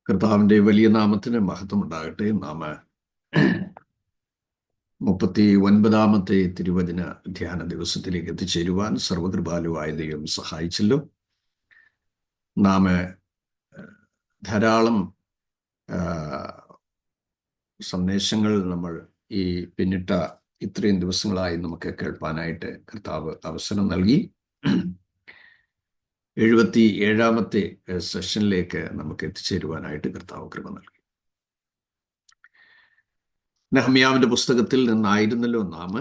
കർത്താവിൻ്റെ വലിയ നാമത്തിന് മഹത്വമുണ്ടാകട്ടെ. നാം 39ാമത്തെ തിരുവചന ധ്യാന ദിവസത്തിലേക്ക് എത്തിച്ചേരുവാൻ സർവകൃപാലുവായ ദൈവം സഹായിച്ചല്ലോ. നാം ധാരാളം സന്ദേശങ്ങൾ നമ്മൾ ഈ പിന്നിട്ട ഇത്രയും ദിവസങ്ങളായി നമുക്ക് കേൾപ്പാനായിട്ട് കർത്താവ് അവസരം നൽകി. 77ാമത്തെ സെഷനിലേക്ക് നമുക്ക് എത്തിച്ചേരുവാനായിട്ട് കർത്താവ് കൃപ നൽകി. നെഹമ്യാവിന്റെ പുസ്തകത്തിൽ നിന്നായിരുന്നല്ലോ നാം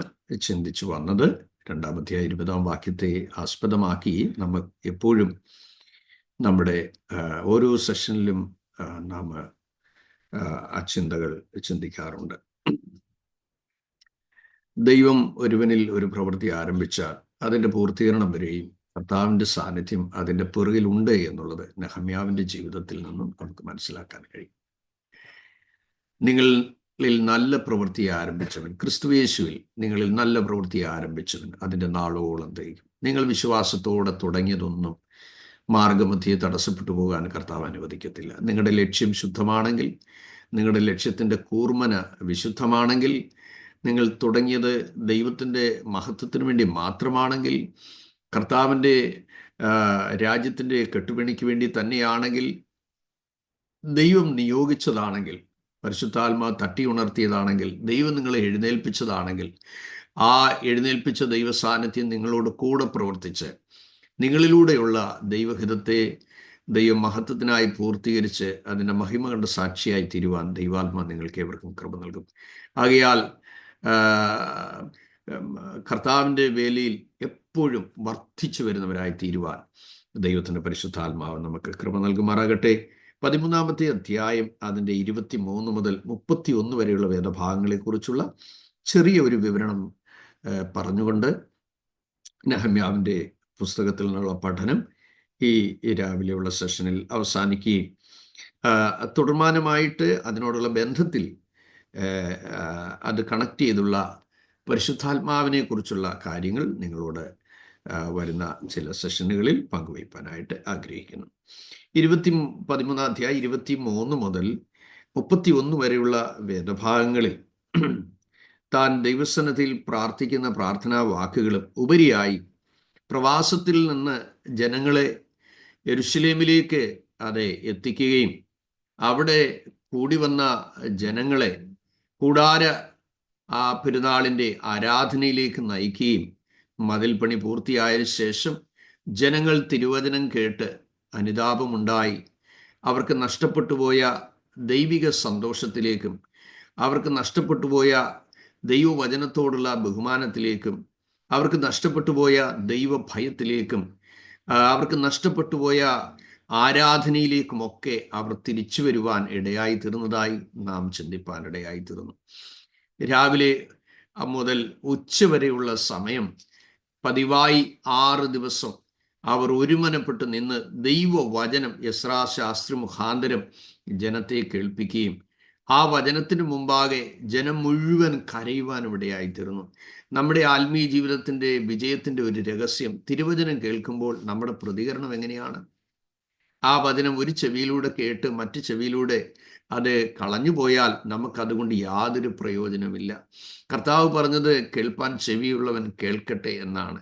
ചിന്തിച്ചു വന്നത്. 2-ാം അധ്യായം 20-ാം വാക്യത്തെ ആസ്പദമാക്കി നമ്മൾ എപ്പോഴും നമ്മുടെ ഓരോ സെഷനിലും നാം ആ ചിന്തകൾ ചിന്തിക്കാറുണ്ട്. ദൈവം ഒരുവനിൽ ഒരു പ്രവൃത്തി ആരംഭിച്ചാൽ അതിൻ്റെ പൂർത്തീകരണം വരെയും കർത്താവിൻ്റെ സാന്നിധ്യം അതിൻ്റെ പിറകിലുണ്ട് എന്നുള്ളത് നെഹമ്യാവിൻ്റെ ജീവിതത്തിൽ നിന്നും നമുക്ക് മനസ്സിലാക്കാൻ കഴിയും. നിങ്ങളിൽ നല്ല പ്രവൃത്തി ആരംഭിച്ചവൻ, ക്രിസ്തുയേശുവിൽ നിങ്ങളിൽ നല്ല പ്രവൃത്തി ആരംഭിച്ചവൻ അതിൻ്റെ നാളോളം തേക്കും. നിങ്ങൾ വിശ്വാസത്തോടെ തുടങ്ങിയതൊന്നും മാർഗമധ്യേ തടസ്സപ്പെട്ടു പോകാൻ കർത്താവ് അനുവദിക്കത്തില്ല. നിങ്ങളുടെ ലക്ഷ്യം ശുദ്ധമാണെങ്കിൽ, നിങ്ങളുടെ ലക്ഷ്യത്തിൻ്റെ കൂർമ്മന വിശുദ്ധമാണെങ്കിൽ, നിങ്ങൾ തുടങ്ങിയത് ദൈവത്തിൻ്റെ മഹത്വത്തിന് വേണ്ടി മാത്രമാണെങ്കിൽ, കർത്താവിൻ്റെ രാജ്യത്തിൻ്റെ കെട്ടുപണിക്ക് വേണ്ടി തന്നെയാണെങ്കിൽ, ദൈവം നിയോഗിച്ചതാണെങ്കിൽ, പരിശുദ്ധാത്മാ തട്ടി ഉണർത്തിയതാണെങ്കിൽ, ദൈവം നിങ്ങളെ എഴുന്നേൽപ്പിച്ചതാണെങ്കിൽ, ആ എഴുന്നേൽപ്പിച്ച ദൈവ സാന്നിധ്യം നിങ്ങളോട് കൂടെ പ്രവർത്തിച്ച് നിങ്ങളിലൂടെയുള്ള ദൈവഹിതത്തെ ദൈവ മഹത്വത്തിനായി പൂർത്തീകരിച്ച് അതിൻ്റെ മഹിമ കണ്ട സാക്ഷിയായി തീരുവാൻ ദൈവാത്മാ നിങ്ങൾക്ക് ഏവർക്കും കൃപ നൽകും. ആകയാൽ കർത്താവിൻ്റെ വേലയിൽ എപ്പോഴും വർദ്ധിച്ചു വരുന്നവരായി തീരുവാൻ ദൈവത്തിൻ്റെ പരിശുദ്ധാത്മാവ് നമുക്ക് കൃപ നൽകുമാറാകട്ടെ. 13ാമത്തെ അധ്യായം അതിൻ്റെ 23 മുതൽ 31 വരെയുള്ള വേദഭാഗങ്ങളെക്കുറിച്ചുള്ള ചെറിയ ഒരു വിവരണം പറഞ്ഞുകൊണ്ട് നെഹമ്യാവിൻ്റെ പുസ്തകത്തിൽ നിന്നുള്ള പഠനം ഈ രാവിലെയുള്ള സെഷനിൽ അവസാനിക്കുകയും തുടർമാനമായിട്ട് അതിനോടുള്ള ബന്ധത്തിൽ അത് കണക്ട് ചെയ്തുള്ള പരിശുദ്ധാത്മാവിനെ കുറിച്ചുള്ള കാര്യങ്ങൾ നിങ്ങളോട് വരുന്ന ചില സെഷനുകളിൽ പങ്കുവയ്ക്കാനായിട്ട് ആഗ്രഹിക്കുന്നു. 13ാം അധ്യായം 23 മുതൽ 31 വരെയുള്ള വേദഭാഗങ്ങളിൽ താൻ ദൈവസന്നിധിയിൽ പ്രാർത്ഥിക്കുന്ന പ്രാർത്ഥനാ വാക്കുകളും ഉപരിയായി പ്രവാസത്തിൽ നിന്ന് ജനങ്ങളെ യെരുശലേമിലേക്ക് എത്തിക്കുകയും അവിടെ കൂടി വന്ന ജനങ്ങളെ കൂടാര പെരുന്നാളിൻ്റെ ആരാധനയിലേക്ക് നയിക്കുകയും മതിൽപ്പണി പൂർത്തിയായ ശേഷം ജനങ്ങൾ തിരുവചനം കേട്ട് അനുതാപമുണ്ടായി അവർക്ക് നഷ്ടപ്പെട്ടുപോയ ദൈവിക സന്തോഷത്തിലേക്കും അവർക്ക് നഷ്ടപ്പെട്ടുപോയ ദൈവവചനത്തോടുള്ള ബഹുമാനത്തിലേക്കും അവർക്ക് നഷ്ടപ്പെട്ടുപോയ ദൈവഭയത്തിലേക്കും അവർക്ക് നഷ്ടപ്പെട്ടുപോയ ആരാധനയിലേക്കുമൊക്കെ അവർ തിരിച്ചു വരുവാൻ ഇടയായി തീർന്നതായി നാം ചിന്തിപ്പാൻ ഇടയായി തീർന്നു. രാവിലെ മുതൽ ഉച്ചവരെയുള്ള സമയം പതിവായി 6 ദിവസം അവർ ഒരുമനപ്പെട്ട് നിന്ന് ദൈവവചനം എസ്രാ ശാസ്ത്രി മുഖാന്തരം ജനത്തെ കേൾപ്പിക്കുകയും ആ വചനത്തിന് മുമ്പാകെ ജനം മുഴുവൻ കരയുവാനും ഇടയായിത്തീർന്നു. നമ്മുടെ ആത്മീയ ജീവിതത്തിൻ്റെ വിജയത്തിൻ്റെ ഒരു രഹസ്യം തിരുവചനം കേൾക്കുമ്പോൾ നമ്മുടെ പ്രതികരണം എങ്ങനെയാണ്? ആ വചനം ഒരു ചെവിയിലൂടെ കേട്ട് മറ്റു ചെവിയിലൂടെ അത് കളഞ്ഞു പോയാൽ നമുക്കതുകൊണ്ട് യാതൊരു പ്രയോജനമില്ല. കർത്താവ് പറഞ്ഞത് കേൾപ്പാൻ ചെവിയുള്ളവൻ കേൾക്കട്ടെ എന്നാണ്.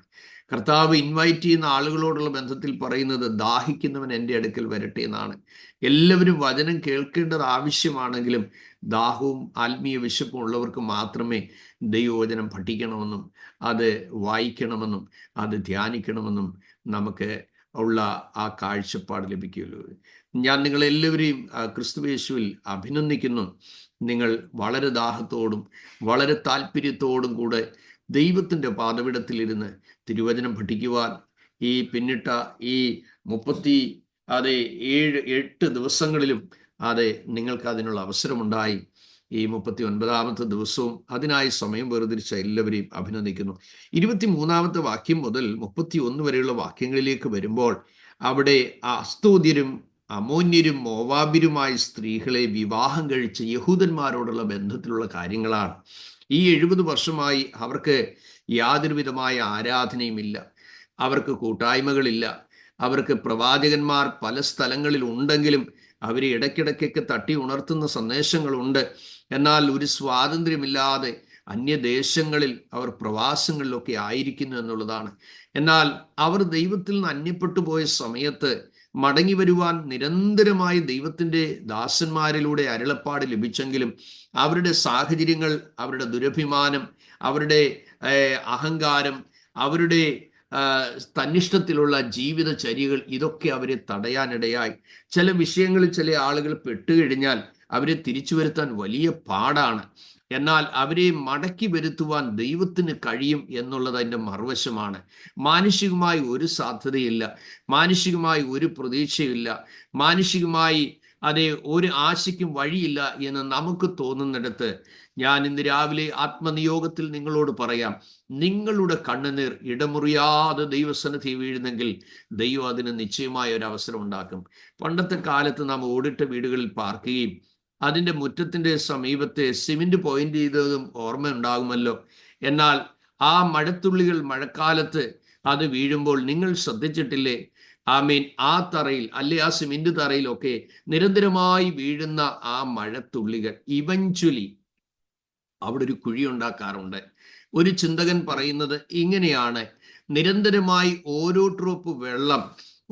കർത്താവ് ഇൻവൈറ്റ് ചെയ്യുന്ന ആളുകളോടുള്ള ബന്ധത്തിൽ പറയുന്നത് ദാഹിക്കുന്നവൻ എൻ്റെ അടുക്കൽ വരട്ടെ എന്നാണ്. എല്ലാവരും വചനം കേൾക്കേണ്ടത് ആവശ്യമാണെങ്കിലും ദാഹവും ആത്മീയ വിശപ്പും ഉള്ളവർക്ക് മാത്രമേ ദൈവവചനം പഠിക്കണമെന്നും അത് വായിക്കണമെന്നും അത് ധ്യാനിക്കണമെന്നും നമുക്ക് ഉള്ള ആ കാഴ്ചപ്പാട് ലഭിക്കുകയുള്ളൂ. ഞാൻ നിങ്ങളെല്ലാവരെയും ക്രിസ്തുയേശുവിൽ അഭിനന്ദിക്കുന്നു. നിങ്ങൾ വളരെ ദാഹത്തോടും വളരെ താല്പര്യത്തോടും കൂടെ ദൈവത്തിൻ്റെ പാദപീഠത്തിലിരുന്ന് തിരുവചനം പഠിക്കുവാൻ ഈ പിന്നിട്ട ഈ 8 ദിവസങ്ങളിലും നിങ്ങൾക്ക് അതിനുള്ള അവസരമുണ്ടായി. ഈ 39ാമത്തെ ദിവസവും അതിനായി സമയം വേർതിരിച്ച എല്ലാവരെയും അഭിനന്ദിക്കുന്നു. 23ാമത്തെ വാക്യം മുതൽ 31 വരെയുള്ള വാക്യങ്ങളിലേക്ക് വരുമ്പോൾ അവിടെ അസ്തോദ്യരും അമോന്യരും മോവാബിരുമായ സ്ത്രീകളെ വിവാഹം കഴിച്ച യഹൂദന്മാരോടുള്ള ബന്ധത്തിലുള്ള കാര്യങ്ങളാണ്. ഈ 70 വർഷമായി അവർക്ക് യാതൊരു വിധമായ ആരാധനയുമില്ല, അവർക്ക് കൂട്ടായ്മകളില്ല, അവർക്ക് പ്രവാചകന്മാർ പല സ്ഥലങ്ങളിൽ ഉണ്ടെങ്കിലും അവരെ ഇടയ്ക്കിടയ്ക്കൊക്കെ തട്ടി ഉണർത്തുന്ന സന്ദേശങ്ങളുണ്ട്. എന്നാൽ ഒരു സ്വാതന്ത്ര്യമില്ലാതെ അന്യദേശങ്ങളിൽ അവർ പ്രവാസങ്ങളിലൊക്കെ ആയിരിക്കുന്നു എന്നുള്ളതാണ്. എന്നാൽ അവർ ദൈവത്തിൽ നിന്ന് അന്യപ്പെട്ടു പോയ സമയത്ത് മടങ്ങി വരുവാൻ നിരന്തരമായി ദൈവത്തിൻ്റെ ദാസന്മാരിലൂടെ അരുളപ്പാട് ലഭിച്ചെങ്കിലും അവരുടെ സാഹചര്യങ്ങൾ, അവരുടെ ദുരഭിമാനം, അവരുടെ അഹങ്കാരം, അവരുടെ തന്നിഷ്ടത്തിലുള്ള ജീവിതചര്യകൾ, ഇതൊക്കെ അവരെ തടയാനിടയായി. ചില വിഷയങ്ങളിൽ ചില ആളുകൾ പെട്ടുകഴിഞ്ഞാൽ അവരെ തിരിച്ചു വരുത്താൻ വലിയ പാടാണ്. എന്നാൽ അവരെ മടക്കി വരുത്തുവാൻ ദൈവത്തിന് കഴിയും എന്നുള്ളത് അതിൻ്റെ മറുവശമാണ്. മാനുഷികമായി ഒരു സാധ്യതയില്ല, മാനുഷികമായി ഒരു പ്രതീക്ഷയില്ല, മാനുഷികമായി അതേ ഒരു ആശയ്ക്കും വഴിയില്ല എന്ന് നമുക്ക് തോന്നുന്നിടത്ത് ഞാൻ ഇന്ന് രാവിലെ ആത്മനിയോഗത്തിൽ നിങ്ങളോട് പറയാം, നിങ്ങളുടെ കണ്ണുനീർ ഇടമുറിയാതെ ദൈവസന്നിധി വീഴുന്നെങ്കിൽ ദൈവം അതിന് നിശ്ചയമായ ഒരു അവസരം ഉണ്ടാക്കും. പണ്ടത്തെ കാലത്ത് നാം ഓടിട്ട വീടുകളിൽ പാർക്കുകയും അതിൻ്റെ മുറ്റത്തിൻ്റെ സമീപത്തെ സിമെന്റ് പോയിന്റ് ചെയ്തതും ഓർമ്മയുണ്ടാകുമല്ലോ. എന്നാൽ ആ മഴത്തുള്ളികൾ മഴക്കാലത്ത് അത് വീഴുമ്പോൾ നിങ്ങൾ ശ്രദ്ധിച്ചിട്ടില്ലേ? ആമീൻ, ആ തറയിൽ അല്ലെ ആ സിമെന്റ് തറയിലൊക്കെ നിരന്തരമായി വീഴുന്ന ആ മഴത്തുള്ളികൾ ഇവഞ്ച്വലി അവിടെ ഒരു കുഴി ഉണ്ടാക്കാറുണ്ട്. ഒരു ചിന്തകൻ പറയുന്നത് ഇങ്ങനെയാണ്: നിരന്തരമായി ഓരോ ഡ്രോപ്പ് വെള്ളം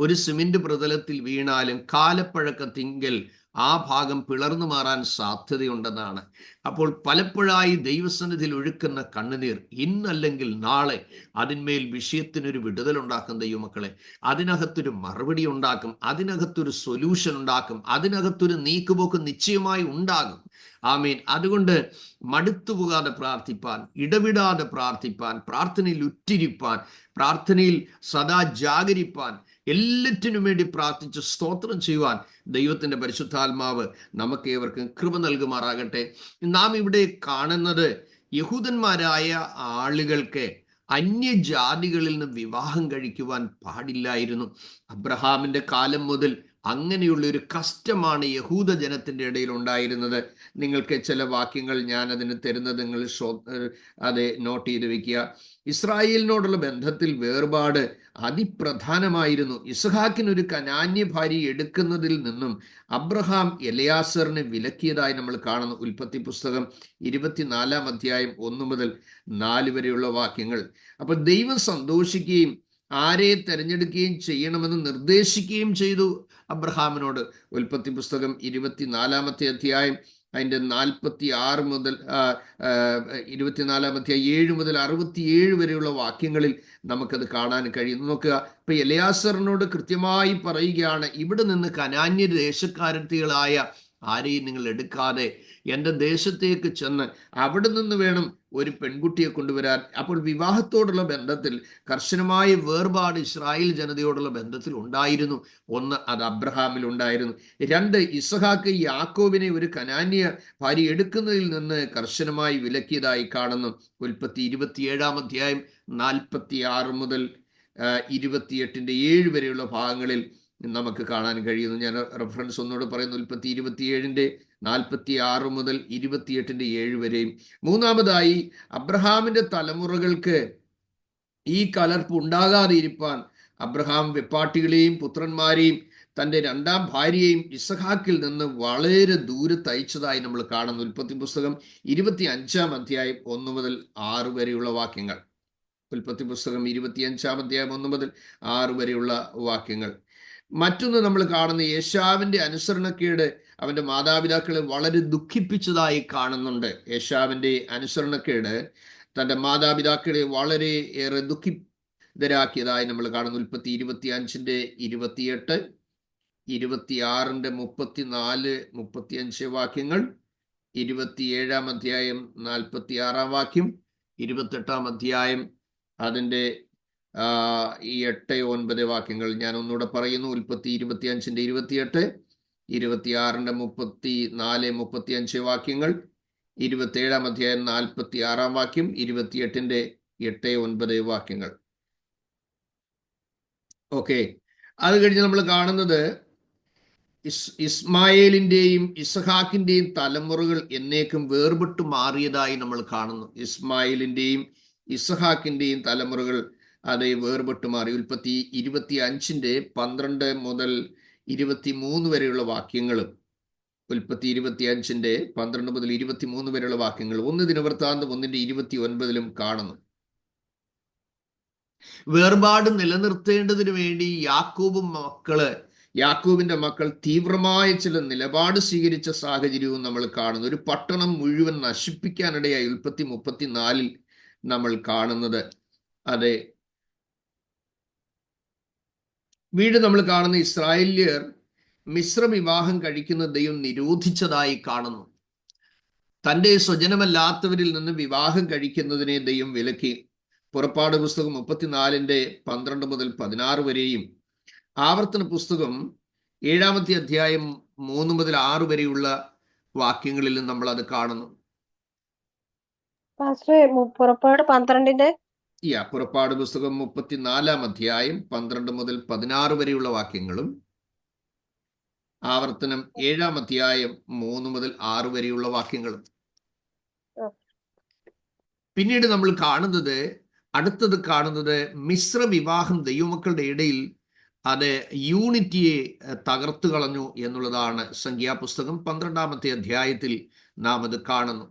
ഒരു സിമെന്റ് പ്രതലത്തിൽ വീണാലും കാലപ്പഴക്കത്തിങ്കൽ ആ ഭാഗം പിളർന്നു മാറാൻ സാധ്യതയുണ്ടെന്നാണ്. അപ്പോൾ പലപ്പോഴായി ദൈവസന്നിധിയിൽ ഒഴുക്കുന്ന കണ്ണുനീർ ഇന്നല്ലെങ്കിൽ നാളെ അതിന്മേൽ വിഷയത്തിനൊരു വിടുതലുണ്ടാക്കും. ദൈവമക്കളെ, അതിനകത്തൊരു മറുപടി ഉണ്ടാക്കും, അതിനകത്തൊരു സൊല്യൂഷൻ ഉണ്ടാക്കും, അതിനകത്തൊരു നീക്കുപോക്ക് നിശ്ചയമായി ഉണ്ടാകും. ആമീൻ. അതുകൊണ്ട് മടുത്തു പോകാതെ പ്രാർത്ഥിപ്പാൻ, ഇടവിടാതെ പ്രാർത്ഥിപ്പാൻ, പ്രാർത്ഥനയിൽ ഉറ്റിരിപ്പാൻ, പ്രാർത്ഥനയിൽ സദാ ജാഗരിപ്പാൻ, എല്ലാറ്റിനും വേണ്ടി പ്രാർത്ഥിച്ച് സ്തോത്രം ചെയ്യുവാൻ ദൈവത്തിൻ്റെ പരിശുദ്ധാത്മാവ് നമുക്ക് ഏവർക്കും കൃപ നൽകുമാറാകട്ടെ. നാം ഇവിടെ കാണുന്നത് യഹൂദന്മാരായ ആളുകൾക്ക് അന്യജാതികളിൽ നിന്ന് വിവാഹം കഴിക്കുവാൻ പാടില്ലായിരുന്നു. അബ്രഹാമിൻ്റെ കാലം മുതൽ അങ്ങനെയുള്ള ഒരു കസ്റ്റമാണ് യഹൂദ ജനത്തിൻ്റെ ഇടയിൽ ഉണ്ടായിരുന്നത്. നിങ്ങൾക്ക് ചില വാക്യങ്ങൾ ഞാൻ അതിന് തരുന്നത് നിങ്ങൾ അത് നോട്ട് ചെയ്ത് വെക്കുക. ഇസ്രായേലിനോടുള്ള ബന്ധത്തിൽ വേർപാട് അതിപ്രധാനമായിരുന്നു. ഇസ്ഹാക്കിനൊരു കനാന്യ ഭാര്യ എടുക്കുന്നതിൽ നിന്നും അബ്രഹാം എലയാസറിനെ വിലക്കിയതായി നമ്മൾ കാണുന്നു. ഉൽപ്പത്തി പുസ്തകം 24 അധ്യായം 1 മുതൽ 4 വരെയുള്ള വാക്യങ്ങൾ. അപ്പൊ ദൈവം സന്തോഷിക്കുകയും ആരെ തെരഞ്ഞെടുക്കുകയും ചെയ്യണമെന്ന് നിർദ്ദേശിക്കുകയും ചെയ്തു അബ്രഹാമിനോട്. ഉൽപ്പത്തി പുസ്തകം 24 അധ്യായം അതിൻ്റെ 46 മുതൽ 24 അധ്യായം 7 മുതൽ 67 വരെയുള്ള വാക്യങ്ങളിൽ നമുക്കത് കാണാൻ കഴിയും. നോക്കുക, ഇപ്പൊ എലയാസറിനോട് കൃത്യമായി പറയുകയാണ്, ഇവിടെ നിന്ന് കനാന്യ ദേശക്കാരത്തികളായ ആരെയും നിങ്ങൾ എടുക്കാതെ എൻ്റെ ദേശത്തേക്ക് ചെന്ന് അവിടെ നിന്ന് വേണം ഒരു പെൺകുട്ടിയെ കൊണ്ടുവരാൻ. അപ്പോൾ വിവാഹത്തോടുള്ള ബന്ധത്തിൽ കർശനമായ വേർപാട് ഇസ്രായേൽ ജനതയോടുള്ള ബന്ധത്തിൽ ഉണ്ടായിരുന്നു. ഒന്ന്, അത് അബ്രഹാമിൽ ഉണ്ടായിരുന്നു. 2, ഇസ്ഹാക്ക് യാക്കോബിനെ ഒരു കനാന്യ ഭാര്യ എടുക്കുന്നതിൽ നിന്ന് കർശനമായി വിലക്കിയതായി കാണുന്നു. ഉൽപ്പത്തി 27 അധ്യായം 46 മുതൽ 28-7 വരെയുള്ള ഭാഗങ്ങളിൽ നമുക്ക് കാണാൻ കഴിയുന്നു. ഞാൻ റെഫറൻസ് ഒന്നുകൂടെ പറയുന്നു. ഉൽപ്പത്തി 27-46 മുതൽ 28-7 വരെയും. മൂന്നാമതായി, അബ്രഹാമിന്റെ തലമുറകൾക്ക് ഈ കലർപ്പ് ഉണ്ടാകാതെ ഇരിപ്പാൻ അബ്രഹാം വെപ്പാട്ടികളെയും പുത്രന്മാരെയും തൻ്റെ 2ാം ഭാര്യയെയും ഇസ്ഹാക്കിൽ നിന്ന് വളരെ ദൂരത്ത് അയച്ചതായി നമ്മൾ കാണുന്നു. ഉൽപ്പത്തി പുസ്തകം 25 അധ്യായം 1 മുതൽ 6 വരെയുള്ള വാക്യങ്ങൾ. ഉൽപ്പത്തി പുസ്തകം 25 അധ്യായം 1 മുതൽ 6 വരെയുള്ള വാക്യങ്ങൾ. മറ്റൊന്ന് നമ്മൾ കാണുന്ന യേശാവിൻ്റെ അനുസരണക്കേട് അവൻ്റെ മാതാപിതാക്കളെ വളരെ ദുഃഖിപ്പിച്ചതായി കാണുന്നുണ്ട്. യേശാവിൻ്റെ അനുസരണക്കേട് തൻ്റെ മാതാപിതാക്കളെ വളരെ ഏറെ ദുഃഖിതരാക്കിയതായി നമ്മൾ കാണുന്നു. ഉൽപ്പത്തി 25-ന്റെ 28, 26-ന്റെ 34-35 വാക്യങ്ങൾ, 27 അധ്യായം 46 വാക്യം, 28 അധ്യായം അതിൻ്റെ 8-9 വാക്യങ്ങൾ. ഞാൻ ഒന്നുകൂടെ പറയുന്നു. ഉൽപ്പത്തി 25-ന്റെ 28, 26-ന്റെ 34-35 വാക്യങ്ങൾ, 27 അധ്യായം 46 വാക്യം, 28-ന്റെ 8-9 വാക്യങ്ങൾ. ഓക്കെ, അത് കഴിഞ്ഞ് നമ്മൾ കാണുന്നത് ഇസ്മായേലിൻ്റെയും ഇസ്ഹാക്കിൻ്റെയും തലമുറകൾ എന്നേക്കും വേർപെട്ടു മാറിയതായി നമ്മൾ കാണുന്നു. ഇസ്മായേലിൻ്റെയും ഇസ്ഹാക്കിൻ്റെയും തലമുറകൾ അത് വേർപെട്ടു മാറി. ഉൽപ്പത്തി 25-ന്റെ 12 മുതൽ 23 വരെയുള്ള വാക്യങ്ങളും, ഉൽപ്പത്തി 25-ന്റെ 12 മുതൽ 23 വരെയുള്ള വാക്യങ്ങൾ, 1 ദിനവൃത്താന്തം 1-ന്റെ 29-ലും കാണുന്നു. വേർപാട് നിലനിർത്തേണ്ടതിന് വേണ്ടി യാക്കോബിന്റെ മക്കൾ തീവ്രമായ ചില നിലപാട് സ്വീകരിച്ച സാഹചര്യവും നമ്മൾ കാണുന്നു. ഒരു പട്ടണം മുഴുവൻ നശിപ്പിക്കാനിടയായി ഉൽപ്പത്തി 34-ൽ നമ്മൾ കാണുന്നത്. അതെ, വീണ്ടും നമ്മൾ കാണുന്ന ഇസ്രായേല്യർ മിശ്ര വിവാഹം കഴിക്കുന്ന ദൈവം നിരോധിച്ചതായി കാണുന്നു. തൻ്റെ സ്വജനമല്ലാത്തവരിൽ നിന്ന് വിവാഹം കഴിക്കുന്നതിനെ ദൈവം വിലക്കി. പുറപ്പാട് പുസ്തകം 34-ന്റെ 12 മുതൽ 16 വരെയും, ആവർത്തന പുസ്തകം 7-ാമത്തെ അധ്യായം 3 മുതൽ 6 വരെയുള്ള വാക്യങ്ങളിലും നമ്മൾ അത് കാണുന്നു. പുറപ്പാട് 12-ന്റെ പുറപ്പാട് പുസ്തകം 34-ാം അധ്യായം 12 മുതൽ 16 വരെയുള്ള വാക്യങ്ങളും, ആവർത്തനം 7-ാം അധ്യായം 3 മുതൽ 6 വരെയുള്ള വാക്യങ്ങളും. പിന്നീട് നമ്മൾ അടുത്തത് കാണുന്നത് മിശ്ര വിവാഹം ദൈവമക്കളുടെ ഇടയിൽ അത് യൂണിറ്റിയെ തകർത്തു കളഞ്ഞു എന്നുള്ളതാണ്. സംഖ്യാപുസ്തകം 12-ാമത്തെ അധ്യായത്തിൽ നാം അത് കാണുന്നു.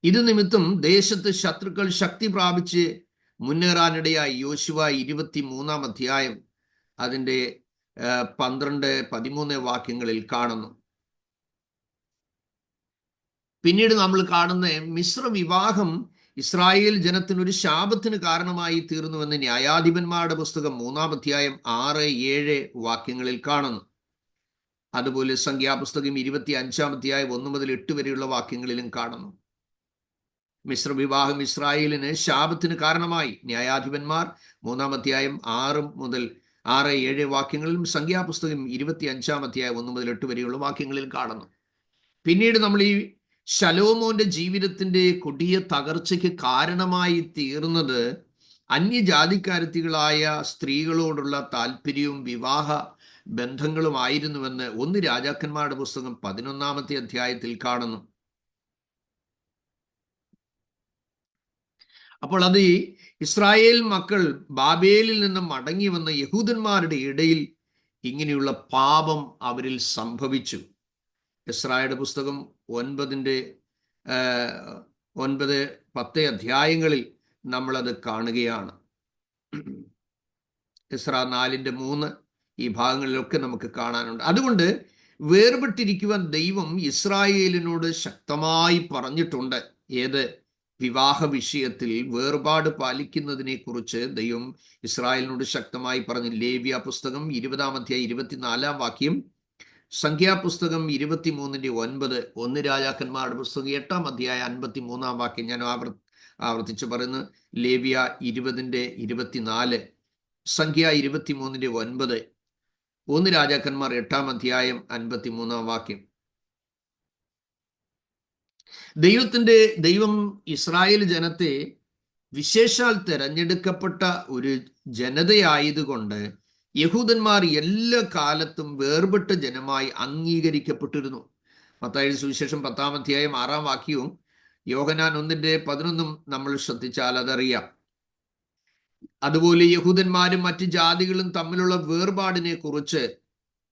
ഇത് നിമിത്തം ദേശത്ത് ശത്രുക്കൾ ശക്തി പ്രാപിച്ച് മുന്നേറാനിടയായി. യോശുവ 23-ാം അധ്യായം അതിൻ്റെ 12-13 വാക്യങ്ങളിൽ കാണുന്നു. പിന്നീട് നമ്മൾ കാണുന്ന മിശ്ര വിവാഹം ഇസ്രായേൽ ജനത്തിനൊരു ശാപത്തിന് കാരണമായി തീർന്നുവെന്ന് ന്യായാധിപന്മാരുടെ പുസ്തകം 3-ാം അധ്യായം 6-7 വാക്യങ്ങളിൽ കാണുന്നു. അതുപോലെ സംഖ്യാപുസ്തകം 25-ാം അധ്യായം 1 മുതൽ 8 വരെയുള്ള വാക്യങ്ങളിലും കാണുന്നു. മിശ്ര വിവാഹം ഇസ്രായേലിന് ശാപത്തിന് കാരണമായി. ന്യായാധിപന്മാർ 3-ാം അധ്യായം 6 മുതൽ 6-7 വാക്യങ്ങളിലും, സംഖ്യാപുസ്തകം 25-ാം അധ്യായം 1 മുതൽ 8 വരെയുള്ള വാക്യങ്ങളിൽ കാണുന്നു. പിന്നീട് നമ്മൾ ഈ ശലോമോന്റെ ജീവിതത്തിന്റെ കൊടിയ തകർച്ചയ്ക്ക് കാരണമായി തീർന്നത് അന്യജാതിക്കാരത്തികളായ സ്ത്രീകളോടുള്ള താല്പര്യവും വിവാഹ ബന്ധങ്ങളുമായിരുന്നുവെന്ന് 1 രാജാക്കന്മാരുടെ പുസ്തകം 11-ാമത്തെ അധ്യായത്തിൽ കാണുന്നു. അപ്പോൾ അത് ഇസ്രായേൽ മക്കൾ ബാബേലിൽ നിന്ന് മടങ്ങി വന്ന യഹൂദന്മാരുടെ ഇടയിൽ ഇങ്ങനെയുള്ള പാപം അവരിൽ സംഭവിച്ചു. എസ്രായുടെ പുസ്തകം 9-ന്റെ 9-10 അധ്യായങ്ങളിൽ നമ്മളത് കാണുകയാണ്. എസ്രാ 4-ന്റെ 3 ഈ ഭാഗങ്ങളിലൊക്കെ നമുക്ക് കാണാനുണ്ട്. അതുകൊണ്ട് വേർപെട്ടിരിക്കുവാൻ ദൈവം ഇസ്രായേലിനോട് ശക്തമായി പറഞ്ഞിട്ടുണ്ട്. ഏത് വിവാഹ വിഷയത്തിൽ വേർപാട് പാലിക്കുന്നതിനെ കുറിച്ച് ദൈവം ഇസ്രായേലിനോട് ശക്തമായി പറഞ്ഞു. ലേവ്യ പുസ്തകം 20-ാം അധ്യായം 24-ാം വാക്യം, സംഖ്യാപുസ്തകം 23-ന്റെ 9, 1 രാജാക്കന്മാരുടെ പുസ്തകം 8-ാം അധ്യായം 53-ാം വാക്യം. ഞാൻ ആവർത്തിച്ച് പറയുന്നു. ലേവ്യ 20-ന്റെ 24, സംഖ്യ 23-ന്റെ 9, 1 രാജാക്കന്മാർ 8-ാം അധ്യായം 53-ാം വാക്യം. ദൈവം ഇസ്രായേൽ ജനത്തെ വിശേഷാൽ തെരഞ്ഞെടുക്കപ്പെട്ട ഒരു ജനതയായതുകൊണ്ട് യഹൂദന്മാർ എല്ലാ കാലത്തും വേർപെട്ട ജനമായി അംഗീകരിക്കപ്പെട്ടിരുന്നു. മത്തായിയുടെ സുവിശേഷം 10-ാം അധ്യായം 6-ാം വാക്യവും യോഹന്നാൻ 1-ന്റെ 11 നമ്മൾ ശ്രദ്ധിച്ചാൽ അതറിയാം. അതുപോലെ യഹൂദന്മാരും മറ്റ് ജാതികളും തമ്മിലുള്ള വേർപാടിനെ കുറിച്ച്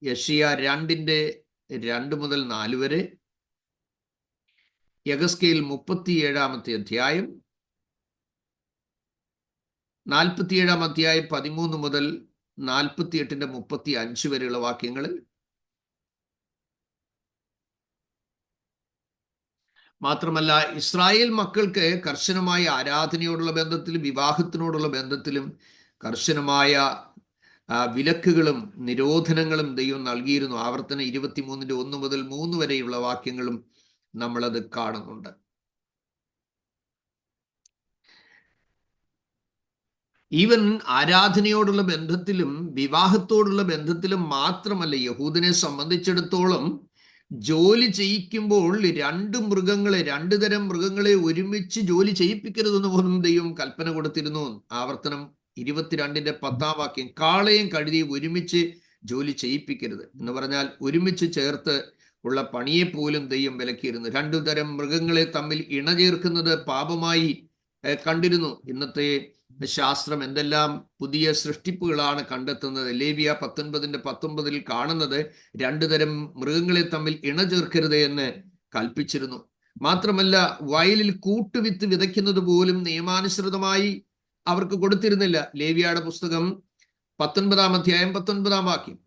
യെശയ്യാ 2-ന്റെ 2 മുതൽ 4 വരെ, യെഹെസ്കേൽ 37-ാമത്തെ അധ്യായം, 47-ാം അധ്യായം 13 മുതൽ 48-ന്റെ 35 വരെയുള്ള വാക്യങ്ങളിൽ, മാത്രമല്ല ഇസ്രായേൽ മക്കൾക്ക് കർശനമായ ആരാധനയോടുള്ള ബന്ധത്തിലും വിവാഹത്തിനോടുള്ള ബന്ധത്തിലും കർശനമായ വിലക്കുകളും നിരോധനങ്ങളും ദൈവം നൽകിയിരുന്നു. ആവർത്തനം 23-ന്റെ 1 മുതൽ 3 വരെയുള്ള വാക്യങ്ങളും നമ്മളത് കാണുന്നുണ്ട്. ഈവൻ ആരാധനയോടുള്ള ബന്ധത്തിലും വിവാഹത്തോടുള്ള ബന്ധത്തിലും മാത്രമല്ല, യഹൂദനെ സംബന്ധിച്ചിടത്തോളം ജോലി ചെയ്യിക്കുമ്പോൾ 2 തരം മൃഗങ്ങളെ ഒരുമിച്ച് ജോലി ചെയ്യിപ്പിക്കരുതെന്ന് പോലും ദൈവം കൽപ്പന കൊടുത്തിരുന്നു. ആവർത്തനം 22-ന്റെ 10-ാം വാക്യം, കാളയും കഴുതയും ഒരുമിച്ച് ജോലി ചെയ്യിപ്പിക്കരുത് എന്ന് പറഞ്ഞാൽ ഒരുമിച്ച് ചേർത്ത് ഉള്ള പണിയെ പോലും ദൈവം വിലക്കിയിരുന്നു. 2 തരം മൃഗങ്ങളെ തമ്മിൽ ഇണചേർക്കുന്നത് പാപമായി കണ്ടിരുന്നു. ഇന്നത്തെ ശാസ്ത്രം എന്തെല്ലാം പുതിയ സൃഷ്ടിപ്പുകളാണ് കണ്ടെത്തുന്നത്. ലേവ്യ 19:19 കാണുന്നത് 2 തരം മൃഗങ്ങളെ തമ്മിൽ ഇണചേർക്കരുത് എന്ന് കൽപ്പിച്ചിരുന്നു. മാത്രമല്ല, വയലിൽ കൂട്ടുവിത്ത് വിതയ്ക്കുന്നത് പോലും നിയമാനുസൃതമായി അവർക്ക് കൊടുത്തിരുന്നില്ല. ലേവ്യയുടെ പുസ്തകം 19-ാം അധ്യായം 19-ാം വാക്യം.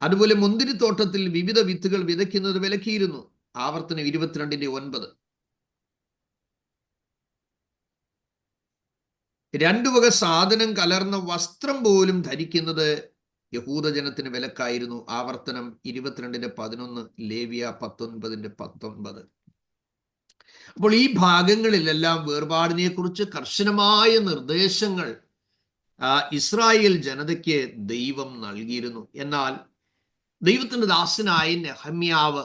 അതുപോലെ മുന്തിരിത്തോട്ടത്തിൽ വിവിധ വിത്തുകൾ വിതയ്ക്കുന്നത് വിലക്കിയിരുന്നു. ആവർത്തനം 22:9. 2 വക സാധനം കലർന്ന വസ്ത്രം പോലും ധരിക്കുന്നത് യഹൂദജനത്തിന് വിലക്കായിരുന്നു. ആവർത്തനം 22:11, ലേവ്യ 19:19. അപ്പോൾ ഈ ഭാഗങ്ങളിലെല്ലാം വേർപാടിനെ കുറിച്ച് കർശനമായ നിർദ്ദേശങ്ങൾ ഇസ്രായേൽ ജനതയ്ക്ക് ദൈവം നൽകിയിരുന്നു. എന്നാൽ ദൈവത്തിന്റെ ദാസനായ നെഹമ്യാവ്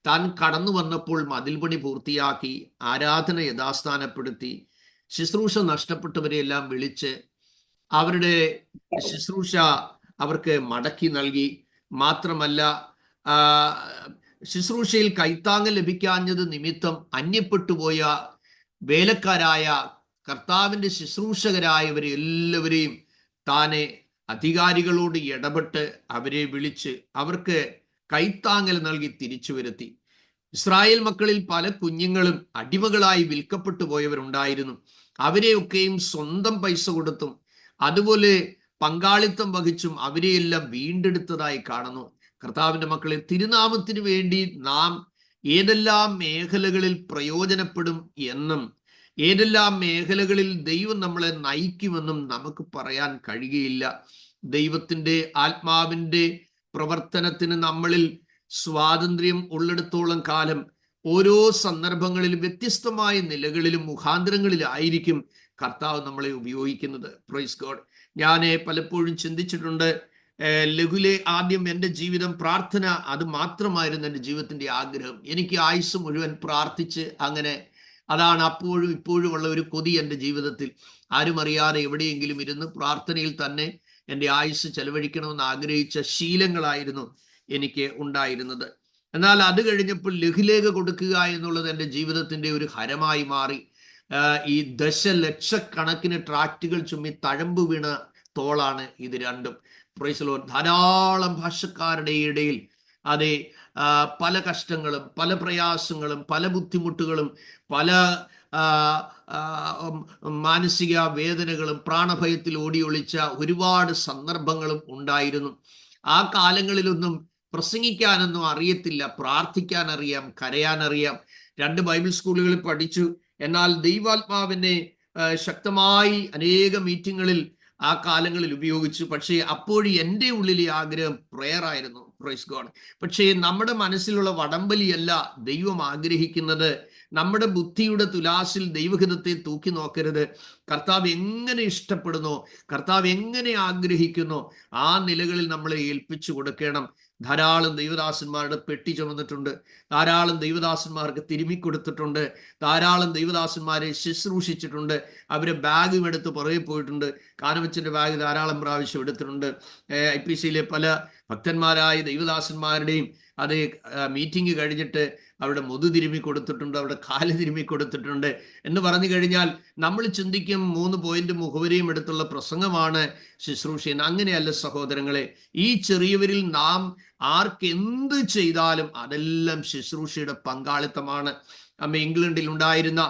താൻ കടന്നു വന്നപ്പോൾ മതിൽപണി പൂർത്തിയാക്കി, ആരാധന യഥാസ്ഥാനപ്പെടുത്തി, ശുശ്രൂഷ നഷ്ടപ്പെട്ടവരെയെല്ലാം വിളിച്ച് അവരുടെ ശുശ്രൂഷ അവർക്ക് മടക്കി നൽകി. മാത്രമല്ല, ശുശ്രൂഷയിൽ കൈത്താങ്ങൽ ലഭിക്കാഞ്ഞത് നിമിത്തം അന്യപ്പെട്ടുപോയ വേലക്കാരായ കർത്താവിൻ്റെ ശുശ്രൂഷകരായവരെ എല്ലാവരെയും താനെ അധികാരികളോട് ഇടപെട്ട് അവരെ വിളിച്ച് അവർക്ക് കൈത്താങ്ങൽ നൽകി തിരിച്ചു വരുത്തി. ഇസ്രായേൽ മക്കളിൽ പല കുഞ്ഞുങ്ങളും അടിമകളായി വിൽക്കപ്പെട്ടു പോയവരുണ്ടായിരുന്നു. അവരെയൊക്കെയും സ്വന്തം പൈസ കൊടുത്തും അതുപോലെ പങ്കാളിത്തം വഹിച്ചും അവരെയെല്ലാം വീണ്ടെടുത്തതായി കാണുന്നു. കർത്താവിൻ്റെ മക്കളെ, തിരുനാമത്തിന് വേണ്ടി നാം ഏതെല്ലാം മേഖലകളിൽ പ്രയോജനപ്പെടും എന്നും ഏതെല്ലാം മേഖലകളിൽ ദൈവം നമ്മളെ നയിക്കുമെന്നും നമുക്ക് പറയാൻ കഴിയുകയില്ല. ദൈവത്തിൻ്റെ ആത്മാവിൻ്റെ പ്രവർത്തനത്തിന് നമ്മളിൽ സ്വാതന്ത്ര്യം ഉള്ളിടത്തോളം കാലം ഓരോ സന്ദർഭങ്ങളിലും വ്യത്യസ്തമായ നിലകളിലും മുഖാന്തരങ്ങളിലായിരിക്കും കർത്താവ് നമ്മളെ ഉപയോഗിക്കുന്നത്. Praise God. ഞാൻ പലപ്പോഴും ചിന്തിച്ചിട്ടുണ്ട്, ലഘുലെ ആദ്യം എൻ്റെ ജീവിതം പ്രാർത്ഥന, അത് മാത്രമായിരുന്നു എൻ്റെ ജീവിതത്തിൻ്റെ ആഗ്രഹം. എനിക്ക് ആയുസ് മുഴുവൻ പ്രാർത്ഥിച്ച് അങ്ങനെ, അതാണ് അപ്പോഴും ഇപ്പോഴും ഉള്ള ഒരു കൊതി എൻ്റെ ജീവിതത്തിൽ. ആരും അറിയാതെ എവിടെയെങ്കിലും ഇരുന്ന് പ്രാർത്ഥനയിൽ തന്നെ എൻ്റെ ആയുസ് ചെലവഴിക്കണമെന്ന് ആഗ്രഹിച്ച ശീലങ്ങളായിരുന്നു എനിക്ക് ഉണ്ടായിരുന്നത്. എന്നാൽ അത് കഴിഞ്ഞപ്പോൾ ലഘുലേഖ കൊടുക്കുക എന്നുള്ളത് എൻ്റെ ജീവിതത്തിൻ്റെ ഒരു ഹരമായി മാറി. ഈ ദശലക്ഷക്കണക്കിന് ട്രാക്റ്റുകൾ ചുമ്മി തഴമ്പ് വീണ തോളാണ് ഇത് രണ്ടും. Praise lord. ധാരാളം ഭാഷക്കാരുടെ ഇടയിൽ അതെ പല കഷ്ടങ്ങളും പല പ്രയാസങ്ങളും പല ബുദ്ധിമുട്ടുകളും പല മാനസിക വേദനകളും പ്രാണഭയത്തിൽ ഓടിയൊളിച്ച ഒരുപാട് സന്ദർഭങ്ങളും ഉണ്ടായിരുന്നു. ആ കാലങ്ങളിലൊന്നും പ്രസംഗിക്കാനൊന്നും അറിയത്തില്ല, പ്രാർത്ഥിക്കാൻ അറിയാം, കരയാൻ അറിയാം. 2 ബൈബിൾ സ്കൂളുകളിൽ പഠിച്ചു. എന്നാൽ ദൈവാത്മാവിനെ ശക്തമായി അനേക മീറ്റിങ്ങുകളിൽ ആ കാലങ്ങളിൽ ഉപയോഗിച്ചു. പക്ഷേ അപ്പോഴും എൻ്റെ ഉള്ളിലെ ആഗ്രഹം പ്രെയർ ആയിരുന്നു. Price God. പക്ഷേ നമ്മുടെ മനസ്സിലുള്ള വടംവലിയല്ല ദൈവം ആഗ്രഹിക്കുന്നത്. നമ്മുടെ ബുദ്ധിയുടെ തുലാസിൽ ദൈവഹിതത്തെ തൂക്കി നോക്കരുത്. കർത്താവ് എങ്ങനെ ഇഷ്ടപ്പെടുന്നോ, കർത്താവ് എങ്ങനെ ആഗ്രഹിക്കുന്നോ ആ നിലകളിൽ നമ്മളെ ഏൽപ്പിച്ചു കൊടുക്കണം. ധാരാളം ദൈവദാസന്മാരുടെ പെട്ടി ചുമന്നിട്ടുണ്ട്, ധാരാളം ദൈവദാസന്മാർക്ക് തിരുമിക്കൊടുത്തിട്ടുണ്ട്, ധാരാളം ദൈവദാസന്മാരെ ശുശ്രൂഷിച്ചിട്ടുണ്ട്. അവരെ ബാഗും എടുത്ത് പുറകെ പോയിട്ടുണ്ട്. കാനവച്ചൻ്റെ ബാഗ് ധാരാളം പ്രാവശ്യം എടുത്തിട്ടുണ്ട്. IPCയിലെ പല ഭക്തന്മാരായ ദൈവദാസന്മാരുടെയും അത് മീറ്റിംഗ് കഴിഞ്ഞിട്ട് അവിടെ മുതു തിരുമ്മി കൊടുത്തിട്ടുണ്ട്, അവിടെ കാല് തിരുമ്മി കൊടുത്തിട്ടുണ്ട്. എന്ന് പറഞ്ഞു കഴിഞ്ഞാൽ നമ്മൾ ചിന്തിക്കും 3 പോയിന്റ് മുഖവരിയും എടുത്തുള്ള പ്രസംഗമാണ് ശുശ്രൂഷ. അങ്ങനെയല്ല സഹോദരങ്ങളെ. ഈ ചെറിയവരിൽ നാം ആർക്കെന്ത് ചെയ്താലും അതെല്ലാം ശുശ്രൂഷയുടെ പങ്കാളിത്തമാണ്. ഇംഗ്ലണ്ടിൽ ഉണ്ടായിരുന്ന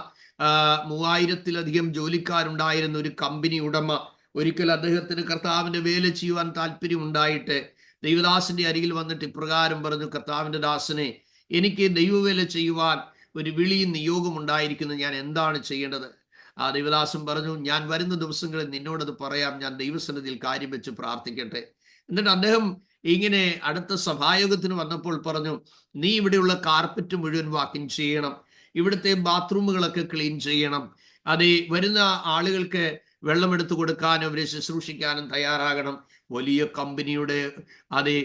3000-ലധികം ജോലിക്കാരുണ്ടായിരുന്ന ഒരു കമ്പനി ഉടമ ഒരിക്കൽ അദ്ദേഹത്തിന് കർത്താവിൻ്റെ വേല ചെയ്യുവാൻ താല്പര്യം ഉണ്ടായിട്ട് ദൈവദാസന്റെ അരികിൽ വന്നിട്ട് ഇപ്രകാരം പറഞ്ഞു, കർത്താവിൻ്റെ ദാസനെ, എനിക്ക് ദൈവവേല ചെയ്യുവാൻ ഒരു വിളിയും നിയോഗം ഉണ്ടായിരിക്കുന്നു, ഞാൻ എന്താണ് ചെയ്യേണ്ടത്? ആ ദൈവദാസൻ പറഞ്ഞു, ഞാൻ വരുന്ന ദിവസങ്ങളിൽ നിന്നോടത് പറയാം, ഞാൻ ദൈവസന്നിധിയിൽ കാര്യം വെച്ച് പ്രാർത്ഥിക്കട്ടെ. എന്നിട്ട് അദ്ദേഹം ഇങ്ങനെ അടുത്ത സഭായോഗത്തിന് വന്നപ്പോൾ പറഞ്ഞു, നീ ഇവിടെയുള്ള കാർപ്പറ്റ് മുഴുവൻ വാക്കിൻ ചെയ്യണം, ഇവിടുത്തെ ബാത്റൂമുകളൊക്കെ ക്ലീൻ ചെയ്യണം, അതേ വരുന്ന ആളുകൾക്ക് വെള്ളമെടുത്ത് കൊടുക്കാനും അവരെ ശുശ്രൂഷിക്കാനും തയ്യാറാകണം. വലിയ കമ്പനിയുടെ അതേ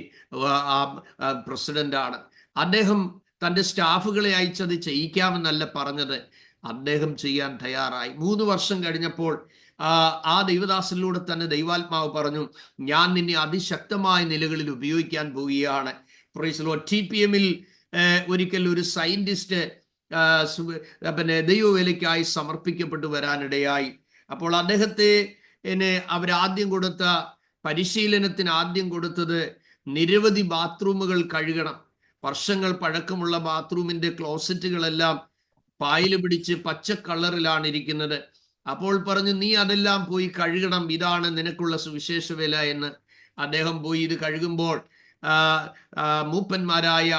പ്രസിഡന്റാണ് അദ്ദേഹം. തൻ്റെ സ്റ്റാഫുകളെ അയച്ചത് ചെയ്യിക്കാമെന്നല്ല പറഞ്ഞത്, അദ്ദേഹം ചെയ്യാൻ തയ്യാറായി. 3 വർഷം കഴിഞ്ഞപ്പോൾ ആ ദൈവദാസനിലൂടെ തന്നെ ദൈവാത്മാവ് പറഞ്ഞു, ഞാൻ നിന്നെ അതിശക്തമായ നിലകളിൽ ഉപയോഗിക്കാൻ പോവുകയാണ്. Praise Lord. TPM-ൽ ഒരിക്കൽ ഒരു സയന്റിസ്റ്റ് പിന്നെ ദൈവവേലയ്ക്കായി സമർപ്പിക്കപ്പെട്ടു വരാനിടയായി. അപ്പോൾ അദ്ദേഹത്തെ അവരാദ്യം കൊടുത്ത പരിശീലനത്തിന് ആദ്യം കൊടുത്തത് നിരവധി ബാത്റൂമുകൾ കഴുകണം. വർഷങ്ങൾ പഴക്കമുള്ള ബാത്റൂമിന്റെ ക്ലോസറ്റുകളെല്ലാം പായല് പിടിച്ച് പച്ച കളറിലാണ് ഇരിക്കുന്നത്. അപ്പോൾ പറഞ്ഞു, നീ അതെല്ലാം പോയി കഴുകണം, ഇതാണ് നിനക്കുള്ള സുവിശേഷ വേല എന്ന്. അദ്ദേഹം പോയി ഇത് കഴുകുമ്പോൾ മൂപ്പന്മാരായ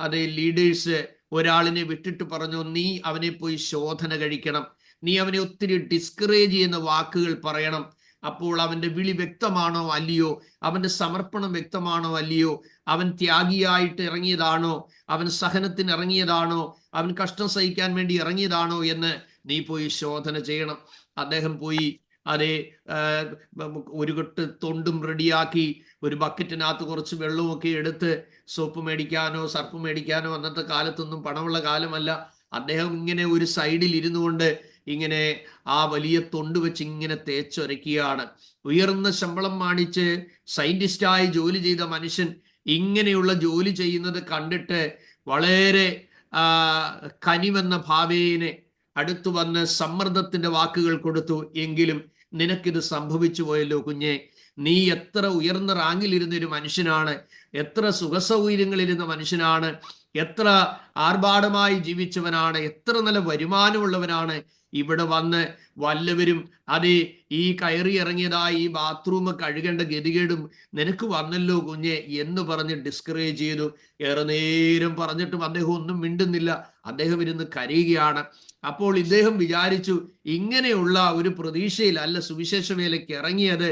അതേ ലീഡേഴ്സ് ഒരാളിനെ വിട്ടിട്ട് പറഞ്ഞു, നീ അവനെ പോയി ശോധന കഴിക്കണം, നീ അവനെ ഒത്തിരി ഡിസ്കറേജ് ചെയ്യുന്ന വാക്കുകൾ പറയണം. അപ്പോൾ അവന്റെ വിളി വ്യക്തമാണോ അല്ലയോ, അവന്റെ സമർപ്പണം വ്യക്തമാണോ അല്ലയോ, അവൻ ത്യാഗിയായിട്ട് ഇറങ്ങിയതാണോ, അവൻ സഹനത്തിന് ഇറങ്ങിയതാണോ, അവൻ കഷ്ടം സഹിക്കാൻ വേണ്ടി ഇറങ്ങിയതാണോ എന്ന് നീ പോയി ശോധന ചെയ്യണം. അദ്ദേഹം പോയി അതേ ഒരു കെട്ട് തൊണ്ടും റെഡിയാക്കി, ഒരു ബക്കറ്റിനകത്ത് കുറച്ച് വെള്ളമൊക്കെ എടുത്ത്, സോപ്പ് മേടിക്കാനോ സർപ്പ് മേടിക്കാനോ അന്നത്തെ കാലത്തൊന്നും പണമുള്ള കാലമല്ല. അദ്ദേഹം ഇങ്ങനെ ഒരു സൈഡിൽ ഇരുന്നു കൊണ്ട് ഇങ്ങനെ ആ വലിയ തൊണ്ട് വെച്ച് ഇങ്ങനെ തേച്ചൊരയ്ക്കുകയാണ്. ഉയർന്ന ശമ്പളം വാങ്ങിച്ച് സയന്റിസ്റ്റായി ജോലി ചെയ്ത മനുഷ്യൻ ഇങ്ങനെയുള്ള ജോലി ചെയ്യുന്നത് കണ്ടിട്ട് വളരെ കനിവെന്ന ഭാവേനെ അടുത്തു വന്ന് സമ്മർദ്ദത്തിന്റെ വാക്കുകൾ കൊടുത്തു. എങ്കിലും നിനക്കിത് സംഭവിച്ചു പോയല്ലോ കുഞ്ഞെ, നീ എത്ര ഉയർന്ന റാങ്കിലിരുന്ന ഒരു മനുഷ്യനാണ്, എത്ര സുഖസൗകര്യങ്ങളിരുന്ന മനുഷ്യനാണ്, എത്ര ആർഭാടമായി ജീവിച്ചവനാണ്, എത്ര നല്ല വരുമാനമുള്ളവനാണ്, ഇവിടെ വന്ന് വല്ലവരും അതേ ഈ കയറി ഇറങ്ങിയതായി ഈ ബാത്റൂം കഴുകേണ്ട ഗതികേടും നിനക്ക് വന്നല്ലോ കുഞ്ഞെ എന്ന് പറഞ്ഞ് ഡിസ്കറേജ് ചെയ്തു. ഏറെ നേരം പറഞ്ഞിട്ടും അദ്ദേഹം ഒന്നും മിണ്ടുന്നില്ല. അദ്ദേഹം ഇരുന്ന് കരയുകയാണ്. അപ്പോൾ ഇദ്ദേഹം വിചാരിച്ചു, ഇങ്ങനെയുള്ള ഒരു പ്രതീക്ഷയിലല്ല സുവിശേഷ വേലയ്ക്ക് ഇറങ്ങിയത്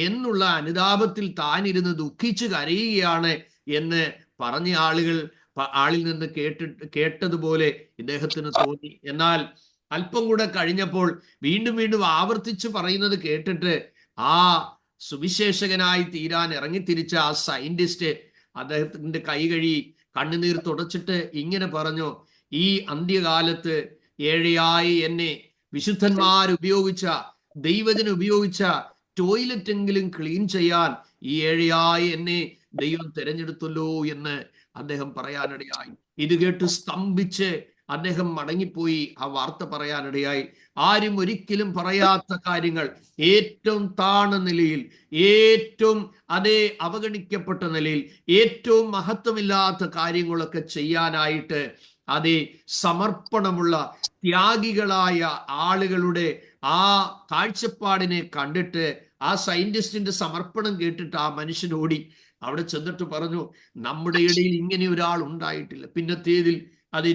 എന്നുള്ള അനുതാപത്തിൽ താനിരുന്ന് ദുഃഖിച്ച് കരയുകയാണ് എന്ന് പറഞ്ഞ ആളിൽ നിന്ന് കേട്ടതുപോലെ ഇദ്ദേഹത്തിന് തോന്നി. എന്നാൽ അല്പം കൂടെ കഴിഞ്ഞപ്പോൾ വീണ്ടും വീണ്ടും ആവർത്തിച്ച് പറയുന്നത് കേട്ടിട്ട് ആ സുവിശേഷകനായി തീരാൻ ഇറങ്ങിത്തിരിച്ച ആ സയന്റിസ്റ്റ് അദ്ദേഹത്തിന്റെ കൈ കഴുകി കണ്ണുനീർ തുടച്ചിട്ട് ഇങ്ങനെ പറഞ്ഞു, ഈ അന്ത്യകാലത്ത് ഏഴയായി എന്നെ വിശുദ്ധന്മാരുപയോഗിച്ച ദൈവജനം ഉപയോഗിച്ച ടോയ്ലറ്റ് എങ്കിലും ക്ലീൻ ചെയ്യാൻ ഈ ഏഴയായി എന്നെ ദൈവം തിരഞ്ഞെടുത്തല്ലോ എന്ന് അദ്ദേഹം പറയാനിടയായി. ഇത് കേട്ട് സ്തംഭിച്ച് അദ്ദേഹം മടങ്ങിപ്പോയി ആ വാർത്ത പറയാനിടയായി. ആരും ഒരിക്കലും പറയാത്ത കാര്യങ്ങൾ, ഏറ്റവും താഴ്ന്ന നിലയിൽ, ഏറ്റവും അവഗണിക്കപ്പെട്ട നിലയിൽ, ഏറ്റവും മഹത്വമില്ലാത്ത കാര്യങ്ങളൊക്കെ ചെയ്യാനായിട്ട് സമർപ്പണമുള്ള ത്യാഗികളായ ആളുകളുടെ ആ കാഴ്ചപ്പാടിനെ കണ്ടിട്ട് ആ സയന്റിസ്റ്റിന്റെ സമർപ്പണം കേട്ടിട്ട് ആ മനുഷ്യനോടി അവിടെ ചെന്നിട്ട് പറഞ്ഞു, നമ്മുടെ ഇടയിൽ ഇങ്ങനെ ഒരാൾ ഉണ്ടായിട്ടില്ല. പിന്നത്തേതിൽ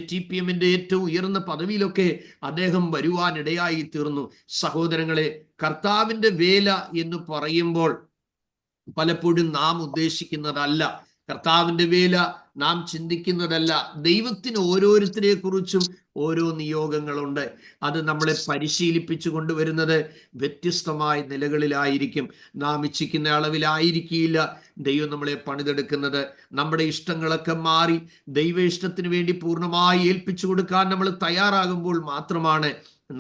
TPM-ന്റെ ഏറ്റവും ഉയർന്ന പദവിയിലൊക്കെ അദ്ദേഹം വരുവാനിടയായി തീർന്നു. സഹോദരങ്ങളെ, കർത്താവിന്റെ വേല എന്ന് പറയുമ്പോൾ പലപ്പോഴും നാം ഉദ്ദേശിക്കുന്നതല്ല, കർത്താവിന്റെ വേല നാം ചിന്തിക്കുന്നതല്ല. ദൈവത്തിന് ഓരോരുത്തരെ കുറിച്ചും ഓരോ നിയോഗങ്ങളുണ്ട്. അത് നമ്മളെ പരിശീലിപ്പിച്ചു കൊണ്ടുവരുന്നത് വ്യത്യസ്തമായ നിലകളിലായിരിക്കും. നാം ഇച്ഛിക്കുന്ന അളവിലായിരിക്കില്ല ദൈവം നമ്മളെ പണിതെടുക്കുന്നത്. നമ്മുടെ ഇഷ്ടങ്ങളൊക്കെ മാറി ദൈവ ഇഷ്ടത്തിന് വേണ്ടി പൂർണ്ണമായി ഏൽപ്പിച്ചു കൊടുക്കാൻ നമ്മൾ തയ്യാറാകുമ്പോൾ മാത്രമാണ്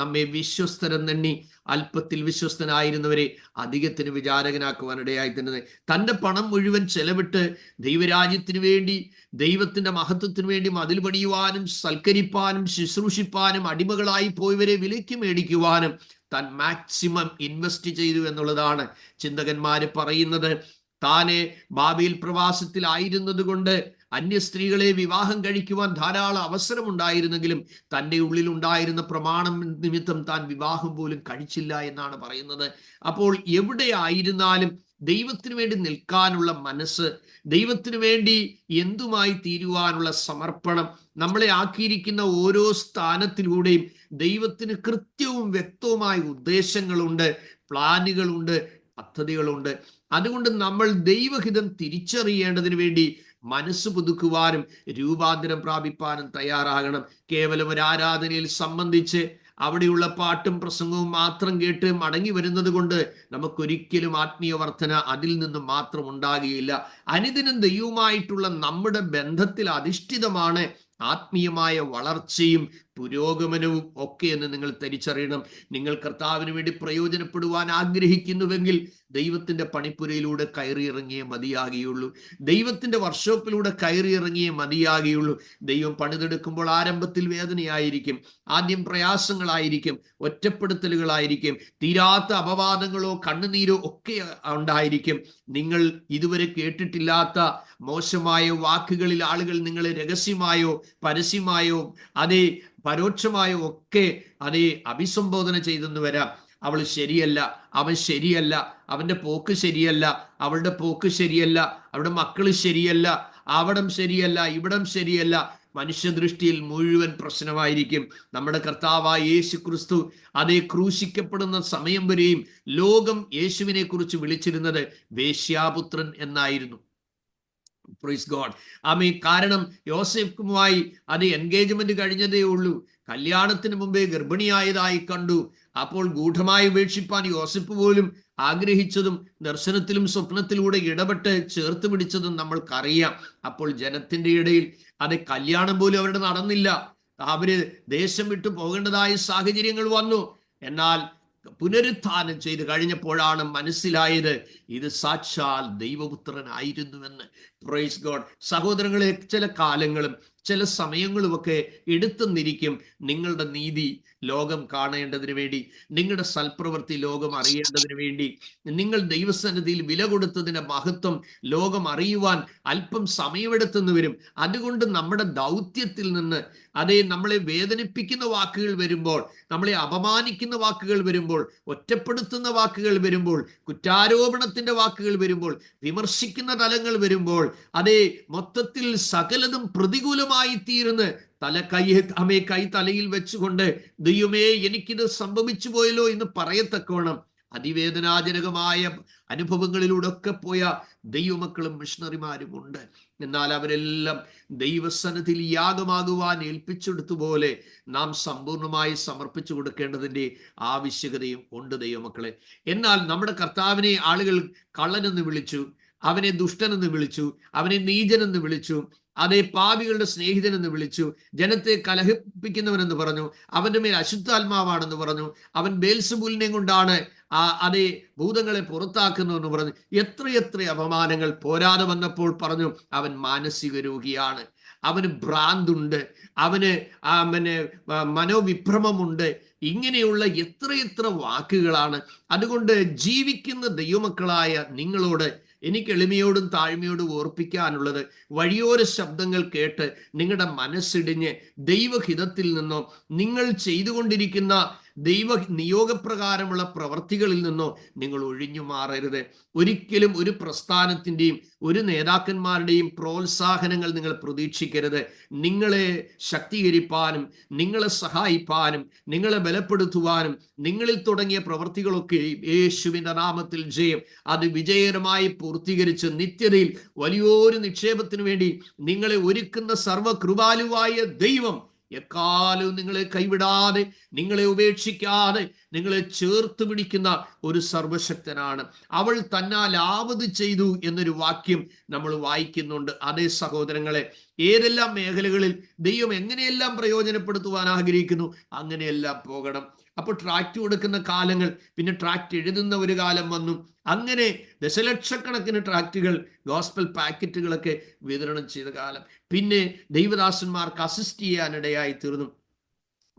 നമ്മെ വിശ്വസ്തരെന്നെണ്ണി അല്പത്തിൽ വിശ്വസ്തനായിരുന്നവരെ അധികത്തിന് വിചാരകനാക്കുവാനിടയായി തന്നെ തൻ്റെ പണം മുഴുവൻ ചെലവിട്ട് ദൈവരാജ്യത്തിന് വേണ്ടി, ദൈവത്തിന്റെ മഹത്വത്തിന് വേണ്ടി മതിൽ പണിയുവാനും സൽക്കരിപ്പാനും ശുശ്രൂഷിപ്പാനും അടിമകളായി പോയവരെ വിലയ്ക്ക് മേടിക്കുവാനും താൻ മാക്സിമം ഇൻവെസ്റ്റ് ചെയ്തു എന്നുള്ളതാണ് ചിന്തകന്മാര് പറയുന്നത്. താനെ ബാബേൽ പ്രവാസത്തിലായിരുന്നത് കൊണ്ട് അന്യ സ്ത്രീകളെ വിവാഹം കഴിക്കുവാൻ ധാരാളം അവസരം ഉണ്ടായിരുന്നെങ്കിലും തൻ്റെ ഉള്ളിൽ ഉണ്ടായിരുന്ന പ്രമാണം നിമിത്തം താൻ വിവാഹം പോലും കഴിച്ചില്ല എന്നാണ് പറയുന്നത്. അപ്പോൾ എവിടെ ആയിരുന്നാലും ദൈവത്തിന് വേണ്ടി നിൽക്കാനുള്ള മനസ്സ്, ദൈവത്തിന് വേണ്ടി എന്തുമായി തീരുവാനുള്ള സമർപ്പണം, നമ്മളെ ആക്കിയിരിക്കുന്ന ഓരോ സ്ഥാനത്തിലൂടെയും ദൈവത്തിന് കൃത്യവും വ്യക്തവുമായ ഉദ്ദേശങ്ങളുണ്ട്, പ്ലാനുകളുണ്ട്, പദ്ധതികളുണ്ട്. അതുകൊണ്ട് നമ്മൾ ദൈവഹിതം തിരിച്ചറിയേണ്ടതിന് വേണ്ടി മനസ്സ് പുതുക്കുവാനും രൂപാന്തരം പ്രാപിപ്പാനും തയ്യാറാകണം. കേവലം ഒരു ആരാധനയിൽ സംബന്ധിച്ച് അവിടെയുള്ള പാട്ടും പ്രസംഗവും മാത്രം കേട്ട് മടങ്ങി വരുന്നത് കൊണ്ട് നമുക്കൊരിക്കലും ആത്മീയ വർധന അതിൽ നിന്നും മാത്രം ഉണ്ടാകുകയില്ല. അനുദിനം ദൈവവുമായിട്ടുള്ള നമ്മുടെ ബന്ധത്തിൽ അധിഷ്ഠിതമാണ് ആത്മീയമായ വളർച്ചയും പുരോഗമനവും ഒക്കെ എന്ന് നിങ്ങൾ തിരിച്ചറിയണം. നിങ്ങൾ കർത്താവിന് വേണ്ടി പ്രയോജനപ്പെടുവാൻ ആഗ്രഹിക്കുന്നുവെങ്കിൽ ദൈവത്തിന്റെ പണിപ്പുരയിലൂടെ കയറിയിറങ്ങിയേ മതിയാകുകയുള്ളൂ. ദൈവത്തിന്റെ വർക്ക്ഷോപ്പിലൂടെ കയറിയിറങ്ങിയേ മതിയാകുകയുള്ളൂ. ദൈവം പണിതെടുക്കുമ്പോൾ ആരംഭത്തിൽ വേദനയായിരിക്കും, ആദ്യം പ്രയാസങ്ങളായിരിക്കും, ഒറ്റപ്പെടുത്തലുകളായിരിക്കും, തീരാത്ത അപവാദങ്ങളോ കണ്ണുനീരോ ഒക്കെ ഉണ്ടായിരിക്കും. നിങ്ങൾ ഇതുവരെ കേട്ടിട്ടില്ലാത്ത മോശമായ വാക്കുകളിൽ ആളുകൾ നിങ്ങളെ രഹസ്യമായോ പരസ്യമായോ അതേ പരോക്ഷമായോ ഒക്കെ അതേ അഭിസംബോധന ചെയ്തെന്ന് വരാം. അവൾ ശരിയല്ല, അവൻ ശരിയല്ല, അവന്റെ പോക്ക് ശരിയല്ല, അവളുടെ പോക്ക് ശരിയല്ല, അവരുടെ മക്കള് ശരിയല്ല, അവിടം ശരിയല്ല, ഇവിടം ശരിയല്ല. മനുഷ്യദൃഷ്ടിയിൽ മുഴുവൻ പ്രശ്നമായിരിക്കും. നമ്മുടെ കർത്താവായ യേശു ക്രിസ്തു അതേ ക്രൂശിക്കപ്പെടുന്ന സമയം വരെയും ലോകം യേശുവിനെ കുറിച്ച് വിളിച്ചിരുന്നത് വേശ്യാപുത്രൻ എന്നായിരുന്നു. Praise God. ആമേൻ. കാരണം യോസേഫുമായി അത് എൻഗേജ്മെന്റ് കഴിഞ്ഞതേ ഉള്ളൂ. കല്യാണത്തിന് മുമ്പേ ഗർഭിണിയായതായി കണ്ടു. അപ്പോൾ ഗൂഢമായി ഉപേക്ഷിപ്പാൻ യോസേഫ് പോലും ആഗ്രഹിച്ചതും ദർശനത്തിലും സ്വപ്നത്തിലൂടെ ഇടപെട്ട് ചേർത്ത് പിടിച്ചതും നമ്മൾക്കറിയാം. അപ്പോൾ ജനത്തിന്റെ ഇടയിൽ അത് കല്യാണം പോലും അവരുടെ നടന്നില്ല. അവര് ദേശം വിട്ടു പോകേണ്ടതായ സാഹചര്യങ്ങൾ വന്നു. എന്നാൽ പുനരുത്ഥാനം ചെയ്ത് കഴിഞ്ഞപ്പോഴാണ് മനസ്സിലായത് ഇത് സാക്ഷാൽ ദൈവപുത്രനായിരുന്നുവെന്ന്. Praise God. സഹോദരങ്ങളെ, ചില കാലങ്ങളും ചില സമയങ്ങളുമൊക്കെ എടുത്തെന്നിരിക്കും നിങ്ങളുടെ നീതി ലോകം കാണേണ്ടതിന് വേണ്ടി, നിങ്ങളുടെ സൽപ്രവൃത്തി ലോകം അറിയേണ്ടതിന് വേണ്ടി, നിങ്ങൾ ദൈവസന്നിധിയിൽ വില കൊടുത്തതിന്റെ മഹത്വം ലോകം അറിയുവാൻ അല്പം സമയമെടുത്തെന്ന് വരും. അതുകൊണ്ട് നമ്മുടെ ദൗത്യത്തിൽ നിന്ന് അതേ നമ്മളെ വേദനിപ്പിക്കുന്ന വാക്കുകൾ വരുമ്പോൾ, നമ്മളെ അപമാനിക്കുന്ന വാക്കുകൾ വരുമ്പോൾ, ഒറ്റപ്പെടുത്തുന്ന വാക്കുകൾ വരുമ്പോൾ, കുറ്റാരോപണത്തിന്റെ വാക്കുകൾ വരുമ്പോൾ, വിമർശിക്കുന്ന തലങ്ങൾ വരുമ്പോൾ, അതേ മൊത്തത്തിൽ സകലതും പ്രതികൂലമായി തീർന്ന് കൈ തലയിൽ വെച്ചുകൊണ്ട് ദൈവമേ എനിക്കിത് സംഭവിച്ചു പോയല്ലോ എന്ന് പറയത്തക്കവണ്ണം അതിവേദനാജനകമായ അനുഭവങ്ങളിലൂടെ ഒക്കെ പോയ ദൈവമക്കളും മിഷണറിമാരും ഉണ്ട്. എന്നാൽ അവരെല്ലാം ദൈവസന്നിധിയിൽ യാഗമാകുവാൻ ഏൽപ്പിച്ചെടുത്തുപോലെ നാം സമ്പൂർണമായി സമർപ്പിച്ചു കൊടുക്കേണ്ടതിൻ്റെ ആവശ്യകതയും ഉണ്ട് ദൈവമക്കളെ. എന്നാൽ നമ്മുടെ കർത്താവിനെ ആളുകൾ കള്ളനെന്ന് വിളിച്ചു, അവനെ ദുഷ്ടനെന്ന് വിളിച്ചു, അവനെ നീചനെന്ന് വിളിച്ചു, അതേ പാപികളുടെ സ്നേഹിതനെന്ന് വിളിച്ചു, ജനത്തെ കലഹിപ്പിക്കുന്നവനെന്ന് പറഞ്ഞു, അവന്റെ മേൽ അശുദ്ധാത്മാവാണെന്ന് പറഞ്ഞു, അവൻ ബേൽസബൂലിനെ കൊണ്ടാണ് അതേ ഭൂതങ്ങളെ പുറത്താക്കുന്നു എന്ന് പറഞ്ഞു. എത്രയെത്ര അപമാനങ്ങൾ. പോരാതെ വന്നപ്പോൾ പറഞ്ഞു അവൻ മാനസിക രോഗിയാണ്, അവന് ഭ്രാന്തുണ്ട്, അവന് മനോവിഭ്രമമുണ്ട്. ഇങ്ങനെയുള്ള എത്രയെത്ര വാക്കുകളാണ്. അതുകൊണ്ട് ജീവിക്കുന്ന ദൈവമക്കളായ നിങ്ങളോട് എനിക്ക് എളിമയോടും താഴ്മയോടും ഓർപ്പിക്കാനുള്ളത്, വഴിയോര ശബ്ദങ്ങൾ കേട്ട് നിങ്ങളുടെ മനസ്സിടിഞ്ഞ് ദൈവഹിതത്തിൽ നിന്നോ നിങ്ങൾ ചെയ്തുകൊണ്ടിരിക്കുന്ന ദൈവ നിയോഗപ്രകാരമുള്ള പ്രവർത്തികളിൽ നിന്നോ നിങ്ങൾ ഒഴിഞ്ഞു മാറരുത്. ഒരിക്കലും ഒരു പ്രസ്ഥാനത്തിൻ്റെയും ഒരു നേതാക്കന്മാരുടെയും പ്രോത്സാഹനങ്ങൾ നിങ്ങൾ പ്രതീക്ഷിക്കരുത്. നിങ്ങളെ ശക്തീകരിപ്പാനും നിങ്ങളെ സഹായിപ്പാനും നിങ്ങളെ ബലപ്പെടുത്തുവാനും നിങ്ങളിൽ തുടങ്ങിയ പ്രവർത്തികളൊക്കെ യേശുവിൻ്റെ നാമത്തിൽ ജയം അത് വിജയകരമായി പൂർത്തീകരിച്ച് നിത്യതയിൽ വലിയൊരു നിക്ഷേപത്തിനു വേണ്ടി നിങ്ങളെ ഒരുക്കുന്ന സർവകൃപാലുവായ ദൈവം എക്കാലവും നിങ്ങളെ കൈവിടാതെ, നിങ്ങളെ ഉപേക്ഷിക്കാതെ, നിങ്ങളെ ചേർത്ത് പിടിക്കുന്ന ഒരു സർവശക്തനാണ്. അവൾ തന്നാൽ ആവത് ചെയ്തു എന്നൊരു വാക്യം നമ്മൾ വായിക്കുന്നുണ്ട്. അതേ സഹോദരങ്ങളെ, ഏതെല്ലാം മേഖലകളിൽ ദൈവം എങ്ങനെയെല്ലാം പ്രയോജനപ്പെടുത്തുവാൻ ആഗ്രഹിക്കുന്നു അങ്ങനെയെല്ലാം പോകണം. അപ്പോൾ ട്രാക്ട് കൊടുക്കുന്ന കാലങ്ങൾ, പിന്നെ ട്രാക്ട് എഴുതുന്ന ഒരു കാലം വന്നു. അങ്ങനെ ദശലക്ഷക്കണക്കിന് ട്രാക്റ്റുകൾ, ഗോസ്പൽ പാക്കറ്റുകളൊക്കെ വിതരണം ചെയ്ത കാലം. പിന്നെ ദൈവദാസന്മാർക്ക് അസിസ്റ്റ് ചെയ്യാനിടയായി തീർന്നു.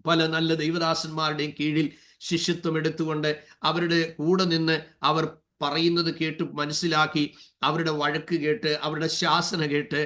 പല നല്ല ദൈവദാസന്മാരുടെയും കീഴിൽ ശിഷ്യത്വം എടുത്തുകൊണ്ട് അവരുടെ കൂടെ നിന്ന് അവർ പറയുന്നത് കേട്ട് മനസ്സിലാക്കി, അവരുടെ വഴക്ക് കേട്ട്, അവരുടെ ശാസന കേട്ട്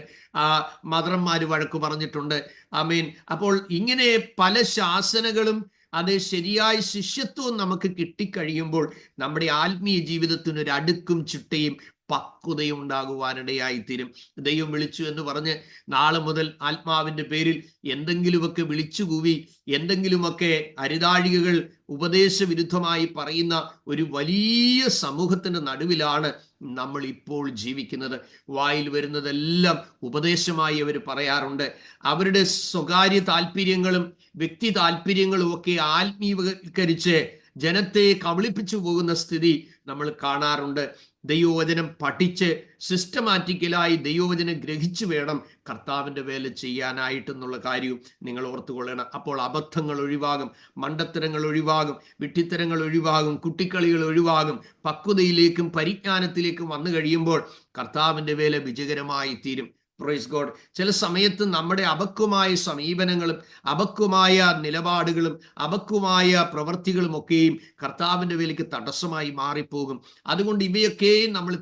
മദറന്മാര് വഴക്ക് പറഞ്ഞിട്ടുണ്ട്. ആമേൻ. അപ്പോൾ ഇങ്ങനെ പല ശാസനകളും അതേ ശരിയായ ശിഷ്യത്വവും നമുക്ക് കിട്ടിക്കഴിയുമ്പോൾ നമ്മുടെ ആത്മീയ ജീവിതത്തിന് ഒരു അടുക്കും ചിട്ടയും പക്വതയും ഉണ്ടാകുവാനിടയായിത്തീരും. ദൈവം വിളിച്ചു എന്ന് പറഞ്ഞ് നാളെ മുതൽ ആത്മാവിൻ്റെ പേരിൽ എന്തെങ്കിലുമൊക്കെ വിളിച്ചുകൂവി എന്തെങ്കിലുമൊക്കെ അരിതാഴികകൾ ഉപദേശവിരുദ്ധമായി പറയുന്ന ഒരു വലിയ സമൂഹത്തിൻ്റെ നടുവിലാണ് നമ്മൾ ഇപ്പോൾ ജീവിക്കുന്നത്. വായിൽ വരുന്നതെല്ലാം ഉപദേശമായി അവർ പറയാറുണ്ട്. അവരുടെ സ്വകാര്യ താല്പര്യങ്ങളും വ്യക്തി താല്പര്യങ്ങളും ഒക്കെ ആത്മീയവൽക്കരിച്ച് ജനത്തെ കബളിപ്പിച്ചു പോകുന്ന സ്ഥിതി നമ്മൾ കാണാറുണ്ട്. ദൈവവചനം പഠിച്ച് സിസ്റ്റമാറ്റിക്കലായി ദൈവവചനം ഗ്രഹിച്ചു വേണം കർത്താവിൻ്റെ വേല ചെയ്യാനായിട്ടെന്നുള്ള കാര്യവും നിങ്ങൾ ഓർത്തുകൊള്ളണം. അപ്പോൾ അബദ്ധങ്ങൾ ഒഴിവാകും, മണ്ടത്തരങ്ങൾ ഒഴിവാകും, വിഡ്ഢിത്തരങ്ങൾ ഒഴിവാകും, കുട്ടിക്കളികൾ ഒഴിവാകും. പക്വതയിലേക്കും പരിജ്ഞാനത്തിലേക്കും വന്നു കഴിയുമ്പോൾ കർത്താവിൻ്റെ വേല വിജയകരമായി തീരും. Praise God. ചില സമയത്ത് നമ്മുടെ അപക്വമായ സമീപനങ്ങളും അപക്വമായ നിലപാടുകളും അപക്വമായ പ്രവൃത്തികളും ഒക്കെയും കർത്താവിൻ്റെ വേലയ്ക്ക് തടസ്സമായി മാറിപ്പോകും. അതുകൊണ്ട് ഇവയൊക്കെയും നമ്മൾ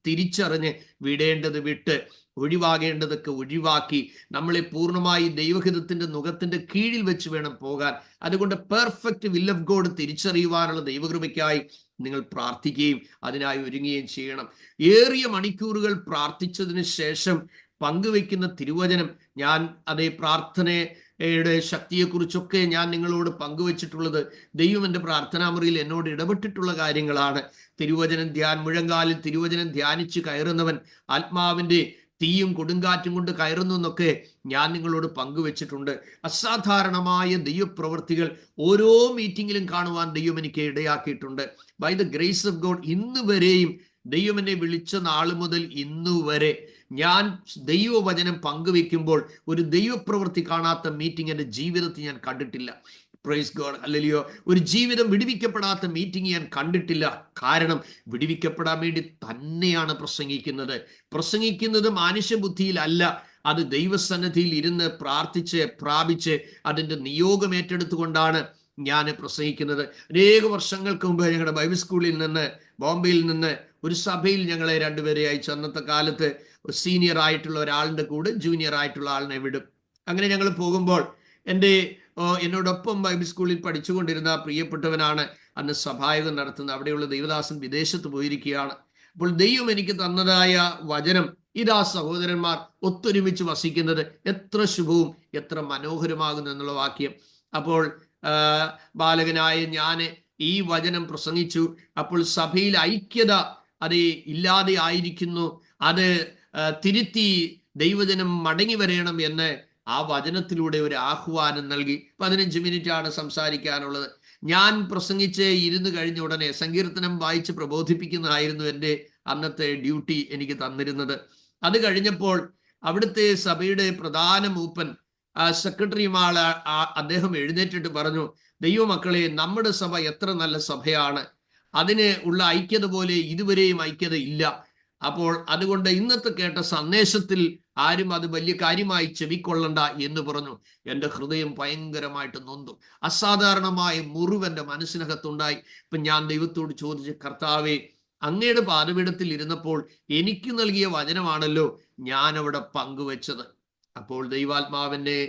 തിരിച്ചറിഞ്ഞ് വിടേണ്ടത് വിട്ട് ഒഴിവാകേണ്ടതൊക്കെ ഒഴിവാക്കി നമ്മളെ പൂർണ്ണമായി ദൈവഹിതത്തിന്റെ നുഖത്തിന്റെ കീഴിൽ വെച്ച് വേണം പോകാൻ. അതുകൊണ്ട് പെർഫെക്റ്റ് വിൽ ഓഫ് ഗോഡ് തിരിച്ചറിയുവാനുള്ള ദൈവകൃപയ്ക്കായി നിങ്ങൾ പ്രാർത്ഥിക്കുകയും അതിനായി ഒരുങ്ങുകയും ചെയ്യണം. ഏറിയ മണിക്കൂറുകൾ പ്രാർത്ഥിച്ചതിന് ശേഷം പങ്കുവെക്കുന്ന തിരുവചനം, ഞാൻ അതേ പ്രാർത്ഥനയുടെ ശക്തിയെക്കുറിച്ചൊക്കെ ഞാൻ നിങ്ങളോട് പങ്കുവച്ചിട്ടുള്ളത് ദൈവം എൻ്റെ പ്രാർത്ഥനാമുറിയിൽ എന്നോട് ഇടപെട്ടിട്ടുള്ള കാര്യങ്ങളാണ്. മുഴങ്കാലിൽ തിരുവചനം ധ്യാനിച്ച് കയറുന്നവൻ ആത്മാവിൻ്റെ തീയും കൊടുങ്കാറ്റും കൊണ്ട് കയറുന്നു എന്നൊക്കെ ഞാൻ നിങ്ങളോട് പങ്കുവെച്ചിട്ടുണ്ട്. അസാധാരണമായ ദൈവപ്രവൃത്തികൾ ഓരോ മീറ്റിങ്ങിലും കാണുവാൻ ദൈവം എനിക്ക് ഇടയാക്കിയിട്ടുണ്ട്. By the grace of God ഇന്ന് വരെയും ദൈവം എന്നെ വിളിച്ച നാൾ മുതൽ ഇന്നുവരെ ഞാൻ ദൈവവചനം പങ്കുവെക്കുമ്പോൾ ഒരു ദൈവപ്രവൃത്തി കാണാത്ത മീറ്റിംഗ് എൻ്റെ ജീവിതത്തിൽ ഞാൻ കണ്ടിട്ടില്ല. Praise God. അല്ലല്ലയോ, ഒരു ജീവിതം വിടുവിക്കപ്പെടാത്ത മീറ്റിംഗ് ഞാൻ കണ്ടിട്ടില്ല. കാരണം വിടുവിക്കപ്പെടാൻ വേണ്ടി തന്നെയാണ് പ്രസംഗിക്കുന്നത് മനുഷ്യബുദ്ധിയിലല്ല. അത് ദൈവസന്നിധിയിൽ ഇരുന്ന് പ്രാർത്ഥിച്ച് പ്രാപിച്ച് അതിൻ്റെ നിയോഗം ഏറ്റെടുത്തുകൊണ്ടാണ് ഞാൻ പ്രസംഗിക്കുന്നത്. അനേക വർഷങ്ങൾക്ക് മുമ്പ് ഞങ്ങളുടെ ബൈബിൾ സ്കൂളിൽ നിന്ന് ബോംബെയിൽ നിന്ന് ഒരു സഭയിൽ ഞങ്ങളെ രണ്ടുപേരെ അയച്ചു. അന്നത്തെ കാലത്ത് സീനിയർ ആയിട്ടുള്ള ഒരാളിൻ്റെ കൂടെ ജൂനിയർ ആയിട്ടുള്ള ആളിനെ വിടും. അങ്ങനെ ഞങ്ങൾ പോകുമ്പോൾ എന്നോടൊപ്പം ബൈബിൾ സ്കൂളിൽ പഠിച്ചുകൊണ്ടിരുന്ന പ്രിയപ്പെട്ടവനാണ് അന്ന് സഭായോഗം നടത്തുന്നത്. അവിടെയുള്ള ദൈവദാസൻ വിദേശത്ത് പോയിരിക്കുകയാണ്. അപ്പോൾ ദൈവം എനിക്ക് തന്നതായ വചനം ഇതാ സഹോദരന്മാർ ഒത്തൊരുമിച്ച് വസിക്കുന്നത് എത്ര ശുഭവും എത്ര മനോഹരമാകുന്നു എന്നുള്ള വാക്യം. അപ്പോൾ ബാലകനായ ഞാൻ ഈ വചനം പ്രസംഗിച്ചു. അപ്പോൾ സഭയിൽ ഐക്യത അത് ഇല്ലാതെ ആയിരിക്കുന്നു, അത് തിരുത്തി ദൈവജനം മടങ്ങി വരേണം എന്ന് ആ വചനത്തിലൂടെ ഒരു ആഹ്വാനം നൽകി. 15 മിനിറ്റാണ് സംസാരിക്കാനുള്ളത്. ഞാൻ പ്രസംഗിച്ച് ഇരുന്ന് കഴിഞ്ഞ ഉടനെ സങ്കീർത്തനം വായിച്ച് പ്രബോധിപ്പിക്കുന്നതായിരുന്നു എൻ്റെ അന്നത്തെ ഡ്യൂട്ടി എനിക്ക് തന്നിരുന്നത്. അത് കഴിഞ്ഞപ്പോൾ അവിടുത്തെ സഭയുടെ പ്രധാന മൂപ്പൻ സെക്രട്ടറിയുമാണ്, അദ്ദേഹം എഴുന്നേറ്റിട്ട് പറഞ്ഞു, ദൈവമക്കളെ, നമ്മുടെ സഭ എത്ര നല്ല സഭയാണ്, അതിന് ഉള്ള ഐക്യത പോലെ ഇതുവരെയും ഐക്യത ഇല്ല. അപ്പോൾ അതുകൊണ്ട് ഇന്നത്തെ കേട്ട സന്ദേശത്തിൽ ആരും അത് വലിയ കാര്യമായി ചെവിക്കൊള്ളണ്ട എന്ന് പറഞ്ഞു. എൻ്റെ ഹൃദയം ഭയങ്കരമായിട്ട് നൊന്തു. അസാധാരണമായ മുറിവെൻ്റെ മനസ്സിനകത്തുണ്ടായി. ഇപ്പം ഞാൻ ദൈവത്തോട് ചോദിച്ചു, കർത്താവേ, അങ്ങയുടെ പാദപീഠത്തിൽ ഇരുന്നപ്പോൾ എനിക്ക് നൽകിയ വചനമാണല്ലോ ഞാൻ അവിടെ പങ്കുവെച്ചത്. അപ്പോൾ ദൈവാത്മാവിനെ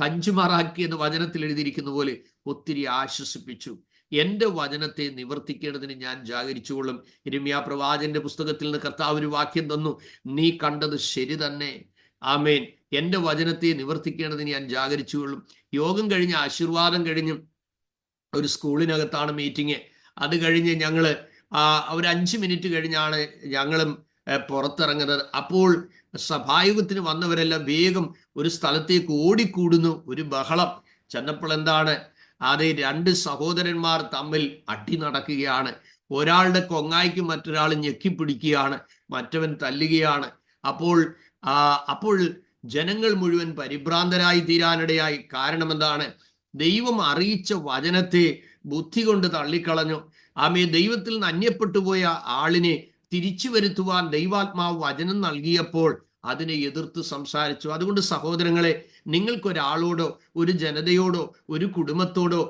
തഞ്ചുമാറാക്കിയെന്ന് വചനത്തിൽ എഴുതിയിരിക്കുന്ന പോലെ ഒത്തിരി ആശ്വസിപ്പിച്ചു. എൻ്റെ വചനത്തെ നിവർത്തിക്കേണ്ടതിന് ഞാൻ ജാഗരിച്ചുകൊള്ളും. യിരെമ്യാ പ്രവാചകന്റെ പുസ്തകത്തിൽ നിന്ന് കർത്താവ് ഒരു വാക്യം തന്നു, നീ കണ്ടത് ശരി തന്നെ, ആമേൻ, എൻ്റെ വചനത്തെ നിവർത്തിക്കേണ്ടതിന് ഞാൻ ജാഗരിച്ചുകൊള്ളും. യോഗം കഴിഞ്ഞ് ആശീർവാദം കഴിഞ്ഞ് ഒരു സ്കൂളിനകത്താണ് മീറ്റിംഗ്. അത് കഴിഞ്ഞ് ഞങ്ങൾ ഒരു 5 മിനിറ്റ് കഴിഞ്ഞാണ് ഞങ്ങളും പുറത്തിറങ്ങുന്നത്. അപ്പോൾ സഭായുഗത്തിന് വന്നവരെല്ലാം വേഗം ഒരു സ്ഥലത്തേക്ക് ഓടിക്കൂടുന്നു. ഒരു ബഹളം. ചെന്നപ്പോൾ എന്താണ്, അത് 2 സഹോദരന്മാർ തമ്മിൽ അടി നടക്കുകയാണ്. ഒരാളുടെ കൊങ്ങായിക്ക് മറ്റൊരാൾ ഞെക്കിപ്പിടിക്കുകയാണ്, മറ്റവൻ തല്ലുകയാണ്. അപ്പോൾ ജനങ്ങൾ മുഴുവൻ പരിഭ്രാന്തരായി തീരാനിടയായി. കാരണം എന്താണ്, ദൈവം അറിയിച്ച വചനത്തെ ബുദ്ധി കൊണ്ട് തള്ളിക്കളഞ്ഞു. ദൈവത്തിൽ നിന്ന് അന്യപ്പെട്ടു പോയ ആളിനെ തിരിച്ചു വരുത്തുവാൻ ദൈവാത്മാവ് വചനം നൽകിയപ്പോൾ അതിനെ എതിർത്ത് സംസാരിച്ചു. അതുകൊണ്ട് സഹോദരങ്ങളെ, നിങ്ങൾക്കൊരാളോടോ ഒരു ജനതയോടോ ഒരു കുടുംബത്തോടോ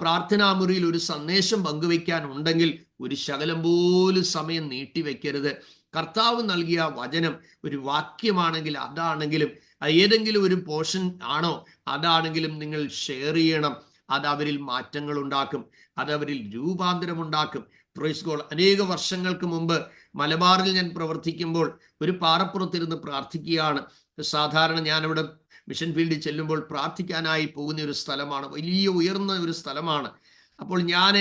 പ്രാർത്ഥനാമുറിയിൽ ഒരു സന്ദേശം പങ്കുവെക്കാൻ ഉണ്ടെങ്കിൽ ഒരു ശകലം പോലും സമയം നീട്ടിവെക്കരുത്. കർത്താവ് നൽകിയ വചനം ഒരു വാക്യമാണെങ്കിൽ അതാണെങ്കിലും ഏതെങ്കിലും ഒരു പോർഷൻ ആണോ അതാണെങ്കിലും നിങ്ങൾ ഷെയർ ചെയ്യണം. അത് അവരിൽ മാറ്റങ്ങൾ ഉണ്ടാക്കും, അത് അവരിൽ രൂപാന്തരമുണ്ടാക്കും. Praise God. അനേക വർഷങ്ങൾക്ക് മുമ്പ് മലബാറിൽ ഞാൻ പ്രവർത്തിക്കുമ്പോൾ ഒരു പാറപ്പുറത്തിരുന്ന് പ്രാർത്ഥിക്കുകയാണ്. സാധാരണ ഞാനവിടെ മിഷൻ ഫീൽഡിൽ ചെല്ലുമ്പോൾ പ്രാർത്ഥിക്കാനായി പോകുന്ന ഒരു സ്ഥലമാണ്, വലിയ ഉയർന്ന ഒരു സ്ഥലമാണ്. അപ്പോൾ ഞാൻ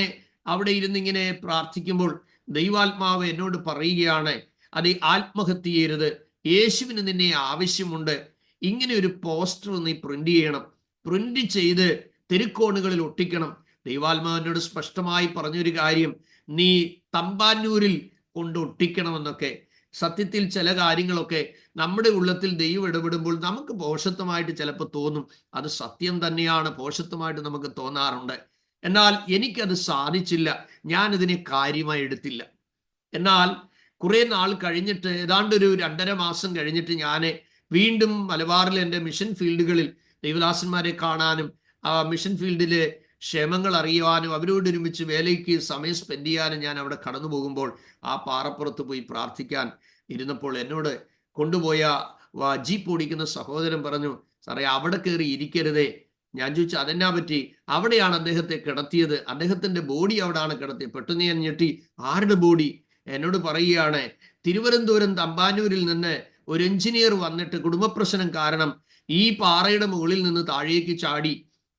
അവിടെ ഇരുന്നിങ്ങനെ പ്രാർത്ഥിക്കുമ്പോൾ ദൈവാത്മാവ് എന്നോട് പറയുകയാണ്, അത് ആത്മഹത്യ ചെയ്യരുത്, യേശുവിന് നിന്നെ ആവശ്യമുണ്ട്, ഇങ്ങനെ ഒരു പോസ്റ്റർ നീ പ്രിന്റ് ചെയ്യണം, പ്രിന്റ് ചെയ്ത് തെരുക്കോണുകളിൽ ഒട്ടിക്കണം, ദൈവാത്മാവിനോട് സ്പഷ്ടമായി പറഞ്ഞൊരു കാര്യം, നീ തമ്പാനൂരിൽ കൊണ്ടൊട്ടിക്കണമെന്നൊക്കെ. സത്യത്തിൽ ചില കാര്യങ്ങളൊക്കെ നമ്മുടെ ഉള്ളത്തിൽ ദൈവം ഇടപെടുമ്പോൾ നമുക്ക് പോഷത്വമായിട്ട് ചിലപ്പോൾ തോന്നും. അത് സത്യം തന്നെയാണ്, പോഷത്വമായിട്ട് നമുക്ക് തോന്നാറുണ്ട്. എന്നാൽ എനിക്കത് സാധിച്ചില്ല, ഞാനിതിനെ കാര്യമായി എടുത്തില്ല. എന്നാൽ കുറെ നാൾ കഴിഞ്ഞിട്ട്, ഏതാണ്ട് ഒരു 2.5 മാസം കഴിഞ്ഞിട്ട്, ഞാൻ വീണ്ടും മലബാറിലെ എൻ്റെ മിഷൻ ഫീൽഡുകളിൽ ദൈവദാസന്മാരെ കാണാനും ആ മിഷൻ ഫീൽഡിലെ ക്ഷേമങ്ങൾ അറിയുവാനും അവരോടൊരുമിച്ച് വേലയ്ക്ക് സമയം സ്പെൻഡ് ചെയ്യാനും ഞാൻ അവിടെ കടന്നു പോകുമ്പോൾ ആ പാറപ്പുറത്ത് പോയി പ്രാർത്ഥിക്കാൻ ഇരുന്നപ്പോൾ എന്നോട് കൊണ്ടുപോയ ജീപ്പ് ഓടിക്കുന്ന സഹോദരൻ പറഞ്ഞു, സാറേ അവിടെ കയറി ഇരിക്കരുതേ. ഞാൻ ചോദിച്ചു അതെന്നാ പറ്റി? അവിടെയാണ് അദ്ദേഹത്തെ കിടത്തിയത്, അദ്ദേഹത്തിന്റെ ബോഡി അവിടെയാണ് കിടത്തിയത്. പെട്ടെന്ന് ഞാൻ ഞെട്ടി, ആരുടെ ബോഡി? എന്നോട് പറയുകയാണ്, തിരുവനന്തപുരം തമ്പാനൂരിൽ നിന്ന് ഒരു എഞ്ചിനീയർ വന്നിട്ട് കുടുംബപ്രശ്നം കാരണം ഈ പാറയുടെ മുകളിൽ നിന്ന് താഴേക്ക് ചാടി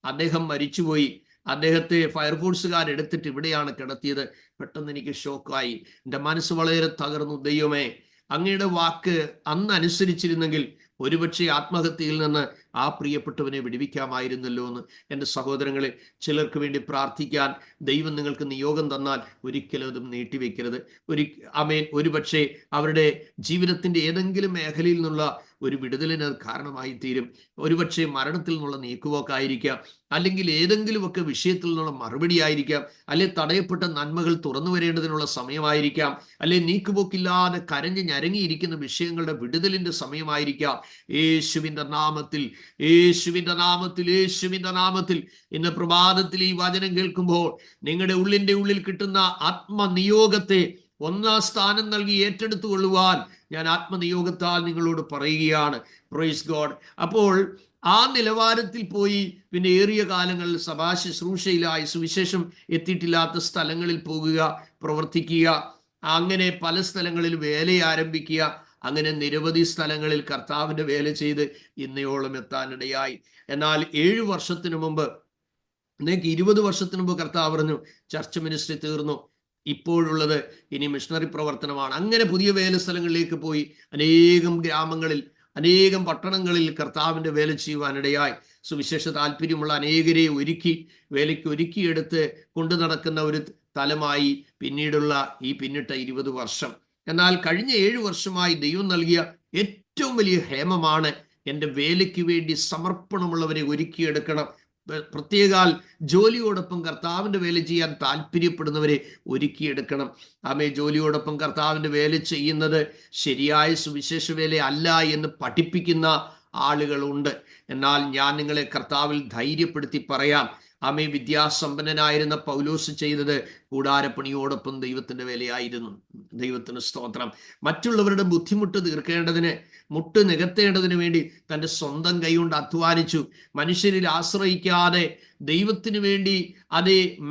അദ്ദേഹം മരിച്ചുപോയി. അദ്ദേഹത്തെ ഫയർഫോഴ്സുകാർ എടുത്തിട്ട് ഇവിടെയാണ് കിടത്തിയത്. പെട്ടെന്ന് എനിക്ക് ഷോക്കായി, എൻ്റെ മനസ്സ് വളരെ തകർന്നു. ദൈവമേ, അങ്ങയുടെ വാക്ക് അന്ന് അനുസരിച്ചിരുന്നെങ്കിൽ ഒരുപക്ഷെ ആത്മഹത്യയിൽ നിന്ന് ആ പ്രിയപ്പെട്ടവനെ വിടുവിക്കാമായിരുന്നല്ലോ എന്ന്. എൻ്റെ സഹോദരങ്ങളെ, ചിലർക്ക് വേണ്ടി പ്രാർത്ഥിക്കാൻ ദൈവം നിങ്ങൾക്ക് നിയോഗം തന്നാൽ ഒരിക്കലും അതും നീട്ടിവെക്കരുത്. ആമേൻ. ഒരുപക്ഷെ അവരുടെ ജീവിതത്തിൻ്റെ ഏതെങ്കിലും മേഖലയിൽ നിന്നുള്ള ഒരു വിടുതലിന് അത് കാരണമായി തീരും. ഒരുപക്ഷെ മരണത്തിൽ നിന്നുള്ള നീക്കുപോക്കായിരിക്കാം, അല്ലെങ്കിൽ ഏതെങ്കിലുമൊക്കെ വിഷയത്തിൽ നിന്നുള്ള മറുപടി ആയിരിക്കാം, അല്ലെ തടയപ്പെട്ട നന്മകൾ തുറന്നു വരേണ്ടതിനുള്ള സമയമായിരിക്കാം, അല്ലെ നീക്കുപോക്കില്ലാതെ കരഞ്ഞ് ഞരങ്ങിയിരിക്കുന്ന വിഷയങ്ങളുടെ വിടുതലിന്റെ സമയമായിരിക്കാം. യേശുവിന്റെ നാമത്തിൽ, യേശുവിന്റെ നാമത്തിൽ, യേശുവിന്റെ നാമത്തിൽ ഇന്ന് പ്രഭാതത്തിൽ ഈ വചനം കേൾക്കുമ്പോൾ നിങ്ങളുടെ ഉള്ളിൽ കിട്ടുന്ന ആത്മനിയോഗത്തെ 1ാം സ്ഥാനം നൽകി ഏറ്റെടുത്തു കൊള്ളുവാൻ ഞാൻ ആത്മനിയോഗത്താൽ നിങ്ങളോട് പറയുകയാണ്. Praise God. അപ്പോൾ ആ നിലവാരത്തിൽ പോയി പിന്നെ ഏറിയ കാലങ്ങളിൽ സഭാ ശുശ്രൂഷയിലായി സുവിശേഷം എത്തിയിട്ടില്ലാത്ത സ്ഥലങ്ങളിൽ പോകുക, പ്രവർത്തിക്കുക, അങ്ങനെ പല സ്ഥലങ്ങളിൽ വേല ആരംഭിക്കുക, അങ്ങനെ നിരവധി സ്ഥലങ്ങളിൽ കർത്താവിൻ്റെ വേല ചെയ്ത് ഇന്നയോളം എത്താനിടയായി. എന്നാൽ 7 വർഷത്തിന് മുമ്പ്, നിങ്ങൾക്ക് 20 വർഷത്തിന് മുമ്പ് കർത്താവ് പറഞ്ഞു ചർച്ച് മിനിസ്ട്രി തീർന്നു, ഇപ്പോഴുള്ളത് ഇനി മിഷണറി പ്രവർത്തനമാണ്. അങ്ങനെ പുതിയ വേല സ്ഥലങ്ങളിലേക്ക് പോയി അനേകം ഗ്രാമങ്ങളിൽ, അനേകം പട്ടണങ്ങളിൽ കർത്താവിൻ്റെ വേല ചെയ്യുവാനിടയായി. സുവിശേഷ താല്പര്യമുള്ള അനേകരെ വേലയ്ക്ക് ഒരുക്കിയെടുത്ത് കൊണ്ടു നടക്കുന്ന ഒരു തലമായി പിന്നീടുള്ള ഈ പിന്നിട്ട 20 വർഷം. എന്നാൽ കഴിഞ്ഞ 7 വർഷമായി ദൈവം നൽകിയ ഏറ്റവും വലിയ ഹേമമാണ് എൻ്റെ വേലയ്ക്ക് വേണ്ടി സമർപ്പണമുള്ളവരെ ഒരുക്കിയെടുക്കണം. പ്രത്യേകാൽ ജോലിയോടൊപ്പം കർത്താവിൻ്റെ വേല ചെയ്യാൻ താല്പര്യപ്പെടുന്നവരെ ഒരുക്കിയെടുക്കണം. ജോലിയോടൊപ്പം കർത്താവിൻ്റെ വേല ചെയ്യുന്നത് ശരിയായ സുവിശേഷ വേല അല്ല എന്ന് പഠിപ്പിക്കുന്ന ആളുകളുണ്ട്. എന്നാൽ ഞാൻ നിങ്ങളെ കർത്താവിൽ ധൈര്യപ്പെടുത്തി പറയാം, വിദ്യാസമ്പന്നനായിരുന്ന പൗലോസ് ചെയ്തത് കൂടാരപ്പണിയോടൊപ്പം ദൈവത്തിൻ്റെ വേലയായിരുന്നു. ദൈവത്തിന് സ്തോത്രം. മറ്റുള്ളവരുടെ ബുദ്ധിമുട്ട് തീർക്കേണ്ടതിന്, മുട്ട് നികത്തേണ്ടതിന് വേണ്ടി തൻ്റെ സ്വന്തം കൈകൊണ്ട് അധ്വാനിച്ചു. മനുഷ്യരിൽ ആശ്രയിക്കാതെ ദൈവത്തിന് വേണ്ടി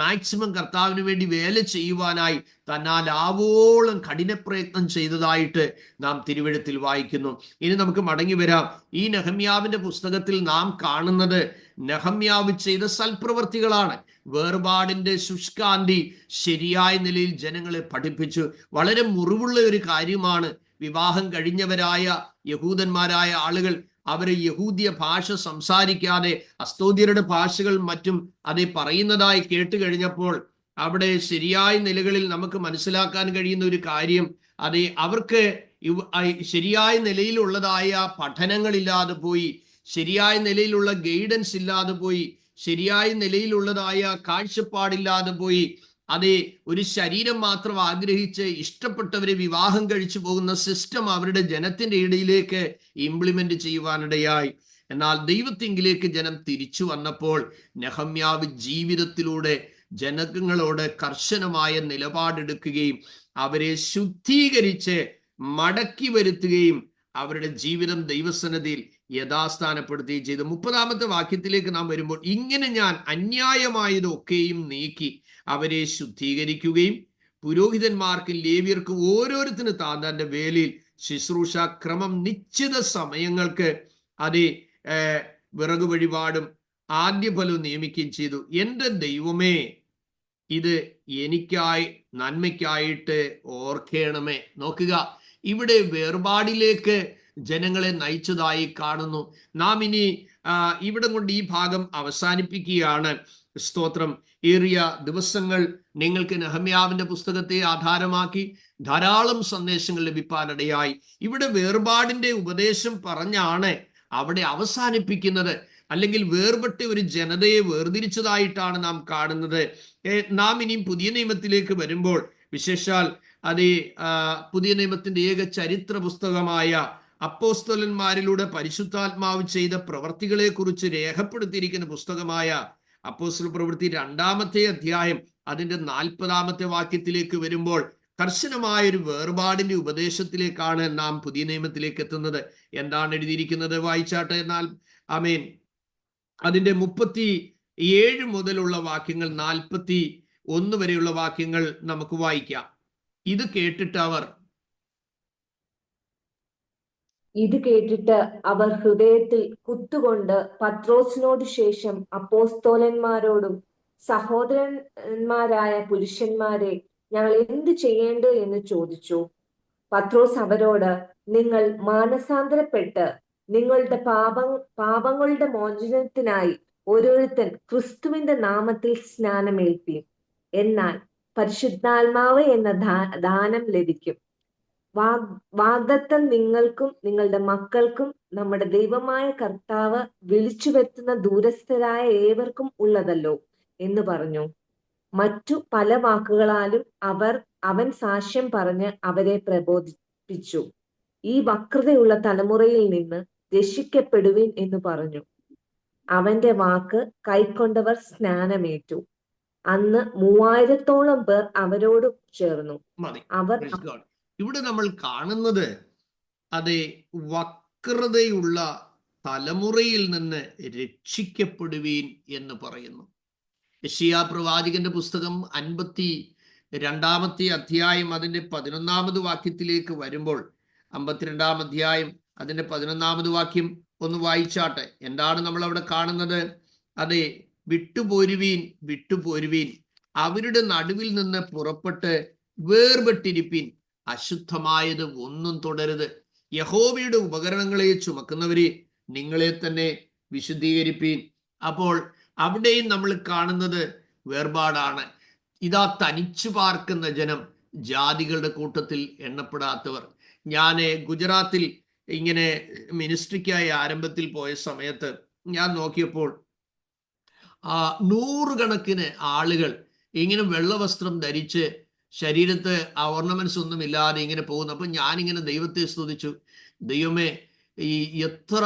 മാക്സിമം കർത്താവിന് വേണ്ടി വേല ചെയ്യുവാനായി തന്നാൽ ആവോളം കഠിന പ്രയത്നം ചെയ്തതായിട്ട് നാം തിരുവെഴുത്തിൽ വായിക്കുന്നു. ഇനി നമുക്ക് മടങ്ങി വരാം. ഈ നെഹമ്യാവിന്റെ പുസ്തകത്തിൽ നാം കാണുന്നത് നെഹമ്യാവ് ചെയ്ത സൽപ്രവർത്തികളാണ്. വേർപാടിന്റെ ശുഷ്കാന്തി ശരിയായ നിലയിൽ ജനങ്ങളെ പഠിപ്പിച്ചു. വളരെ മുറിവുള്ള ഒരു കാര്യമാണ്. വിവാഹം കഴിഞ്ഞവരായ യഹൂദന്മാരായ ആളുകൾ അവരെ യഹൂദ്യ ഭാഷ സംസാരിക്കാതെ അസ്തോദ്യരുടെ ഭാഷകൾ മറ്റും പറയുന്നതായി കേട്ട് കഴിഞ്ഞപ്പോൾ അവിടെ ശരിയായ നിലകളിൽ നമുക്ക് മനസ്സിലാക്കാൻ കഴിയുന്ന ഒരു കാര്യം, അവർക്ക് ശരിയായ നിലയിലുള്ളതായ പഠനങ്ങളില്ലാതെ പോയി, ശരിയായ നിലയിലുള്ള ഗൈഡൻസ് ഇല്ലാതെ പോയി, ശരിയായ നിലയിലുള്ളതായ കാഴ്ചപ്പാടില്ലാതെ പോയി. ഒരു ശരീരം മാത്രം ആഗ്രഹിച്ച് ഇഷ്ടപ്പെട്ടവരെ വിവാഹം കഴിച്ചു പോകുന്ന സിസ്റ്റം അവരുടെ ജനത്തിന്റെ ഇടയിലേക്ക് ഇംപ്ലിമെന്റ് ചെയ്യുവാനിടയായി. എന്നാൽ ദൈവത്തിങ്കിലേക്ക് ജനം തിരിച്ചു വന്നപ്പോൾ നെഹമ്യാവ് ജീവിതത്തിലൂടെ ജനങ്ങളോട് കർശനമായ നിലപാടെടുക്കുകയും അവരെ ശുദ്ധീകരിച്ച് മടക്കി വരുത്തുകയും അവരുടെ ജീവിതം ദൈവസന്നിധിയിൽ യഥാസ്ഥാനപ്പെടുത്തുകയും ചെയ്തു. 30-ാമത്തെ വാക്യത്തിലേക്ക് നാം വരുമ്പോൾ, ഇങ്ങനെ ഞാൻ അന്യായമായതൊക്കെയും നീക്കി അവരെ ശുദ്ധീകരിക്കുകയും പുരോഹിതന്മാർക്കും ലേവ്യർക്കും ഓരോരുത്തരും താന്താന്റെ വേലയിൽ ശുശ്രൂഷ ക്രമം നിശ്ചിത സമയങ്ങൾക്ക് വിറക് വഴിപാടും ആദ്യഫലവും നിയമിക്കുകയും ചെയ്തു. എൻ്റെ ദൈവമേ, ഇത് എനിക്കായി നന്മയ്ക്കായിട്ട് ഓർക്കണമേ. നോക്കുക, ഇവിടെ വേർപാടിലേക്ക് ജനങ്ങളെ നയിച്ചതായി കാണുന്നു. നാം ഇനി ഇവിടെ കൊണ്ട് ഈ ഭാഗം അവസാനിപ്പിക്കുകയാണ്. സ്തോത്രം. ഏറിയ ദിവസങ്ങൾ നിങ്ങൾക്ക് നെഹമ്യാവിന്റെ പുസ്തകത്തെ ആധാരമാക്കി ധാരാളം സന്ദേശങ്ങൾ ലഭിക്കാനിടയായി. ഇവിടെ വേർപാടിന്റെ ഉപദേശം പറഞ്ഞാണ് അവിടെ അവസാനിപ്പിക്കുന്നത്. അല്ലെങ്കിൽ വേർപെട്ട ഒരു ജനതയെ വേർതിരിച്ചതായിട്ടാണ് നാം കാണുന്നത്. നാം ഇനിയും പുതിയ നിയമത്തിലേക്ക് വരുമ്പോൾ, വിശേഷാൽ അത് പുതിയ നിയമത്തിന്റെ ഏക ചരിത്ര പുസ്തകമായ അപ്പോസ്തലന്മാരിലൂടെ പരിശുദ്ധാത്മാവ് ചെയ്ത പ്രവർത്തികളെ കുറിച്ച് രേഖപ്പെടുത്തിയിരിക്കുന്ന പുസ്തകമായ അപ്പോസ്തല പ്രവൃത്തി 2-ാമത്തെ അധ്യായം അതിന്റെ 40-ാമത്തെ വാക്യത്തിലേക്ക് വരുമ്പോൾ കർശനമായ ഒരു വേർപാടിന്റെ ഉപദേശത്തിലേക്കാണ് നാം പുതിയ നിയമത്തിലേക്ക് എത്തുന്നത്. എന്താണ് എഴുതിയിരിക്കുന്നത്? വായിച്ചാട്ടെ. എന്നാൽ ആമേൻ. അതിന്റെ 37 മുതലുള്ള വാക്യങ്ങൾ 41 വരെയുള്ള വാക്യങ്ങൾ നമുക്ക് വായിക്കാം. ഇത് കേട്ടിട്ട് അവർ ഹൃദയത്തിൽ കുത്തുകൊണ്ട് പത്രോസിനോട് ശേഷം അപ്പോസ്തോലന്മാരോടും, സഹോദരന്മാരായ പുരുഷന്മാരെ, ഞങ്ങൾ എന്ത് ചെയ്യേണ്ടു എന്ന് ചോദിച്ചു. പത്രോസ് അവരോട്, നിങ്ങൾ മാനസാന്തരപ്പെട്ട് നിങ്ങളുടെ പാപങ്ങളുടെ മോചനത്തിനായി ഓരോരുത്തൻ ക്രിസ്തുവിന്റെ നാമത്തിൽ സ്നാനമേൽപ്പീൻ. എന്നാൽ പരിശുദ്ധാത്മാവ് എന്ന ദാനം ലഭിക്കും. വാഗ്ദത്തം നിങ്ങൾക്കും നിങ്ങളുടെ മക്കൾക്കും നമ്മുടെ ദൈവമായ കർത്താവ് വിളിച്ചു വരുത്തുന്ന ദൂരസ്ഥരായ ഏവർക്കും ഉള്ളതല്ലോ എന്ന് പറഞ്ഞു. മറ്റു പല വാക്കുകളാലും അവൻ സാക്ഷ്യം പറഞ്ഞ് അവരെ പ്രബോധിപ്പിച്ചു. ഈ വക്രതയുള്ള തലമുറയിൽ നിന്ന് രക്ഷിക്കപ്പെടുവിൻ എന്ന് പറഞ്ഞു. അവന്റെ വാക്ക് കൈക്കൊണ്ടവർ സ്നാനമേറ്റു. അന്ന് 3000-ഓളം പേർ അവരോട് ചേർന്നു. ഇവിടെ നമ്മൾ കാണുന്നത് അതെ, വക്രതയുള്ള തലമുറയിൽ നിന്ന് രക്ഷിക്കപ്പെടുവീൻ എന്ന് പറയുന്നു. യെശയ്യാ പ്രവാചകന്റെ പുസ്തകം 52-ാമത്തെ അധ്യായം അതിന്റെ 11-ാമത് വാക്യത്തിലേക്ക് വരുമ്പോൾ, 52-ാം അധ്യായം അതിന്റെ 11-ാമത് വാക്യം ഒന്ന് വായിച്ചാട്ടെ. എന്താണ് നമ്മൾ അവിടെ കാണുന്നത്? അതെ, വിട്ടുപോരുവീൻ, അവരുടെ നടുവിൽ നിന്ന് പുറപ്പെട്ട് വേർപെട്ടിരിപ്പീൻ, അശുദ്ധമായത് ഒന്നും തുടരുത്. യഹോവയുടെ ഉപകരണങ്ങളെ ചുമക്കുന്നവരെ, നിങ്ങളെ തന്നെ വിശുദ്ധീകരിപ്പീൻ. അപ്പോൾ അവിടെയും നമ്മൾ കാണുന്നത് വേർപാടാണ്. ഇതാ തനിച്ചു പാർക്കുന്ന ജനം, ജാതികളുടെ കൂട്ടത്തിൽ എണ്ണപ്പെടാത്തവർ. ഞാൻ ഗുജറാത്തിൽ ഇങ്ങനെ മിനിസ്ട്രിക്കായി ആരംഭത്തിൽ പോയ സമയത്ത് ഞാൻ നോക്കിയപ്പോൾ 100 കണക്കിന് ആളുകൾ ഇങ്ങനെ വെള്ളവസ്ത്രം ധരിച്ച് ശരീരത്ത് ഓർണമെന്റ്സ് ഒന്നും ഇല്ലാതെ ഇങ്ങനെ പോകുന്നു. അപ്പൊ ഞാനിങ്ങനെ ദൈവത്തെ സ്തുതിച്ചു. ദൈവമേ, ഈ എത്ര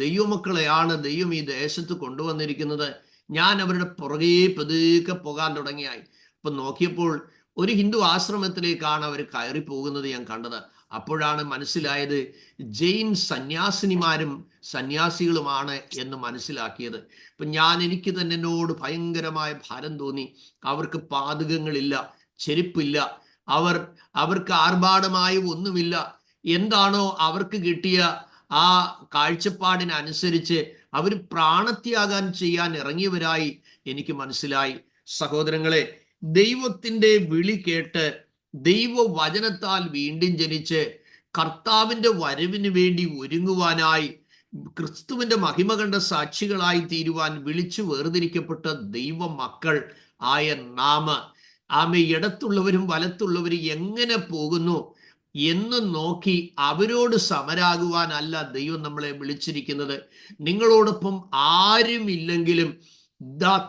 ദൈവമക്കളെയാണ് ദൈവം ഈ ദേശത്ത് കൊണ്ടുവന്നിരിക്കുന്നത്. ഞാൻ അവരുടെ പുറകെ പതുക്കെ പോകാൻ തുടങ്ങിയായി. അപ്പൊ നോക്കിയപ്പോൾ ഒരു ഹിന്ദു ആശ്രമത്തിലേക്കാണ് അവർ കയറി പോകുന്നത് ഞാൻ കണ്ടത്. അപ്പോഴാണ് മനസ്സിലായത് ജൈൻ സന്യാസിനിമാരും സന്യാസികളുമാണ് എന്ന് മനസ്സിലാക്കിയത്. ഇപ്പൊ എനിക്ക് തന്നെ എന്നോട് ഭയങ്കരമായ ഭാരം തോന്നി. അവർക്ക് പാതകങ്ങളില്ല, ചെരുപ്പില്ല, അവർക്ക് ആർഭാടമായ ഒന്നുമില്ല. എന്താണോ അവർക്ക് കിട്ടിയ ആ കാഴ്ചപ്പാടിനനുസരിച്ച് അവർ പ്രാണത്യാഗം ചെയ്യാൻ ഇറങ്ങിയവരായി എനിക്ക് മനസ്സിലായി. സഹോദരങ്ങളെ, ദൈവത്തിന്റെ വിളി കേട്ട് ദൈവവചനത്താൽ വീണ്ടും ജനിച്ച് കർത്താവിന്റെ വരവിന് വേണ്ടി ഒരുങ്ങുവാനായി ക്രിസ്തുവിന്റെ മഹിമ കണ്ട സാക്ഷികളായി തീരുവാൻ വിളിച്ചു വേർതിരിക്കപ്പെട്ട ദൈവ മക്കൾ ആയ ഇടത്തുള്ളവരും വലത്തുള്ളവരും എങ്ങനെ പോകുന്നു എന്ന് നോക്കി അവരോട് സമരാകുവാനല്ല ദൈവം നമ്മളെ വിളിച്ചിരിക്കുന്നത്. നിങ്ങളോടൊപ്പം ആരുമില്ലെങ്കിലും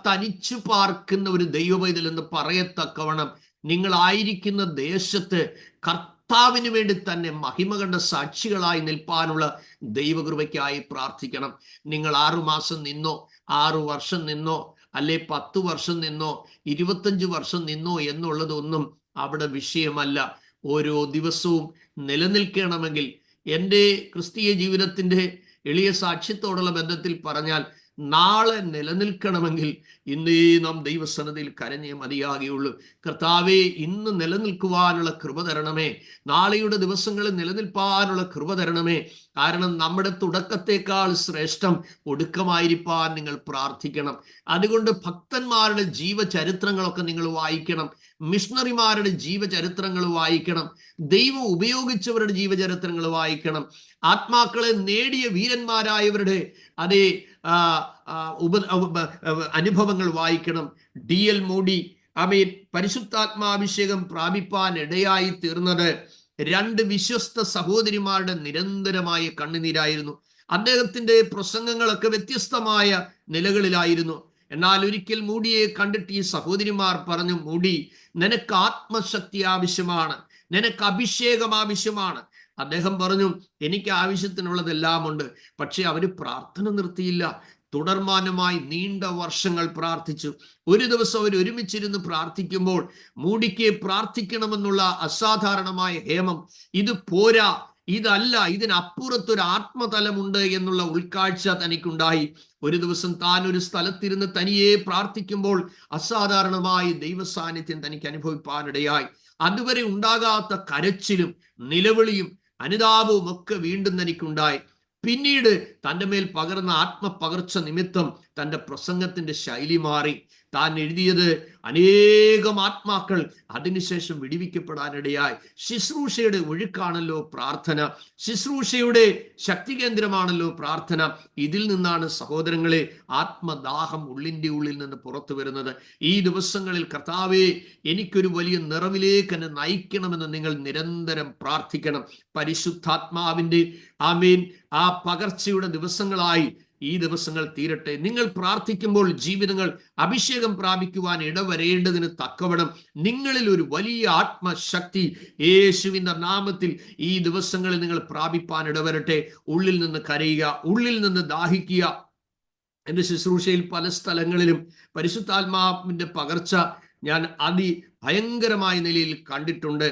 തനിച്ചു പാർക്കുന്ന ഒരു ദൈവപൈതൽ എന്ന് പറയത്തക്കവണ്ണം നിങ്ങളായിരിക്കുന്ന ദേശത്ത് കർത്താവിന് വേണ്ടി തന്നെ മഹിമ കണ്ട സാക്ഷികളായി നിൽപ്പാനുള്ള ദൈവകൃപയ്ക്കായി പ്രാർത്ഥിക്കണം. നിങ്ങൾ 6 മാസം നിന്നോ, 6 വർഷം നിന്നോ, അല്ലെ 10 വർഷം നിന്നോ, 25 വർഷം നിന്നോ എന്നുള്ളതൊന്നും അവിടെ വിഷയമല്ല. ഓരോ ദിവസവും നിലനിൽക്കണമെങ്കിൽ, എൻ്റെ ക്രിസ്തീയ ജീവിതത്തിൻ്റെ എളിയ സാക്ഷ്യത്തോടുള്ള ബന്ധത്തിൽ പറഞ്ഞാൽ, നാളെ നിലനിൽക്കണമെങ്കിൽ ഇന്നേ നാം ദൈവസന്നിധിയിൽ കരഞ്ഞേ മതിയാകുകയുള്ളൂ. കർത്താവേ, ഇന്ന് നിലനിൽക്കുവാനുള്ള കൃപ തരണമേ, നാളെയുടെ ദിവസങ്ങളിൽ നിലനിൽപ്പാനുള്ള കൃപ തരണമേ. കാരണം നമ്മുടെ തുടക്കത്തേക്കാൾ ശ്രേഷ്ഠം ഒടുക്കമായിരിക്കാൻ നിങ്ങൾ പ്രാർത്ഥിക്കണം. അതുകൊണ്ട് ഭക്തന്മാരുടെ ജീവചരിത്രങ്ങളൊക്കെ നിങ്ങൾ വായിക്കണം, മിഷണറിമാരുടെ ജീവചരിത്രങ്ങൾ വായിക്കണം, ദൈവം ഉപയോഗിച്ചവരുടെ ജീവചരിത്രങ്ങൾ വായിക്കണം, ആത്മാക്കളെ നേടിയ വീരന്മാരായവരുടെ അനുഭവങ്ങൾ വായിക്കണം. D.L. മൂഡി പരിശുദ്ധാത്മാഭിഷേകം പ്രാപിപ്പാൻ ഇടയായി തീർന്നത് രണ്ട് വിശ്വസ്ത സഹോദരിമാരുടെ നിരന്തരമായ കണ്ണുനീരായിരുന്നു. അദ്ദേഹത്തിന്റെ പ്രസംഗങ്ങളൊക്കെ വ്യത്യസ്തമായ നിലകളിലായിരുന്നു. എന്നാൽ ഒരിക്കൽ മൂഡിയെ കണ്ടിട്ട് ഈ സഹോദരിമാർ പറഞ്ഞു, മൂഡി, നിനക്ക് ആത്മശക്തി ആവശ്യമാണ്, നിനക്ക് അഭിഷേകം ആവശ്യമാണ്. അദ്ദേഹം പറഞ്ഞു, എനിക്ക് ആവശ്യത്തിനുള്ളതെല്ലാം ഉണ്ട്. പക്ഷെ അവര് പ്രാർത്ഥന നിർത്തിയില്ല. തുടർമാനമായി നീണ്ട വർഷങ്ങൾ പ്രാർത്ഥിച്ചു. ഒരു ദിവസം അവർ ഒരുമിച്ചിരുന്ന് പ്രാർത്ഥിക്കുമ്പോൾ മൂഡിക്ക് പ്രാർത്ഥിക്കണമെന്നുള്ള അസാധാരണമായ ഹേമം, ഇത് പോരാ, ഇതല്ല, ഇതിനപ്പുറത്തൊരു ആത്മതലമുണ്ട് എന്നുള്ള ഉൾക്കാഴ്ച തനിക്കുണ്ടായി. ഒരു ദിവസം താൻ ഒരു സ്ഥലത്തിരുന്ന് തനിയെ പ്രാർത്ഥിക്കുമ്പോൾ അസാധാരണമായി ദൈവസാന്നിധ്യം തനിക്ക് അനുഭവിപ്പാനിടയായി. അതുവരെ ഉണ്ടാകാത്ത കരച്ചിലും നിലവിളിയും അനുതാപവും ഒക്കെ വീണ്ടും തനിക്കുണ്ടായി. പിന്നീട് തൻ്റെ മേൽ പകർന്ന ആത്മപകർച്ച നിമിത്തം തൻ്റെ പ്രസംഗത്തിന്റെ ശൈലി മാറി. താൻ എഴുതിയത് അനേകം ആത്മാക്കൾ അതിനുശേഷം വിടിവിക്കപ്പെടാനിടയായി. ശുശ്രൂഷയുടെ ഒഴുക്കാണല്ലോ പ്രാർത്ഥന, ശുശ്രൂഷയുടെ ശക്തി കേന്ദ്രമാണല്ലോ പ്രാർത്ഥന. ഇതിൽ നിന്നാണ് സഹോദരങ്ങളെ ആത്മദാഹം ഉള്ളിൻ്റെ ഉള്ളിൽ നിന്ന് പുറത്തു വരുന്നത്. ഈ ദിവസങ്ങളിൽ കർത്താവേ, എനിക്കൊരു വലിയ നിറവിലേക്ക് എന്നെ നയിക്കണമെന്ന് നിങ്ങൾ നിരന്തരം പ്രാർത്ഥിക്കണം. പരിശുദ്ധാത്മാവിന്റെ ആ പകർച്ചയുടെ ദിവസങ്ങളായി ഈ ദിവസങ്ങൾ തീരട്ടെ. നിങ്ങൾ പ്രാർത്ഥിക്കുമ്പോൾ ജീവിതങ്ങൾ അഭിഷേകം പ്രാപിക്കുവാൻ ഇടവരേണ്ടതിന് തക്കവണ്ണം നിങ്ങളിൽ ഒരു വലിയ ആത്മശക്തി യേശുവിന്റെ നാമത്തിൽ ഈ ദിവസങ്ങളിൽ നിങ്ങൾ പ്രാപിപ്പാൻ ഇടവരട്ടെ. ഉള്ളിൽ നിന്ന് കരയുക, ഉള്ളിൽ നിന്ന് ദാഹിക്കുക. എൻ്റെ ശുശ്രൂഷയിൽ പല സ്ഥലങ്ങളിലും പരിശുദ്ധാത്മാവിന്റെ പകർച്ച ഞാൻ അതിഭയങ്കരമായ നിലയിൽ കണ്ടിട്ടുണ്ട്.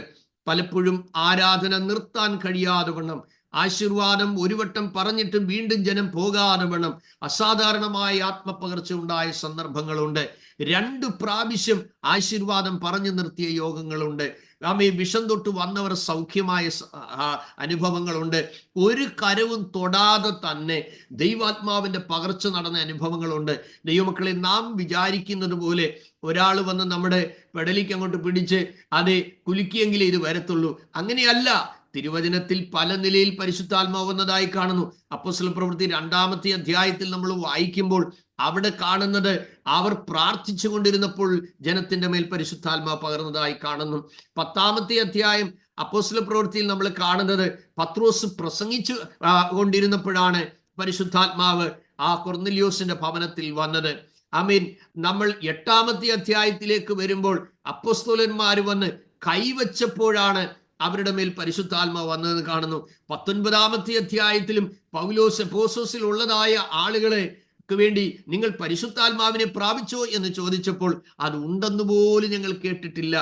പലപ്പോഴും ആരാധന നിർത്താൻ കഴിയാതെ വണ്ണം, ആശീർവാദം ഒരു വട്ടം പറഞ്ഞിട്ടും വീണ്ടും ജനം പോകാതെ വേണം അസാധാരണമായ ആത്മപകർച്ച ഉണ്ടായ സന്ദർഭങ്ങളുണ്ട്. 2 പ്രാവശ്യം ആശീർവാദം പറഞ്ഞു നിർത്തിയ യോഗങ്ങളുണ്ട്. വിഷം തൊട്ട് വന്നവർ സൗഖ്യമായ അനുഭവങ്ങളുണ്ട്. ഒരു കരവും തൊടാതെ തന്നെ ദൈവാത്മാവിന്റെ പകർച്ച നടന്ന അനുഭവങ്ങളുണ്ട്. ദൈവമക്കളെ, നാം വിചാരിക്കുന്നത് പോലെ ഒരാൾ വന്ന് നമ്മുടെ പെടലിക്ക് അങ്ങോട്ട് പിടിച്ച് അതെ കുലുക്കിയെങ്കിലേ ഇത് വരത്തുള്ളൂ. അങ്ങനെയല്ല. തിരുവചനത്തിൽ പല നിലയിൽ പരിശുദ്ധാത്മാവ് വന്നതായി കാണുന്നു. അപ്പോസ്തല പ്രവൃത്തി 2-ാമത്തെ അധ്യായത്തിൽ നമ്മൾ വായിക്കുമ്പോൾ അവിടെ കാണുന്നത് അവർ പ്രാർത്ഥിച്ചു കൊണ്ടിരുന്നപ്പോൾ ജനത്തിന്റെ മേൽ പരിശുദ്ധാത്മാവ് പകർന്നതായി കാണുന്നു. 10-ാമത്തെ അധ്യായം അപ്പോസ്തല പ്രവൃത്തിയിൽ നമ്മൾ കാണുന്നത് പത്രോസ് പ്രസംഗിച്ചു കൊണ്ടിരുന്നപ്പോഴാണ് പരിശുദ്ധാത്മാവ് ആ കൊർന്നല്യോസിന്റെ ഭവനത്തിൽ വന്നത്. നമ്മൾ 8-ാമത്തെ അധ്യായത്തിലേക്ക് വരുമ്പോൾ അപ്പോസ്തലന്മാർ വന്ന് കൈവച്ചപ്പോഴാണ് അവരുടെ മേൽ പരിശുദ്ധാത്മാവ് വന്നതെന്ന് കാണുന്നു. 19-ാമത്തെ അധ്യായത്തിലും പൗലോസ് എഫെസോസിൽ ഉള്ളതായ ആളുകളെ വേണ്ടി നിങ്ങൾ പരിശുദ്ധാത്മാവിനെ പ്രാപിച്ചോ എന്ന് ചോദിച്ചപ്പോൾ അത് ഉണ്ടെന്ന് പോലും ഞങ്ങൾ കേട്ടിട്ടില്ല.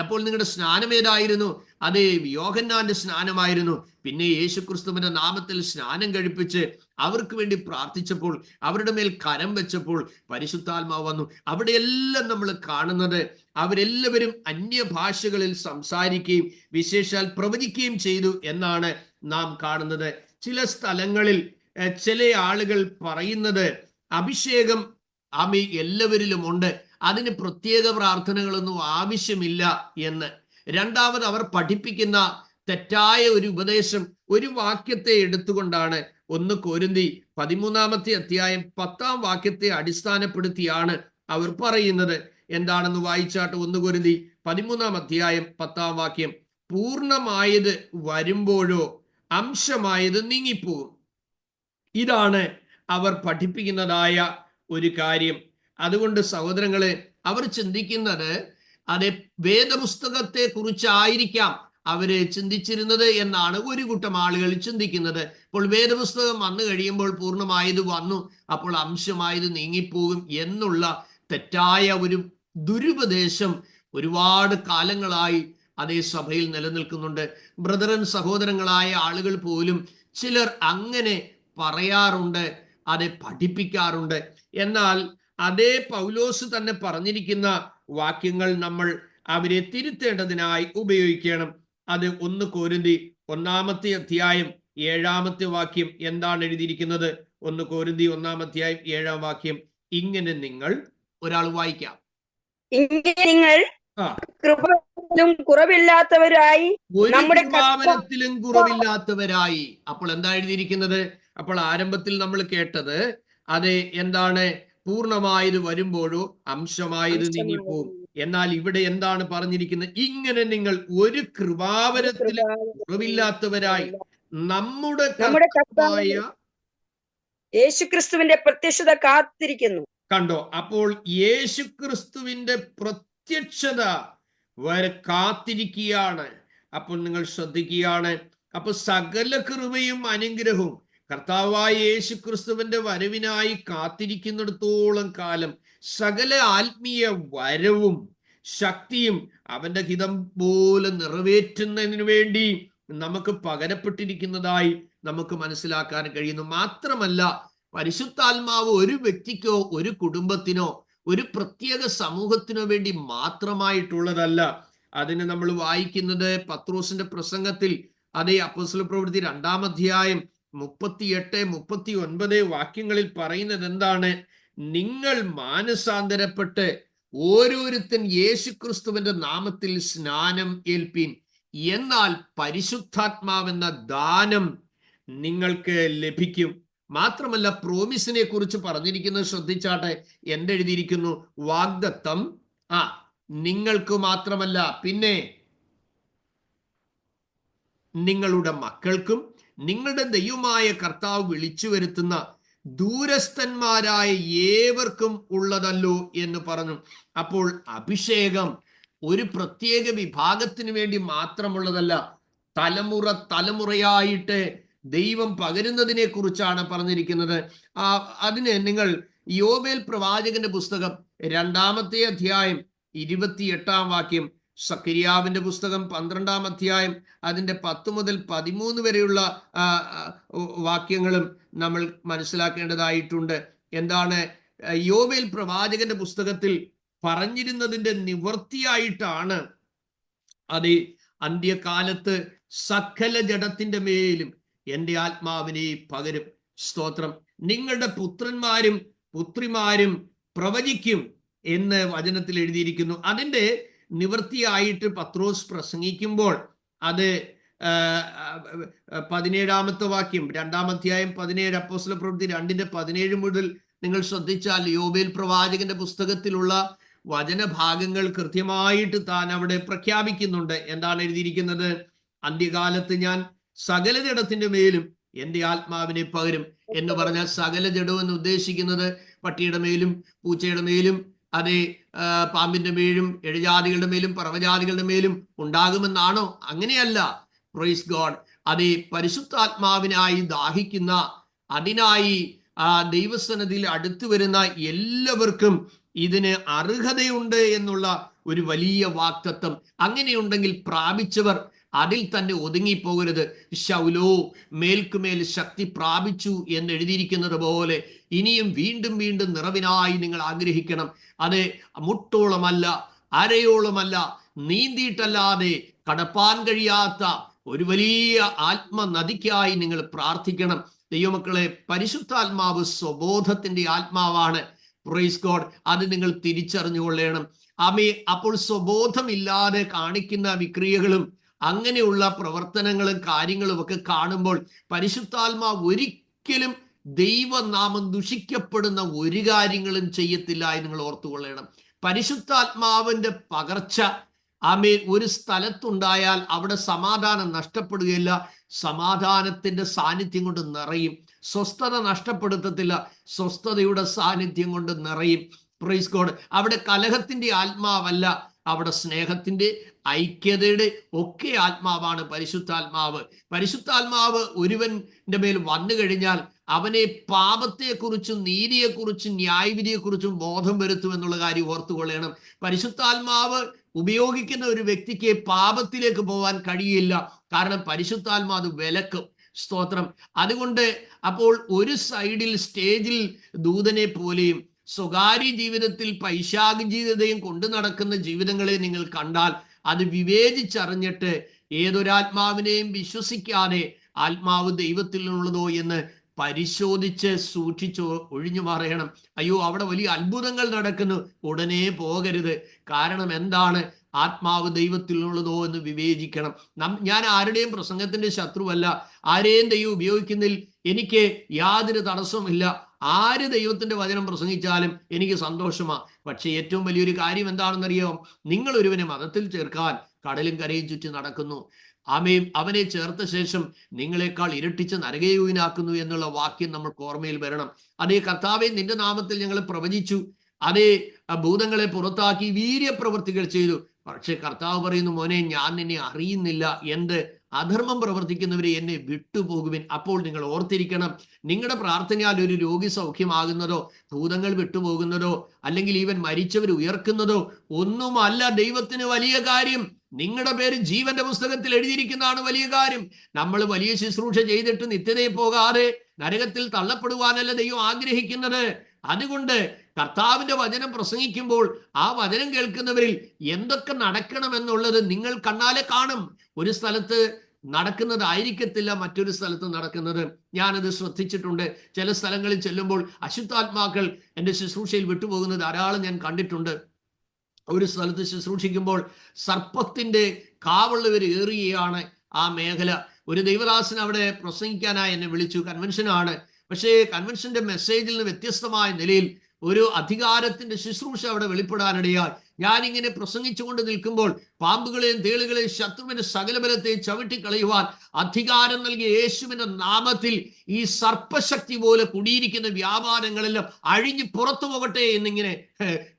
അപ്പോൾ നിങ്ങളുടെ സ്നാനം ഏതായിരുന്നു? അതേ, യോഹന്നാന്റെ സ്നാനമായിരുന്നു. പിന്നെ യേശുക്രിസ്തുവിന്റെ നാമത്തിൽ സ്നാനം കഴിപ്പിച്ച് അവർക്ക് വേണ്ടി പ്രാർത്ഥിച്ചപ്പോൾ, അവരുടെ മേൽ കരം വെച്ചപ്പോൾ പരിശുദ്ധാത്മാവ് വന്നു. അവിടെയെല്ലാം നമ്മൾ കാണുന്നത് അവരെല്ലാവരും അന്യഭാഷകളിൽ സംസാരിക്കുകയും വിശേഷാൽ പ്രവചിക്കുകയും ചെയ്തു എന്നാണ് നാം കാണുന്നത്. ചില സ്ഥലങ്ങളിൽ ചില ആളുകൾ പറയുന്നത് അഭിഷേകം എല്ലാവരിലും ഉണ്ട്, അതിന് പ്രത്യേക പ്രാർത്ഥനകളൊന്നും ആവശ്യമില്ല എന്ന്. രണ്ടാമത് അവർ പഠിപ്പിക്കുന്ന തെറ്റായ ഒരു ഉപദേശം, ഒരു വാക്യത്തെ എടുത്തുകൊണ്ടാണ്. 1 കൊരിന്തി 13-ാമത്തെ അധ്യായം 10-ാം വാക്യത്തെ അടിസ്ഥാനപ്പെടുത്തിയാണ് അവർ പറയുന്നത്. എന്താണെന്ന് വായിച്ചാട്ട്. 1 കൊരിന്തി 13-ാം അധ്യായം 10-ാം വാക്യം, പൂർണ്ണമായത് വരുമ്പോഴോ അംശമായത് നീങ്ങിപ്പോകും. ഇതാണ് അവർ പഠിപ്പിക്കുന്നതായ ഒരു കാര്യം. അതുകൊണ്ട് സഹോദരങ്ങളെ, അവർ ചിന്തിക്കുന്നത് അതെ വേദപുസ്തകത്തെ കുറിച്ചായിരിക്കാം അവര് ചിന്തിച്ചിരുന്നത് എന്നാണ് ഒരു കൂട്ടം ആളുകൾ ചിന്തിക്കുന്നത്. അപ്പോൾ വേദപുസ്തകം വന്നു കഴിയുമ്പോൾ പൂർണ്ണമായത് വന്നു, അപ്പോൾ അംശമായത് നീങ്ങിപ്പോകും എന്നുള്ള തെറ്റായ ഒരു ദുരുപദേശം ഒരുപാട് കാലങ്ങളായി അതേ സഭയിൽ നിലനിൽക്കുന്നുണ്ട്. ബ്രദറൻ സഹോദരങ്ങളായ ആളുകൾ പോലും ചിലർ അങ്ങനെ പറയാറുണ്ട്, അതെ പഠിപ്പിക്കാറുണ്ട്. എന്നാൽ അതേ പൗലോസ് തന്നെ പറഞ്ഞിരിക്കുന്ന വാക്യങ്ങൾ നമ്മൾ അവരെ തിരുത്തേണ്ടതിനായി ഉപയോഗിക്കണം. അത് 1 കൊരിന്തി 1-ാമത്തെ അധ്യായം 7-ാമത്തെ വാക്യം എന്താണ് എഴുതിയിരിക്കുന്നത്? 1 കൊരിന്തി 1-ാം അധ്യായം 7-ാം വാക്യം ഇങ്ങനെ നിങ്ങൾ, ഒരാൾ വായിക്കാം, നിങ്ങൾ കൃപയിലും കുറവില്ലാത്തവരായി, ഒരു ഭാവനത്തിലും കുറവില്ലാത്തവരായി. അപ്പോൾ എന്താ എഴുതിയിരിക്കുന്നത്? അപ്പോൾ ആരംഭത്തിൽ നമ്മൾ കേട്ടത് അത് എന്താണ്? പൂർണ്ണമായത് വരുമ്പോഴോ അംശമായത് നീങ്ങിപ്പോവും. എന്നാൽ ഇവിടെ എന്താണ് പറഞ്ഞിരിക്കുന്നത്? ഇങ്ങനെ നിങ്ങൾ ഒരു കൃപാവരത്തിൽ കുറവില്ലാത്തവരായി നമ്മുടെ കർത്താവായ യേശുക്രിസ്തുവിന്റെ പ്രത്യക്ഷത കാത്തിരിക്കുന്നു. കണ്ടോ? അപ്പോൾ യേശുക്രിസ്തുവിന്റെ പ്രത്യക്ഷത വരെ കാത്തിരിക്കുകയാണ്. അപ്പോൾ നിങ്ങൾ ശ്രദ്ധിക്കുകയാണ്. അപ്പൊ സകല കൃപയും അനുഗ്രഹവും കർത്താവായ യേശുക്രിസ്തുവിന്റെ വരവിനായി കാത്തിരിക്കുന്നിടത്തോളം കാലം സകല ആത്മീയ വരവും ശക്തിയും അവന്റെ ഹിതം പോലെ നിറവേറ്റുന്നതിന് വേണ്ടി നമുക്ക് പകരപ്പെട്ടിരിക്കുന്നതായി നമുക്ക് മനസ്സിലാക്കാൻ കഴിയുന്നു. മാത്രമല്ല, പരിശുദ്ധാത്മാവ് ഒരു വ്യക്തിക്കോ ഒരു കുടുംബത്തിനോ ഒരു പ്രത്യേക സമൂഹത്തിനോ വേണ്ടി മാത്രമായിട്ടുള്ളതല്ല. അതിന് നമ്മൾ വായിക്കുന്നത് പത്രോസിന്റെ പ്രസംഗത്തിൽ, അതേ അപ്പോസ്തല പ്രവൃത്തി 2-ാം അധ്യായം 38-39 വാക്യങ്ങളിൽ പറയുന്നത് എന്താണ്? നിങ്ങൾ മാനസാന്തരപ്പെട്ട് ഓരോരുത്തൻ യേശുക്രിസ്തുവിന്റെ നാമത്തിൽ സ്നാനം ഏൽപ്പീൻ, എന്നാൽ പരിശുദ്ധാത്മാവെന്ന ദാനം നിങ്ങൾക്ക് ലഭിക്കും. മാത്രമല്ല, പ്രോമിസിനെ കുറിച്ച് പറഞ്ഞിരിക്കുന്നത് ശ്രദ്ധിച്ചാട്ടെ. എന്തെഴുതിയിരിക്കുന്നു? വാഗ്ദത്തം നിങ്ങൾക്ക് മാത്രമല്ല, പിന്നെ നിങ്ങളുടെ മക്കൾക്കും നിങ്ങളുടെ ദൈവമായ കർത്താവ് വിളിച്ചു വരുത്തുന്ന ദൂരസ്ഥന്മാരായ ഏവർക്കും ഉള്ളതല്ലോ എന്ന് പറഞ്ഞു. അപ്പോൾ അഭിഷേകം ഒരു പ്രത്യേക വിഭാഗത്തിന് വേണ്ടി മാത്രമുള്ളതല്ല, തലമുറയായിട്ട് ദൈവം പകരുന്നതിനെ കുറിച്ചാണ് പറഞ്ഞിരിക്കുന്നത്. അതിന് നിങ്ങൾ യോവേൽ പ്രവാചകന്റെ പുസ്തകം 2-ാമത്തെ അധ്യായം 28-ാം വാക്യം, സക്കരിയാവിന്റെ പുസ്തകം 12-ാം അധ്യായം അതിന്റെ 10 മുതൽ 13 വരെയുള്ള വാക്യങ്ങളും നമ്മൾ മനസ്സിലാക്കേണ്ടതായിട്ടുണ്ട്. എന്താണ്? യോവേൽ പ്രവാചകന്റെ പുസ്തകത്തിൽ പറഞ്ഞിരുന്നതിന്റെ നിവൃത്തിയായിട്ടാണ് അത് അന്ത്യകാലത്ത് സകല ജഡത്തിന്റെ മേലും എൻ്റെ ആത്മാവിനെ പകരും. സ്തോത്രം. നിങ്ങളുടെ പുത്രന്മാരും പുത്രിമാരും പ്രവചിക്കും എന്ന് വചനത്തിൽ എഴുതിയിരിക്കുന്നു. അതിന്റെ നിവൃത്തിയായിട്ട് പത്രോസ് പ്രസംഗിക്കുമ്പോൾ അത് 17-ാമത്തെ വാക്യം, 2-ാം അധ്യായം 17, അപ്പോസ്തല പ്രവൃത്തി 2:17 മുതൽ നിങ്ങൾ ശ്രദ്ധിച്ചാൽ യോവേൽ പ്രവാചകന്റെ പുസ്തകത്തിലുള്ള വചനഭാഗങ്ങൾ കൃത്യമായിട്ട് താൻ അവിടെ പ്രഖ്യാപിക്കുന്നുണ്ട്. എന്താണ് എഴുതിയിരിക്കുന്നത്? അന്ത്യകാലത്ത് ഞാൻ സകല ജഡത്തിന്റെ മേലും എൻ്റെ ആത്മാവിനെ പകരും എന്ന് പറഞ്ഞാൽ സകല ജഡം എന്ന് ഉദ്ദേശിക്കുന്നത് പട്ടിയുടെ മേലും പൂച്ചയുടെ മേലും അതേ പാമ്പിന്റെ മേലും ഇഴജാതികളുടെ മേലും പറവജാതികളുടെ മേലും ഉണ്ടാകുമെന്നാണോ? അങ്ങനെയല്ല. Praise God. അതേ പരിശുദ്ധാത്മാവിനായി ദാഹിക്കുന്ന, അതിനായി ദൈവസന്നിധിയിൽ അടുത്തു വരുന്ന എല്ലാവർക്കും ഇതിന് അർഹതയുണ്ട് എന്നുള്ള ഒരു വലിയ വാഗ്ദത്തം. അങ്ങനെയുണ്ടെങ്കിൽ പ്രാപിച്ചവർ അതിൽ തന്നെ ഒതുങ്ങിപ്പോകരുത്. ശൗലോ മേൽക്കുമേൽ ശക്തി പ്രാപിച്ചു എന്ന് എഴുതിയിരിക്കുന്നത് പോലെ ഇനിയും വീണ്ടും വീണ്ടും നിറവിനായി നിങ്ങൾ ആഗ്രഹിക്കണം. അത് മുട്ടോളമല്ല, അരയോളമല്ല, നീന്തിയിട്ടല്ലാതെ കടപ്പാൻ കഴിയാത്ത ഒരു വലിയ ആത്മനദിക്കായി നിങ്ങൾ പ്രാർത്ഥിക്കണം. ദൈവമക്കളെ, പരിശുദ്ധാത്മാവ് സ്വബോധത്തിന്റെ ആത്മാവാണ്. Praise God. അത് നിങ്ങൾ തിരിച്ചറിഞ്ഞുകൊള്ളണം. അപ്പോൾ സ്വബോധമില്ലാതെ കാണിക്കുന്ന വിക്രിയകളും അങ്ങനെയുള്ള പ്രവർത്തനങ്ങളും കാര്യങ്ങളും ഒക്കെ കാണുമ്പോൾ പരിശുദ്ധാത്മാവ് ഒരിക്കലും ദൈവനാമം ദുഷിക്കപ്പെടുന്ന ഒരു കാര്യങ്ങളും ചെയ്യത്തില്ല എന്ന് നിങ്ങൾ ഓർത്തുകൊള്ളണം. പരിശുദ്ധാത്മാവിന്റെ പകർച്ച ഒരു സ്ഥലത്തുണ്ടായാൽ അവിടെ സമാധാനം നഷ്ടപ്പെടുകയില്ല, സമാധാനത്തിന്റെ സാന്നിധ്യം കൊണ്ട് നിറയും. സ്വസ്ഥത നഷ്ടപ്പെടുത്തത്തില്ല, സ്വസ്ഥതയുടെ സാന്നിധ്യം കൊണ്ട് നിറയും. Praise God. അവിടെ കലഹത്തിന്റെ ആത്മാവല്ല, അവിടെ സ്നേഹത്തിന്റെ, ഐക്യതയുടെ ഒക്കെ ആത്മാവാണ് പരിശുദ്ധാത്മാവ്. പരിശുദ്ധാത്മാവ് ഒരുവന്റെ മേൽ വന്നു കഴിഞ്ഞാൽ അവനെ പാപത്തെക്കുറിച്ചും നീതിയെക്കുറിച്ചും ന്യായവിധിയെക്കുറിച്ചും ബോധം വരുത്തും എന്നുള്ള കാര്യം ഓർത്തുകൊള്ളണം. പരിശുദ്ധാത്മാവ് ഉപയോഗിക്കുന്ന ഒരു വ്യക്തിക്ക് പാപത്തിലേക്ക് പോകാൻ കഴിയില്ല. കാരണം പരിശുദ്ധാത്മാവ് വിലക്കും. സ്തോത്രം. അതുകൊണ്ട് അപ്പോൾ ഒരു സൈഡിൽ സ്റ്റേജിൽ ദൂതനെ പോലെയും സ്വകാര്യ ജീവിതത്തിൽ പൈശാചികതയും കൊണ്ടു നടക്കുന്ന ജീവിതങ്ങളെ നിങ്ങൾ കണ്ടാൽ അത് വിവേചിച്ചറിഞ്ഞിട്ട് ഏതൊരാത്മാവിനെയും വിശ്വസിക്കാതെ ആത്മാവ് ദൈവത്തിൽ നിന്നുള്ളതോ എന്ന് പരിശോധിച്ച് സൂക്ഷിച്ച് ഒഴിഞ്ഞു മാറണം. അയ്യോ, അവിടെ വലിയ അത്ഭുതങ്ങൾ നടക്കുന്നു, ഉടനെ പോകരുത്. കാരണം എന്താണ്? ആത്മാവ് ദൈവത്തിൽ നിന്നുള്ളതോ എന്ന് വിവേചിക്കണം. ഞാൻ ആരുടെയും പ്രസംഗത്തിന്റെ ശത്രുവല്ല, ആരെയും ദൈവം ഉപയോഗിക്കുന്നതിൽ എനിക്ക് യാതൊരു തടസ്സവുമില്ല. ആര് ദൈവത്തിന്റെ വചനം പ്രസംഗിച്ചാലും എനിക്ക് സന്തോഷമാണ്. പക്ഷെ ഏറ്റവും വലിയൊരു കാര്യം എന്താണെന്നറിയാം? നിങ്ങൾ ഒരുവനെ മതത്തിൽ ചേർക്കാൻ കടലും കരയും ചുറ്റി നടക്കുന്നു, അവനെ ചേർത്ത ശേഷം നിങ്ങളെക്കാൾ ഇരട്ടിച്ച് നരകയോഗ്യനാക്കുന്നു എന്നുള്ള വാക്യം നമ്മൾക്ക് ഓർമ്മയിൽ വരണം. അതേ കർത്താവെ, നിന്റെ നാമത്തിൽ ഞങ്ങൾ പ്രവചിച്ചു, അതേ ഭൂതങ്ങളെ പുറത്താക്കി വീര്യപ്രവൃത്തികൾ ചെയ്തു. പക്ഷെ കർത്താവ് പറയുന്നു, മോനെ, ഞാൻ നിന്നെ അറിയുന്നില്ല. എന്ത് അധർമ്മം പ്രവർത്തിക്കുന്നവരെ എന്നെ വിട്ടുപോകുവിൻ. അപ്പോൾ നിങ്ങൾ ഓർത്തിരിക്കണം, നിങ്ങളുടെ പ്രാർത്ഥനയാൽ ഒരു രോഗി സൗഖ്യമാകുന്നതോ ഭൂതങ്ങൾ വിട്ടുപോകുന്നതോ അല്ലെങ്കിൽ ഈവൻ മരിച്ചവർ ഉയർക്കുന്നതോ ഒന്നുമല്ല ദൈവത്തിന് വലിയ കാര്യം. നിങ്ങളുടെ പേര് ജീവന്റെ പുസ്തകത്തിൽ എഴുതിയിരിക്കുന്നതാണ് വലിയ കാര്യം. നമ്മൾ വലിയ ശുശ്രൂഷ ചെയ്തിട്ട് നിത്യതയിൽ പോകാതെ നരകത്തിൽ തള്ളപ്പെടുവാനല്ല ദൈവം ആഗ്രഹിക്കുന്നത്. അതുകൊണ്ട് കർത്താവിന്റെ വചനം പ്രസംഗിക്കുമ്പോൾ ആ വചനം കേൾക്കുന്നവരിൽ എന്തൊക്കെ നടക്കണമെന്നുള്ളത് നിങ്ങൾ കണ്ണാലെ കാണും. ഒരു സ്ഥലത്ത് നടക്കുന്നതായിരിക്കത്തില്ല മറ്റൊരു സ്ഥലത്ത് നടക്കുന്നത്. ഞാനത് ശ്രദ്ധിച്ചിട്ടുണ്ട്. ചില സ്ഥലങ്ങളിൽ ചെല്ലുമ്പോൾ അശുദ്ധാത്മാക്കൾ എൻ്റെ ശുശ്രൂഷയിൽ വിട്ടുപോകുന്നത് ധാരാളം ഞാൻ കണ്ടിട്ടുണ്ട്. ഒരു സ്ഥലത്ത് ശുശ്രൂഷിക്കുമ്പോൾ സർപ്പത്തിന്റെ കാവുള്ളവർ ഏറുകയാണ് ആ മേഖല. ഒരു ദൈവദാസൻ അവിടെ പ്രസംഗിക്കാനായി എന്നെ വിളിച്ചു. കൺവെൻഷനാണ്. പക്ഷേ കൺവെൻഷന്റെ മെസ്സേജിൽ നിന്ന് വ്യത്യസ്തമായ നിലയിൽ ഒരു അധികാരത്തിന്റെ ശുശ്രൂഷ അവിടെ വെളിപ്പെടാനിടയായി. ഞാനിങ്ങനെ പ്രസംഗിച്ചുകൊണ്ട് നിൽക്കുമ്പോൾ പാമ്പുകളെയും തേളുകളെയും ശത്രുവിന്റെ സകലബലത്തെയും ചവിട്ടിക്കളയുവാൻ അധികാരം നൽകിയ യേശുവിന്റെ നാമത്തിൽ ഈ സർപ്പശക്തി പോലെ കുടിയിരിക്കുന്ന വ്യാപാരങ്ങളെല്ലാം അഴിഞ്ഞ് പുറത്തു പോകട്ടെ എന്നിങ്ങനെ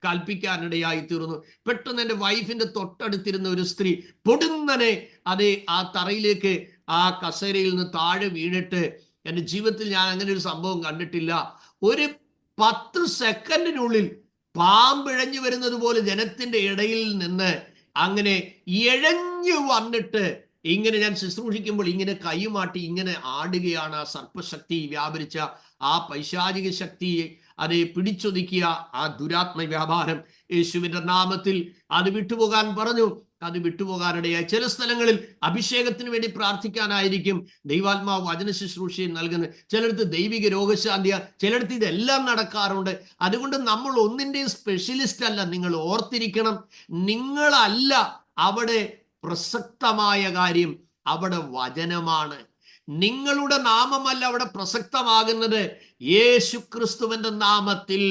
കൽപ്പിക്കാനിടയായി തീർന്നു. പെട്ടെന്ന് എൻ്റെ വൈഫിന്റെ തൊട്ടടുത്തിരുന്ന ഒരു സ്ത്രീ പൊടുന്നനെ അതേ ആ തറയിലേക്ക് ആ കസേരയിൽ നിന്ന് താഴെ വീണിട്ട്, എൻ്റെ ജീവിതത്തിൽ ഞാൻ അങ്ങനെ ഒരു സംഭവം കണ്ടിട്ടില്ല. ഒരു 10 സെക്കൻഡിനുള്ളിൽ പാമ്പിഴഞ്ഞു വരുന്നത് പോലെ ജനത്തിന്റെ ഇടയിൽ നിന്ന് അങ്ങനെ ഇഴഞ്ഞു വന്നിട്ട് ഇങ്ങനെ ഞാൻ ശുശ്രൂഷിക്കുമ്പോൾ ഇങ്ങനെ കൈമാട്ടി ഇങ്ങനെ ആടുകയാണ്. ആ സർപ്പശക്തി വ്യാപരിച്ച ആ പൈശാചിക ശക്തിയെ അത് പിടിച്ചൊതുക്കിയ ആ ദുരാത്മ വ്യാപാരം യേശുവിന്റെ നാമത്തിൽ അത് വിട്ടുപോകാൻ പറഞ്ഞു. അത് വിട്ടുപോകാനിടയായി. ചില സ്ഥലങ്ങളിൽ അഭിഷേകത്തിന് വേണ്ടി പ്രാർത്ഥിക്കാനായിരിക്കും ദൈവാത്മാവ് വചന ശുശ്രൂഷയും നൽകുന്നത്. ചിലടത്ത് ദൈവിക രോഗശാന്തിയ, ചിലടത്ത് ഇതെല്ലാം നടക്കാറുണ്ട്. അതുകൊണ്ട് നമ്മൾ ഒന്നിൻ്റെയും സ്പെഷ്യലിസ്റ്റ് അല്ല. നിങ്ങൾ ഓർത്തിരിക്കണം, നിങ്ങളല്ല അവിടെ പ്രസക്തമായ കാര്യം, അവിടെ വചനമാണ്. നിങ്ങളുടെ നാമമല്ല അവിടെ പ്രസക്തമാകുന്നത്. യേശു ക്രിസ്തുവിന്റെ നാമത്തിൽ,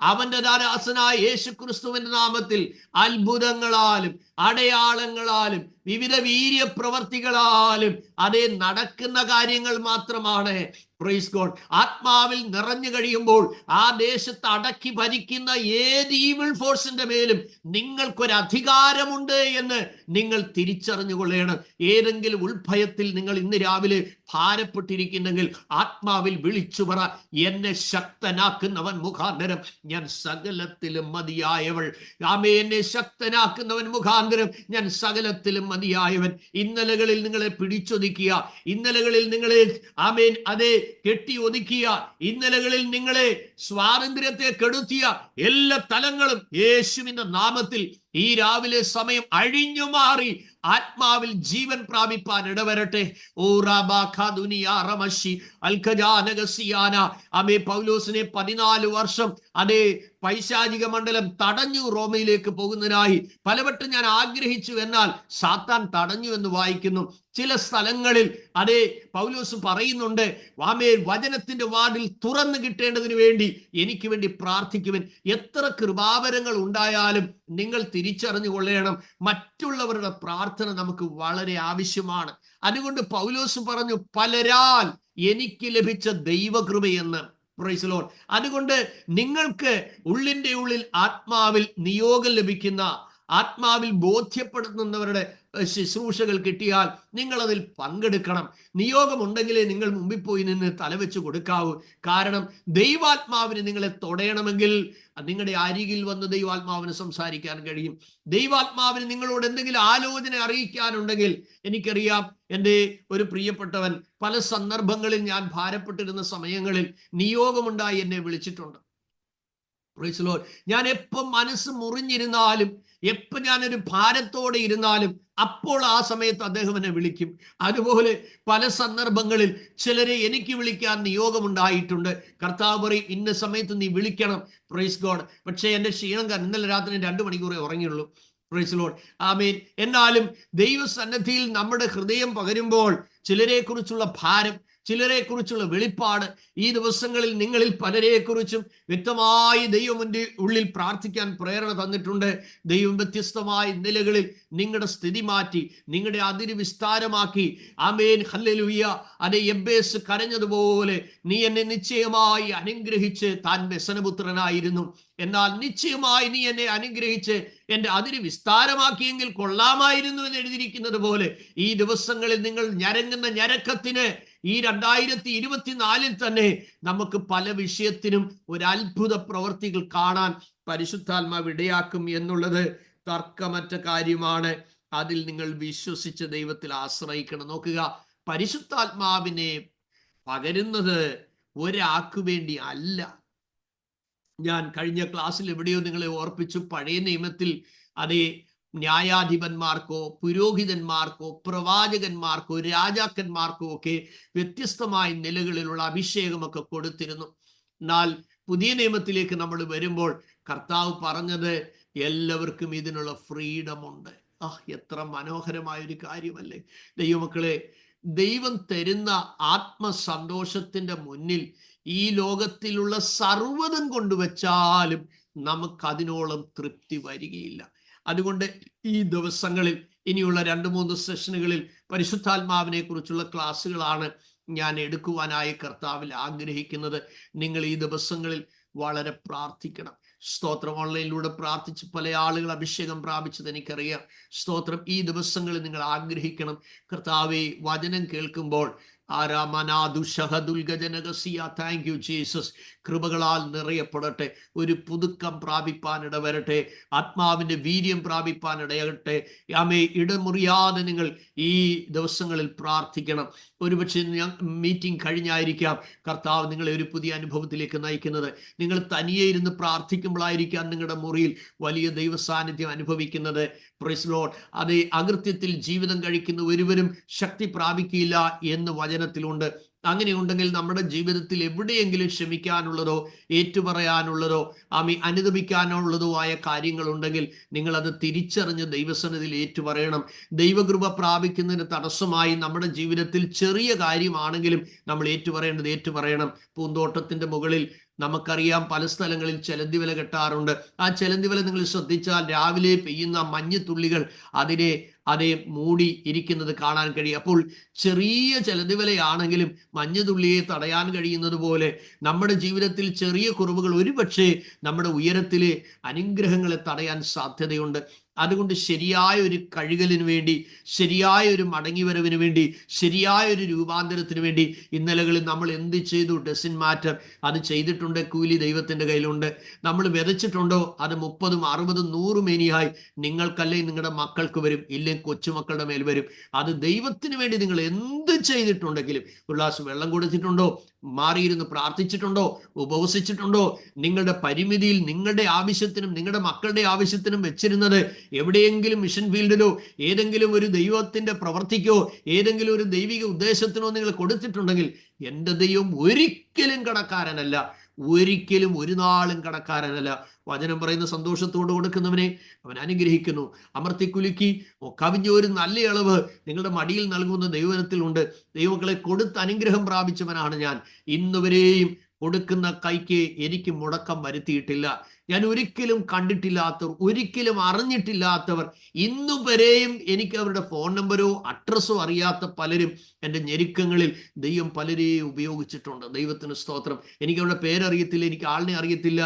അവന്റെ ദാസനായ യേശു ക്രിസ്തുവിന്റെ നാമത്തിൽ അത്ഭുതങ്ങളാലും അടയാളങ്ങളാലും വിവിധ വീര്യപ്രവർത്തികളാലും അതേ നടക്കുന്ന കാര്യങ്ങൾ മാത്രമാണ്. Praise God. ആത്മാവിൽ നിറഞ്ഞു കഴിയുമ്പോൾ ആ ദേശത്ത് അടക്കി ഭരിക്കുന്ന ഏത് ഈവിൾ ഫോഴ്സിന്റെ മേലും നിങ്ങൾക്കൊരു അധികാരമുണ്ട് എന്ന് നിങ്ങൾ തിരിച്ചറിഞ്ഞുകൊള്ളണം. ഏതെങ്കിലും ഉൾഭയത്തിൽ നിങ്ങൾ ഇന്ന് രാവിലെ ഭാരപ്പെട്ടിരിക്കുന്നെങ്കിൽ ആത്മാവിൽ വിളിച്ചു പറ, എന്നെ ശക്തനാക്കുന്നവൻ മുഖാന്തരം ഞാൻ സകലത്തിലും മതിയായവൾ. ആമേ, എന്നെ ശക്തനാക്കുന്നവൻ മുഖാന്തരം ഞാൻ സകലത്തിലും മതിയായവൻ. ഇന്നലകളിൽ നിങ്ങളെ പിടിച്ചൊതുക്കിയ, ഇന്നലകളിൽ നിങ്ങളെ ആമേൻ അതേ കെട്ടി ഒതുക്കിയ, ഇന്നലകളിൽ നിങ്ങളെ സ്വാതന്ത്ര്യത്തെ കെടുത്തിയ എല്ലാ തലങ്ങളും യേശുവിന്റെ നാമത്തിൽ ഈ രാവിലെ സമയം അഴിഞ്ഞു മാറി ആത്മാവിൽ ജീവൻ പ്രാപിപ്പാൻ ഇടവരട്ടെ. അമേ പൗലോസിനെ 14 വർഷം അതേ പൈശാചിക മണ്ഡലം തടഞ്ഞു റോമയിലേക്ക് പോകുന്നതിനായി. പലവട്ടം ഞാൻ ആഗ്രഹിച്ചു, എന്നാൽ സാത്താൻ തടഞ്ഞു എന്ന് വായിക്കുന്നു. ചില സ്ഥലങ്ങളിൽ അതേ പൗലോസ് പറയുന്നുണ്ട്, വാമേ, വചനത്തിന്റെ വാതിൽ തുറന്നു കിട്ടേണ്ടതിന് വേണ്ടി എനിക്ക് വേണ്ടി പ്രാർത്ഥിക്കുവൻ. എത്ര കൃപാവരങ്ങൾ ഉണ്ടായാലും നിങ്ങൾ തിരിച്ചറിഞ്ഞുകൊള്ളണം, മറ്റുള്ളവരുടെ പ്രാർത്ഥന നമുക്ക് വളരെ ആവശ്യമാണ്. അതുകൊണ്ട് പൗലോസ് പറഞ്ഞു, പലരാൽ എനിക്ക് ലഭിച്ച ദൈവകൃപയെന്ന്. Price the Lord. അതുകൊണ്ട് നിങ്ങൾക്ക് ഉള്ളിന്റെ ഉള്ളിൽ ആത്മാവിൽ നിയോഗം ലഭിക്കുന്ന, ആത്മാവിൽ ബോധ്യപ്പെടുത്തുന്നവരുടെ ശുശ്രൂഷകൾ കിട്ടിയാൽ നിങ്ങൾ അതിൽ പങ്കെടുക്കണം. നിയോഗമുണ്ടെങ്കിലേ നിങ്ങൾ മുമ്പിൽ പോയി നിന്ന് തലവെച്ച് കൊടുക്കാവൂ. കാരണം ദൈവാത്മാവിന് നിങ്ങളെ തൊടയണമെങ്കിൽ നിങ്ങളുടെ അരികിൽ വന്ന് ദൈവാത്മാവിന് സംസാരിക്കാൻ കഴിയും. ദൈവാത്മാവിന് നിങ്ങളോട് എന്തെങ്കിലും ആലോചന അറിയിക്കാനുണ്ടെങ്കിൽ, എനിക്കറിയാം, എൻ്റെ ഒരു പ്രിയപ്പെട്ടവൻ പല സന്ദർഭങ്ങളിൽ ഞാൻ ഭാരപ്പെട്ടിരുന്ന സമയങ്ങളിൽ നിയോഗമുണ്ടായി എന്നെ വിളിച്ചിട്ടുണ്ട്. Price the Lord. ഞാൻ എപ്പം മനസ്സ് മുറിഞ്ഞിരുന്നാലും, എപ്പം ഞാനൊരു ഭാരത്തോടെ ഇരുന്നാലും അപ്പോൾ ആ സമയത്ത് അദ്ദേഹം എന്നെ വിളിക്കും. അതുപോലെ പല സന്ദർഭങ്ങളിൽ ചിലരെ എനിക്ക് വിളിക്കാൻ നിയോഗമുണ്ടായിട്ടുണ്ട്. കർത്താവ് പറയും, ഇന്ന സമയത്ത് നീ വിളിക്കണം. Praise God. പക്ഷേ എൻ്റെ ക്ഷീണം കാരണം ഇന്നലെ രാത്രി 2 മണിക്കൂറേ ഉറങ്ങിയുള്ളൂ. Praise the Lord. ആമേൻ. എന്നാലും ദൈവസന്നിധിയിൽ നമ്മുടെ ഹൃദയം പകരുമ്പോൾ ചിലരെ കുറിച്ചുള്ള ഭാരം, ചിലരെ കുറിച്ചുള്ള വെളിപ്പാട്. ഈ ദിവസങ്ങളിൽ നിങ്ങളിൽ പലരെ കുറിച്ചും വ്യക്തമായി ദൈവത്തിന്റെ ഉള്ളിൽ പ്രാർത്ഥിക്കാൻ പ്രേരണ തന്നിട്ടുണ്ട്. ദൈവം വ്യത്യസ്തമായ നിലകളിൽ നിങ്ങളുടെ സ്ഥിതി മാറ്റി, നിങ്ങളുടെ അതിര് വിസ്താരമാക്കി. ആമേൻ, ഹല്ലേലൂയ. അതേ, യബ്ബേസ് കരഞ്ഞതുപോലെ നീ എന്നെ നിശ്ചയമായി അനുഗ്രഹിച്ച്, താൻ വ്യസനപുത്രനായിരുന്നു, എന്നാൽ നിശ്ചയമായി നീ എന്നെ അനുഗ്രഹിച്ച് എൻ്റെ അതിര് വിസ്താരമാക്കിയെങ്കിൽ കൊള്ളാമായിരുന്നു എന്ന് എഴുതിയിരിക്കുന്നത് പോലെ ഈ ദിവസങ്ങളിൽ നിങ്ങൾ ഞരങ്ങുന്ന ഞരക്കത്തിന് ഈ 2024 തന്നെ നമുക്ക് പല വിഷയത്തിനും ഒരു അത്ഭുത പ്രവർത്തികൾ കാണാൻ പരിശുദ്ധാത്മാവ് ഇടയാക്കും എന്നുള്ളത് തർക്കമറ്റ കാര്യമാണ്. അതിൽ നിങ്ങൾ വിശ്വസിച്ച് ദൈവത്തിൽ ആശ്രയിക്കണം. നോക്കുക, പരിശുദ്ധാത്മാവിനെ പകരുന്നത് ഒരാൾക്ക് വേണ്ടി അല്ല. ഞാൻ കഴിഞ്ഞ ക്ലാസ്സിൽ എവിടെയോ നിങ്ങളെ ഓർപ്പിച്ചു, പഴയ നിയമത്തിൽ അതേ ന്യായാധിപന്മാർക്കോ പുരോഹിതന്മാർക്കോ പ്രവാചകന്മാർക്കോ രാജാക്കന്മാർക്കോ ഒക്കെ വ്യത്യസ്തമായ നിലകളിലുള്ള അഭിഷേകമൊക്കെ കൊടുത്തിരുന്നു. എന്നാൽ പുതിയ നിയമത്തിലേക്ക് നമ്മൾ വരുമ്പോൾ കർത്താവ് പറഞ്ഞത് എല്ലാവർക്കും ഇതിനുള്ള ഫ്രീഡം ഉണ്ട്. എത്ര മനോഹരമായ ഒരു കാര്യമല്ലേ ദൈവമക്കളെ! ദൈവം തരുന്ന ആത്മസന്തോഷത്തിന്റെ മുന്നിൽ ഈ ലോകത്തിലുള്ള സർവ്വതും കൊണ്ടുവച്ചാലും നമുക്കതിനോളം തൃപ്തി വരികയില്ല. അതുകൊണ്ട് ഈ ദിവസങ്ങളിൽ ഇനിയുള്ള 2-3 സെഷനുകളിൽ പരിശുദ്ധാത്മാവിനെ കുറിച്ചുള്ള ക്ലാസ്സുകളാണ് ഞാൻ എടുക്കുവാനായി കർത്താവിൽ ആഗ്രഹിക്കുന്നത്. നിങ്ങൾ ഈ ദിവസങ്ങളിൽ വളരെ പ്രാർത്ഥിക്കണം. സ്തോത്രം. ഓൺലൈനിലൂടെ പ്രാർത്ഥിച്ച് പല ആളുകൾ അഭിഷേകം പ്രാപിച്ചത് എനിക്കറിയാം. സ്തോത്രം. ഈ ദിവസങ്ങളിൽ നിങ്ങൾ ആഗ്രഹിക്കണം, കർത്താവേ, വചനം കേൾക്കുമ്പോൾ താങ്ക് യു ജീസസ്, കൃപകളാൽ നിറയപ്പെടട്ടെ, ഒരു പുതുക്കം പ്രാപിപ്പാൻ ഇടവരട്ടെ, ആത്മാവിന്റെ വീര്യം പ്രാപിപ്പാൻ ഇടയട്ടെ. ആമേ, ഇടമുറിയാതെ നിങ്ങൾ ഈ ദിവസങ്ങളിൽ പ്രാർത്ഥിക്കണം. ഒരുപക്ഷെ മീറ്റിംഗ് കഴിഞ്ഞായിരിക്കാം കർത്താവ് നിങ്ങളെ ഒരു പുതിയ അനുഭവത്തിലേക്ക് നയിക്കുന്നത്. നിങ്ങൾ തനിയെ ഇരുന്ന് പ്രാർത്ഥിക്കുമ്പോഴായിരിക്കാം നിങ്ങളുടെ മുറിയിൽ വലിയ ദൈവ സാന്നിധ്യം അനുഭവിക്കുന്നത്. Praise lord. അതേ, അകൃത്യത്തിൽ ജീവിതം കഴിക്കുന്ന ഒരുവരും ശക്തി പ്രാപിക്കില്ല എന്ന് വചനത്തിലുണ്ട്. അങ്ങനെയുണ്ടെങ്കിൽ നമ്മുടെ ജീവിതത്തിൽ എവിടെയെങ്കിലും ക്ഷമിക്കാനുള്ളതോ ഏറ്റുപറയാനുള്ളതോ അനുദപിക്കാനുള്ളതോ ആയ കാര്യങ്ങളുണ്ടെങ്കിൽ നിങ്ങളത് തിരിച്ചറിഞ്ഞ് ദൈവസന്നിധിയിൽ ഏറ്റുപറയണം. ദൈവകൃപ പ്രാപിക്കുന്നതിന് തടസ്സമായി നമ്മുടെ ജീവിതത്തിൽ ചെറിയ കാര്യമാണെങ്കിലും നമ്മൾ ഏറ്റുപറയേണ്ടത് ഏറ്റുപറയണം. പൂന്തോട്ടത്തിന്റെ മുകളിൽ നമുക്കറിയാം പല സ്ഥലങ്ങളിൽ ചെലന്തിവല കെട്ടാറുണ്ട്. ആ ചെലന്തിവല നിങ്ങൾ ശ്രദ്ധിച്ചാൽ രാവിലെ പെയ്യുന്ന മഞ്ഞുതുള്ളികൾ അതേ മൂടി ഇരിക്കുന്നത് കാണാൻ കഴിയും. അപ്പോൾ ചെറിയ ചെലന്തിവലയാണെങ്കിലും മഞ്ഞുതുള്ളിയെ തടയാൻ കഴിയുന്നത് പോലെ നമ്മുടെ ജീവിതത്തിൽ ചെറിയ കുറവുകൾ ഒരുപക്ഷെ നമ്മുടെ ഉയരത്തിലെ അനുഗ്രഹങ്ങളെ തടയാൻ സാധ്യതയുണ്ട്. അതുകൊണ്ട് ശരിയായ ഒരു കഴുകലിന് വേണ്ടി, ശരിയായ ഒരു മടങ്ങിവരവിന് വേണ്ടി, ശരിയായ ഒരു രൂപാന്തരത്തിന് വേണ്ടി ഇന്നലകളിൽ നമ്മൾ എന്ത് ചെയ്തു? Doesn't matter. അത് ചെയ്തിട്ടുണ്ട്, കൂലി ദൈവത്തിന്റെ കയ്യിലുണ്ട്. നമ്മൾ വിതച്ചിട്ടുണ്ടോ? അത് 30, 60, 100 മേനിയായി നിങ്ങൾക്കല്ലേ നിങ്ങളുടെ മക്കൾക്ക് വരും, ഇല്ലെങ്കിൽ കൊച്ചുമക്കളുടെ മേൽ വരും. അത് ദൈവത്തിന് വേണ്ടി നിങ്ങൾ എന്ത് ചെയ്തിട്ടുണ്ടെങ്കിലും, ഒരു ഗ്ലാസ് വെള്ളം കൊടുത്തിട്ടുണ്ടോ? മാറിയിരുന്ന് പ്രാർത്ഥിച്ചിട്ടുണ്ടോ? ഉപവസിച്ചിട്ടുണ്ടോ? നിങ്ങളുടെ പരിമിതിയിൽ നിങ്ങളുടെ ആവശ്യത്തിനും നിങ്ങളുടെ മക്കളുടെ ആവശ്യത്തിനും വെച്ചിരുന്നത് എവിടെയെങ്കിലും മിഷൻ ഫീൽഡിലോ ഏതെങ്കിലും ഒരു ദൈവത്തിന്റെ പ്രവർത്തിക്കോ ഏതെങ്കിലും ഒരു ദൈവിക ഉദ്ദേശത്തിനോ നിങ്ങൾ കൊടുത്തിട്ടുണ്ടെങ്കിൽ എൻ്റെ ദൈവം ഒരിക്കലും കടക്കാരനല്ല, ഒരിക്കലും ഒരു നാളും കടക്കാരനല്ല. വചനം പറയുന്ന സന്തോഷത്തോട് കൊടുക്കുന്നവനെ അവൻ അനുഗ്രഹിക്കുന്നു. അമർത്തിക്കുലുക്കി കവിഞ്ഞ ഒരു നല്ല അളവ് നിങ്ങളുടെ മടിയിൽ നൽകുന്ന ദൈവത്തിലുണ്ട്. ദൈവങ്ങളെ കൊടുത്ത് അനുഗ്രഹം പ്രാപിച്ചവനാണ് ഞാൻ. ഇന്നുവരെയും കൊടുക്കുന്ന കൈക്ക് എനിക്ക് മുടക്കം വരുത്തിയിട്ടില്ല. ഞാൻ ഒരിക്കലും കണ്ടിട്ടില്ലാത്തവർ, ഒരിക്കലും അറിഞ്ഞിട്ടില്ലാത്തവർ, ഇന്നുവരെയും എനിക്ക് അവരുടെ ഫോൺ നമ്പരോ അഡ്രസ്സോ അറിയാത്ത പലരും എൻ്റെ ഞെരുക്കങ്ങളിൽ ദൈവം പലരെയും ഉപയോഗിച്ചിട്ടുണ്ട്. ദൈവത്തിന് സ്തോത്രം. എനിക്ക് അവരുടെ പേരറിയത്തില്ല, എനിക്ക് ആളിനെ അറിയത്തില്ല,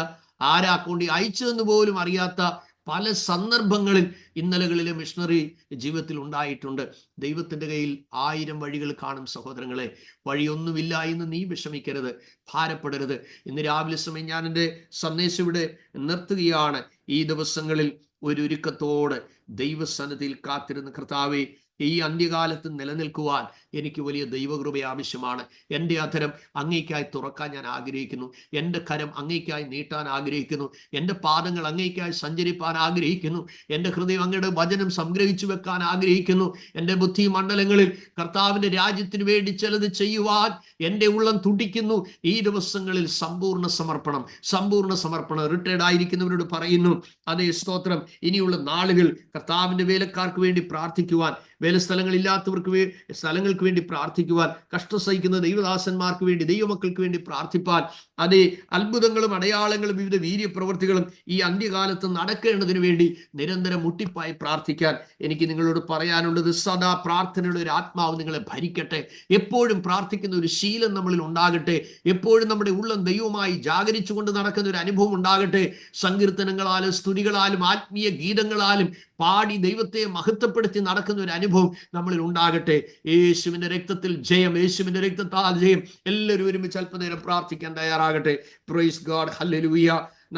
ആരാ അക്കൗണ്ടിൽ അയച്ചതെന്ന് പോലും അറിയാത്ത പല സന്ദർഭങ്ങളിൽ ഇന്നലകളിലെ മിഷണറി ജീവിതത്തിൽ ഉണ്ടായിട്ടുണ്ട്. ദൈവത്തിന്റെ കയ്യിൽ 1000 വഴികൾ കാണും സഹോദരങ്ങളെ. വഴിയൊന്നുമില്ല എന്ന് നീ വിഷമിക്കരുത്, ഭാരപ്പെടരുത്. ഇന്ന് രാവിലെ സമയം ഞാൻ എൻ്റെ സന്ദേശം ഇവിടെ നിർത്തുകയാണ്. ഈ ദിവസങ്ങളിൽ ഒരു ഒരുക്കത്തോടെ ദൈവസന്നിധിയിൽ കാത്തിരുന്ന്, കർത്താവേ, ഈ അന്ത്യകാലത്ത് നിലനിൽക്കുവാൻ എനിക്ക് വലിയ ദൈവകൃപ ആവശ്യമാണ്. എൻ്റെ അധരം അങ്ങേയ്ക്കായി തുറക്കാൻ ഞാൻ ആഗ്രഹിക്കുന്നു. എൻ്റെ കരം അങ്ങേയ്ക്കായി നീട്ടാൻ ആഗ്രഹിക്കുന്നു. എൻ്റെ പാദങ്ങൾ അങ്ങേയ്ക്കായി സഞ്ചരിപ്പാൻ ആഗ്രഹിക്കുന്നു. എൻ്റെ ഹൃദയം അങ്ങയുടെ വചനം സംഗ്രഹിച്ചു വെക്കാൻ ആഗ്രഹിക്കുന്നു. എൻ്റെ ബുദ്ധി മണ്ഡലങ്ങളിൽ കർത്താവിൻ്റെ രാജ്യത്തിന് വേണ്ടി ചിലത് ചെയ്യുവാൻ എൻ്റെ ഉള്ളം തുടിക്കുന്നു. ഈ ദിവസങ്ങളിൽ സമ്പൂർണ്ണ സമർപ്പണം. റിട്ടയർഡ് ആയിരിക്കുന്നവരോട് പറയുന്നു, അതേ സ്തോത്രം, ഇനിയുള്ള നാളുകൾ കർത്താവിൻ്റെ വേലക്കാർക്ക് വേണ്ടി പ്രാർത്ഥിക്കുവാൻ, വേലസ്ഥലങ്ങളില്ലാത്തവർക്ക് സ്ഥലങ്ങൾക്ക് വേണ്ടി പ്രാർത്ഥിക്കുവാൻ, കഷ്ടം സഹിക്കുന്ന ദൈവദാസന്മാർക്ക് വേണ്ടി, ദൈവമക്കൾക്ക് വേണ്ടി പ്രാർത്ഥിപ്പാൻ, അതേ അത്ഭുതങ്ങളും അടയാളങ്ങളും വിവിധ വീര്യപ്രവൃത്തികളും ഈ അന്ത്യകാലത്ത് നടക്കേണ്ടതിന് വേണ്ടി നിരന്തരം മുട്ടിപ്പായി പ്രാർത്ഥിക്കാൻ എനിക്ക് നിങ്ങളോട് പറയാനുള്ളത്, സദാ പ്രാർത്ഥനയുടെ ഒരു ആത്മാവ് നിങ്ങളെ ഭരിക്കട്ടെ. എപ്പോഴും പ്രാർത്ഥിക്കുന്ന ഒരു ശീലം നമ്മളിൽ ഉണ്ടാകട്ടെ. എപ്പോഴും നമ്മുടെ ഉള്ളം ദൈവവുമായി ജാഗരിച്ചുകൊണ്ട് നടക്കുന്ന ഒരു അനുഭവം ഉണ്ടാകട്ടെ. സങ്കീർത്തനങ്ങളാലും സ്തുതികളാലും ആത്മീയ ഗീതങ്ങളാലും പാടി ദൈവത്തെ മഹത്വപ്പെടുത്തി നടക്കുന്ന ഒരു അനുഭവം നമ്മളിൽ ഉണ്ടാകട്ടെ. യേശുവിന്റെ രക്തത്തിൽ ജയം, യേശുവിന്റെ രക്തത്താൽ ജയം. എല്ലാവരും ഒരുമിച്ച് അല്പനേരം പ്രാർത്ഥിക്കാൻ തയ്യാറാകട്ടെ. Praise God, hallelujah.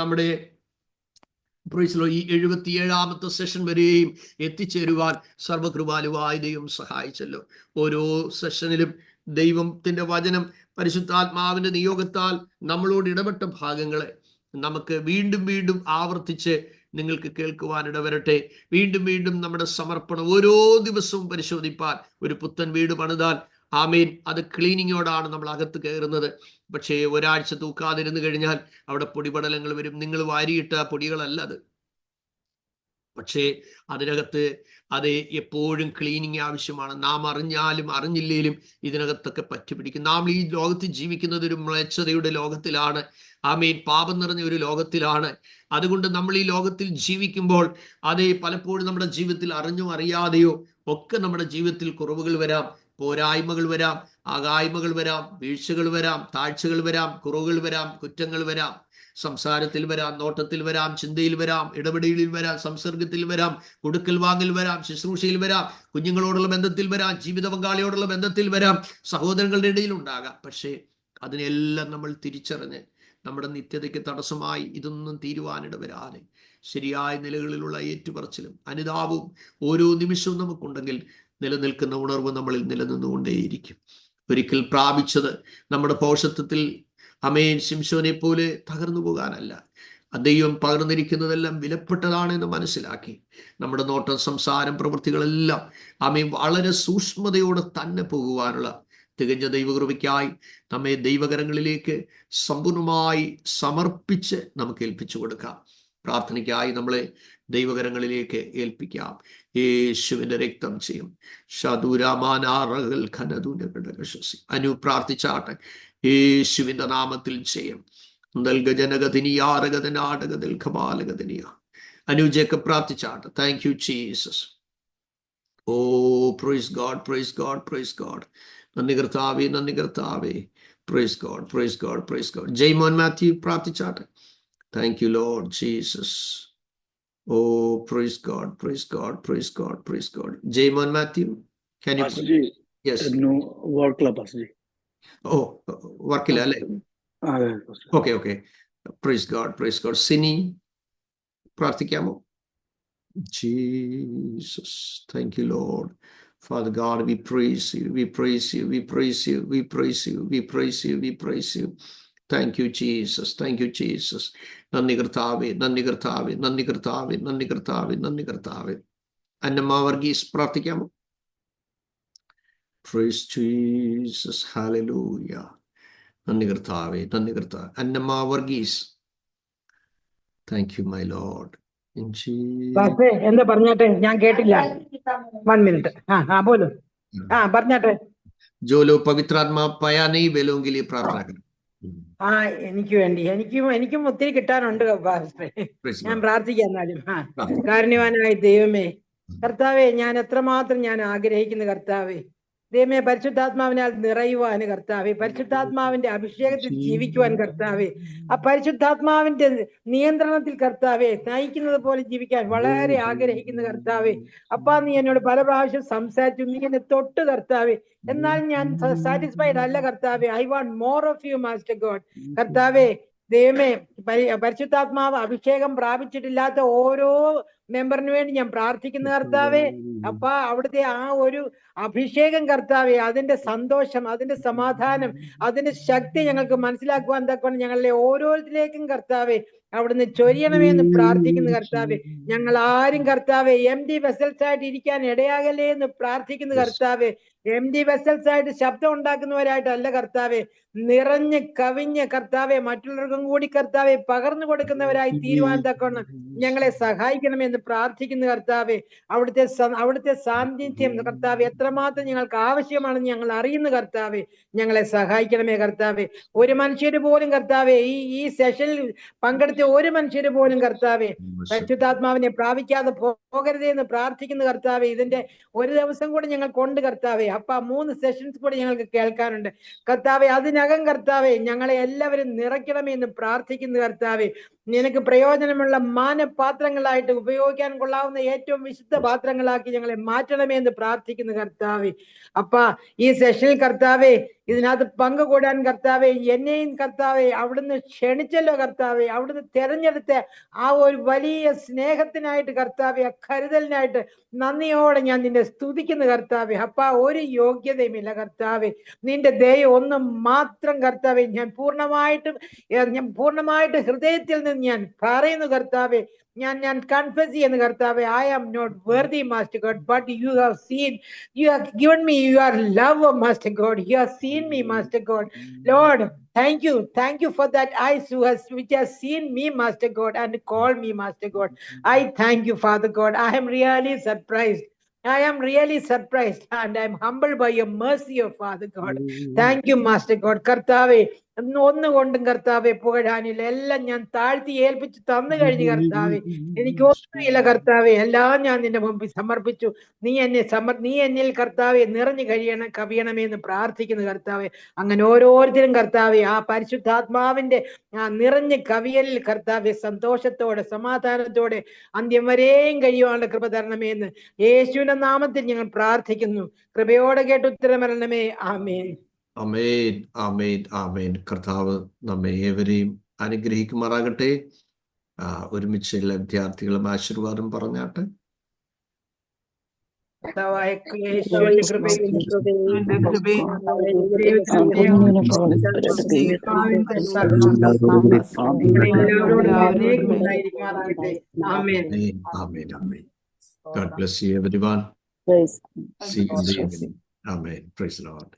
നമ്മുടെ ഈ 77ാമത്തെ സെഷൻ വരെയും എത്തിച്ചേരുവാൻ സർവകൃപാലുവായ ദൈവം സഹായിച്ചല്ലോ. ഓരോ സെഷനിലും ദൈവത്തിന്റെ വചനം പരിശുദ്ധാത്മാവിന്റെ നിയോഗത്താൽ നമ്മളോട് ഇടപെട്ട ഭാഗങ്ങളെ നമുക്ക് വീണ്ടും വീണ്ടും ആവർത്തിച്ച് നിങ്ങൾക്ക് കേൾക്കുവാൻ ഇടവരട്ടെ. വീണ്ടും വീണ്ടും നമ്മുടെ സമർപ്പണം ഓരോ ദിവസവും പരിശോധിപ്പാൻ. ഒരു പുത്തൻ വീട് പണിതാൽ ആമേൻ, അത് ക്ലീനിങ്ങോടാണ് നമ്മൾ അകത്ത് കയറുന്നത്. പക്ഷേ ഒരാഴ്ച തൂക്കാതിരുന്നു കഴിഞ്ഞാൽ അവിടെ പൊടിപടലങ്ങൾ വരും. നിങ്ങൾ വാരിയിട്ട പൊടികളല്ല അത്. പക്ഷേ അതിനകത്ത് അത് എപ്പോഴും ക്ലീനിങ് ആവശ്യമാണ്. നാം അറിഞ്ഞാലും അറിഞ്ഞില്ലേലും ഇതിനകത്തൊക്കെ പറ്റിപ്പിടിക്കും. നാം ഈ ലോകത്ത് ജീവിക്കുന്നത് ഒരു മ്ലേച്ഛതയുടെ ലോകത്തിലാണ്. ആമേൻ, പാപം നിറഞ്ഞ ഒരു ലോകത്തിലാണ്. അതുകൊണ്ട് നമ്മൾ ഈ ലോകത്തിൽ ജീവിക്കുമ്പോൾ അതേ പലപ്പോഴും നമ്മുടെ ജീവിതത്തിൽ അറിഞ്ഞോ അറിയാതെയോ ഒക്കെ നമ്മുടെ ജീവിതത്തിൽ കുറവുകൾ വരാം, പോരായ്മകൾ വരാം, ആകായ്മകൾ വരാം, വീഴ്ചകൾ വരാം, താഴ്ചകൾ വരാം, കുറവുകൾ വരാം, കുറ്റങ്ങൾ വരാം. സംസാരത്തിൽ വരാം, നോട്ടത്തിൽ വരാം, ചിന്തയിൽ വരാം, ഇടപെടലിൽ വരാം, സംസർഗത്തിൽ വരാം, കൊടുക്കൽ വാങ്ങൽ വരാം, ശുശ്രൂഷയിൽ വരാം, കുഞ്ഞുങ്ങളോടുള്ള ബന്ധത്തിൽ വരാം, ജീവിത പങ്കാളിയോടുള്ള ബന്ധത്തിൽ വരാം, സഹോദരങ്ങളുടെ ഇടയിൽ ഉണ്ടാകാം. പക്ഷേ അതിനെല്ലാം നമ്മൾ തിരിച്ചറിഞ്ഞ് നമ്മുടെ നിത്യതയ്ക്ക് തടസ്സമായി ഇതൊന്നും തീരുവാനിട വരാതെ ശരിയായ നിലകളിലുള്ള ഏറ്റുപറച്ചിലും അനുതാപവും ഓരോ നിമിഷവും നമുക്കുണ്ടെങ്കിൽ നിലനിൽക്കുന്ന ഉണർവ് നമ്മളിൽ നിലനിന്നുകൊണ്ടേയിരിക്കും. ഒരിക്കൽ പ്രാപിച്ചത് നമ്മുടെ ഭോഷത്വത്തിൽ അമേൻ ശിംശോനെ പോലെ തകർന്നു പോകാനല്ല, ദൈവം പകർന്നിരിക്കുന്നതെല്ലാം വിലപ്പെട്ടതാണെന്ന് മനസ്സിലാക്കി നമ്മുടെ നോട്ടം, സംസാരം, പ്രവൃത്തികളെല്ലാം അമേൻ വളരെ സൂക്ഷ്മതയോടെ തന്നെ പോകുവാനുള്ള തികഞ്ഞ ദൈവകൃപയ്ക്കായി നമ്മെ ദൈവകരങ്ങളിലേക്ക് സമ്പൂർണമായി സമർപ്പിച്ച് നമുക്ക് ഏൽപ്പിച്ചു കൊടുക്കാം. പ്രാർത്ഥനയ്ക്കായി നമ്മളെ ദൈവകരങ്ങളിലേക്ക് ഏൽപ്പിക്കാം. യേശുവിന്റെ രക്തം ചെയ്യും ഷതുരാമാനാറകൾ ഖനദുനകടകശസി അനു പ്രാർത്ഥിച്ചാട്ടെ. യേശുവിന്റെ നാമത്തിൽ ചെയ്യും അനുജയൊക്കെ പ്രാർത്ഥിച്ചാട്ടെ. Thank you Jesus. Oh praise God, praise God, praise God. നന്ദി കർത്താവേ, നന്ദി കർത്താവേ. Praise God, praise God, praise God. Jaimon Mathew പ്രാർത്ഥിച്ചാട്ടെ. Thank you Lord Jesus. Oh praise God, praise God, praise God, praise God. Jaimon Mathew, can you pray? Yes. No, വർക്കില്ല pastor. ഓ വർക്കില്ല അല്ലേ? Okay okay. Praise God, praise God. Sini പ്രാർത്ഥിക്കാമോ? Jesus, thank you Lord. Father God, we praise you, we praise you, we praise you, we praise you, we praise you, we praise you. Thank you Jesus, thank you Jesus. നന്ദി കർത്താവേ, നന്ദി കർത്താവേ, നന്ദി കർത്താവേ, നന്ദി കർത്താവേ, നന്ദി കർത്താവേ. Annamma Varghese പ്രാർത്ഥിക്കാമോ? Praise Jesus, hallelujah. നന്ദി കർത്താവേ, നന്ദി കർത്താവേ. Annamma Varghese, thank you my Lord. എന്താ പറഞ്ഞാട്ടെ? ഞാൻ കേട്ടില്ല. 1 minute. പോലും പറഞ്ഞാട്ടെ. ജോലോ പവിത്രാത്മാ പയാ നെയ് ബലോങ്കിൽ പ്രാർത്ഥന കരും. എനിക്ക് വേണ്ടി എനിക്കും ഒത്തിരി കിട്ടാനുണ്ട് പാസ്റ്ററെ. ഞാൻ പ്രാർത്ഥിക്കാം. എന്നാലും കാരുണ്യവാനായ ദൈവമേ, കർത്താവേ, ഞാൻ എത്രമാത്രം ഞാൻ ആഗ്രഹിക്കുന്നു കർത്താവേ. ദൈവമേ, പരിശുദ്ധാത്മാവിനാൽ നിറയുവാൻ കർത്താവേ, പരിശുദ്ധാത്മാവിന്റെ അഭിഷേകത്തിൽ ജീവിക്കുവാൻ കർത്താവേ, ആ പരിശുദ്ധാത്മാവിന്റെ നിയന്ത്രണത്തിൽ കർത്താവേ നയിക്കുന്നത് പോലെ ജീവിക്കാൻ വളരെ ആഗ്രഹിക്കുന്ന കർത്താവേ. അപ്പാ, നീ എന്നോട് പല പ്രാവശ്യം സംസാരിച്ചു, നീ എന്നെ തൊട്ട് കർത്താവേ. എന്നാൽ ഞാൻ സാറ്റിസ്ഫൈഡ് അല്ല കർത്താവേ. I want more of you master God. കർത്താവേ, ദൈവമേ, പരിശുദ്ധാത്മാവ് അഭിഷേകം പ്രാപിച്ചിട്ടില്ലാത്ത ഓരോ മെമ്പറിന് വേണ്ടി ഞാൻ പ്രാർത്ഥിക്കുന്ന കർത്താവേ. അപ്പാ, അവിടുത്തെ ആ ഒരു അഭിഷേകം കർത്താവേ, അതിന്റെ സന്തോഷം, അതിന്റെ സമാധാനം, അതിന്റെ ശക്തി ഞങ്ങൾക്ക് മനസ്സിലാക്കുവാൻ തക്കവണ്ണം ഞങ്ങളിലെ ഓരോരുത്തരിലേക്കും കർത്താവേ അവിടുന്ന് ചൊരിയണമേ എന്ന് പ്രാർത്ഥിക്കുന്നു കർത്താവെ. ഞങ്ങൾ ആരും കർത്താവെ empty vessels ആയിട്ട് ഇരിക്കാൻ ഇടയാകല്ലേ എന്ന് പ്രാർത്ഥിക്കുന്നു കർത്താവെ. empty vessels ആയിട്ട് ശബ്ദം ഉണ്ടാക്കുന്നവരായിട്ടല്ല കർത്താവെ, നിറഞ്ഞ് കവിഞ്ഞ് കർത്താവെ മറ്റുള്ളവർക്കും കൂടി കർത്താവെ പകർന്നു കൊടുക്കുന്നവരായി തീരുവാൻ തക്കവണ്ണം ഞങ്ങളെ സഹായിക്കണമെന്ന് പ്രാർത്ഥിക്കുന്നു കർത്താവെ. അവിടുത്തെ സാന്നിധ്യം കർത്താവെ എത്രമാത്രം ഞങ്ങൾക്ക് ആവശ്യമാണെന്ന് ഞങ്ങൾ അറിയുന്നു കർത്താവെ. ഞങ്ങളെ സഹായിക്കണമേ കർത്താവെ. ഒരു മനുഷ്യര് പോലും കർത്താവെ ഈ സെഷനിൽ പങ്കെടുത്ത ഒരു മനുഷ്യര് പോലും കർത്താവെ പരിശുദ്ധാത്മാവിനെ പ്രാപിക്കാതെ പോകരുതേ എന്ന് പ്രാർത്ഥിക്കുന്നു കർത്താവെ. ഇതിന്റെ ഒരു ദിവസം കൂടി ഞങ്ങൾ കൊണ്ട് കർത്താവെ. അപ്പ 3 സെഷൻസ് കൂടി ഞങ്ങൾക്ക് കേൾക്കാനുണ്ട് കർത്താവെ. അതിനകം കർത്താവെ ഞങ്ങളെ എല്ലാവരും നിറയ്ക്കണമേ എന്ന് പ്രാർത്ഥിക്കുന്നു കർത്താവെ. നിനക്ക് പ്രയോജനമുള്ള മാനപാത്രങ്ങളായിട്ട് ഉപയോഗിക്കാൻ കൊള്ളാവുന്ന ഏറ്റവും വിശുദ്ധ പാത്രങ്ങളാക്കി ഞങ്ങളെ മാറ്റണമേ എന്ന് പ്രാർത്ഥിക്കുന്നു കർത്താവെ. അപ്പ ഈ സെഷനിൽ കർത്താവെ ഇതിനകത്ത് പങ്കുകൂടാൻ കർത്താവെ എന്നെയും കർത്താവെ അവിടുന്ന് ക്ഷണിച്ചല്ലോ കർത്താവെ. അവിടുന്ന് തെരഞ്ഞെടുത്ത ആ ഒരു വലിയ സ്നേഹത്തിനായിട്ട് കർത്താവെ, ആ കരുതലിനായിട്ട് നന്ദിയോടെ ഞാൻ നിന്നെ സ്തുതിക്കുന്നു കർത്താവെ. അപ്പ ഒരു യോഗ്യതയുമില്ല കർത്താവെ, നിന്റെ ദയ ഒന്നും മാത്രം കർത്താവെ. ഞാൻ പൂർണ്ണമായിട്ട് ഹൃദയത്തിൽ നിന്ന് ഞാൻ പറയുന്നു കർത്താവെ. ഞാൻ കൺഫസ് ചെയ്യുന്നു കർത്താവെ. I am not worthy master God, but you have given me your love, master God. You have seen me, master God. Lord, thank you for that eyes which has seen me, master God, and called me, master God. I thank you, Father God. I am really surprised and I am humbled by your mercy, oh Father God. Thank you, master God. കർത്താവെ ഒന്നുകൊണ്ടും കർത്താവെ പുകഴാനില്ല. എല്ലാം ഞാൻ താഴ്ത്തി ഏൽപ്പിച്ചു തന്നു കഴിഞ്ഞു കർത്താവെ. എനിക്ക് ഒന്നുമില്ല കർത്താവെ, എല്ലാം ഞാൻ നിന്റെ മുമ്പിൽ സമർപ്പിച്ചു. നീ എന്നിൽ കർത്താവെ നിറഞ്ഞു കവിയണമേ എന്ന് പ്രാർത്ഥിക്കുന്നു കർത്താവെ. അങ്ങനെ ഓരോരുത്തരും കർത്താവെ ആ പരിശുദ്ധാത്മാവിന്റെ നിറഞ്ഞ് കവിയലിൽ കർത്താവെ സന്തോഷത്തോടെ സമാധാനത്തോടെ അന്ത്യം വരെയും കഴിയുവാനുള്ള കൃപ തരണമേ എന്ന് യേശുവിന്റെ നാമത്തിൽ ഞങ്ങൾ പ്രാർത്ഥിക്കുന്നു. കൃപയോടെ കേട്ട് ഉത്തരം വരണമേ. ആമേൻ. ആമേൻ, ആമേൻ, ആമേൻ. കർത്താവ് നമ്മെ ഏവരെയും അനുഗ്രഹിക്കുമാറാകട്ടെ. ഒരുമിച്ച് എല്ലാ വിദ്യാർത്ഥികളും ആശീർവാദം പറഞ്ഞാട്ടെ. God bless you everyone. See you in the evening. Amen. Praise the Lord.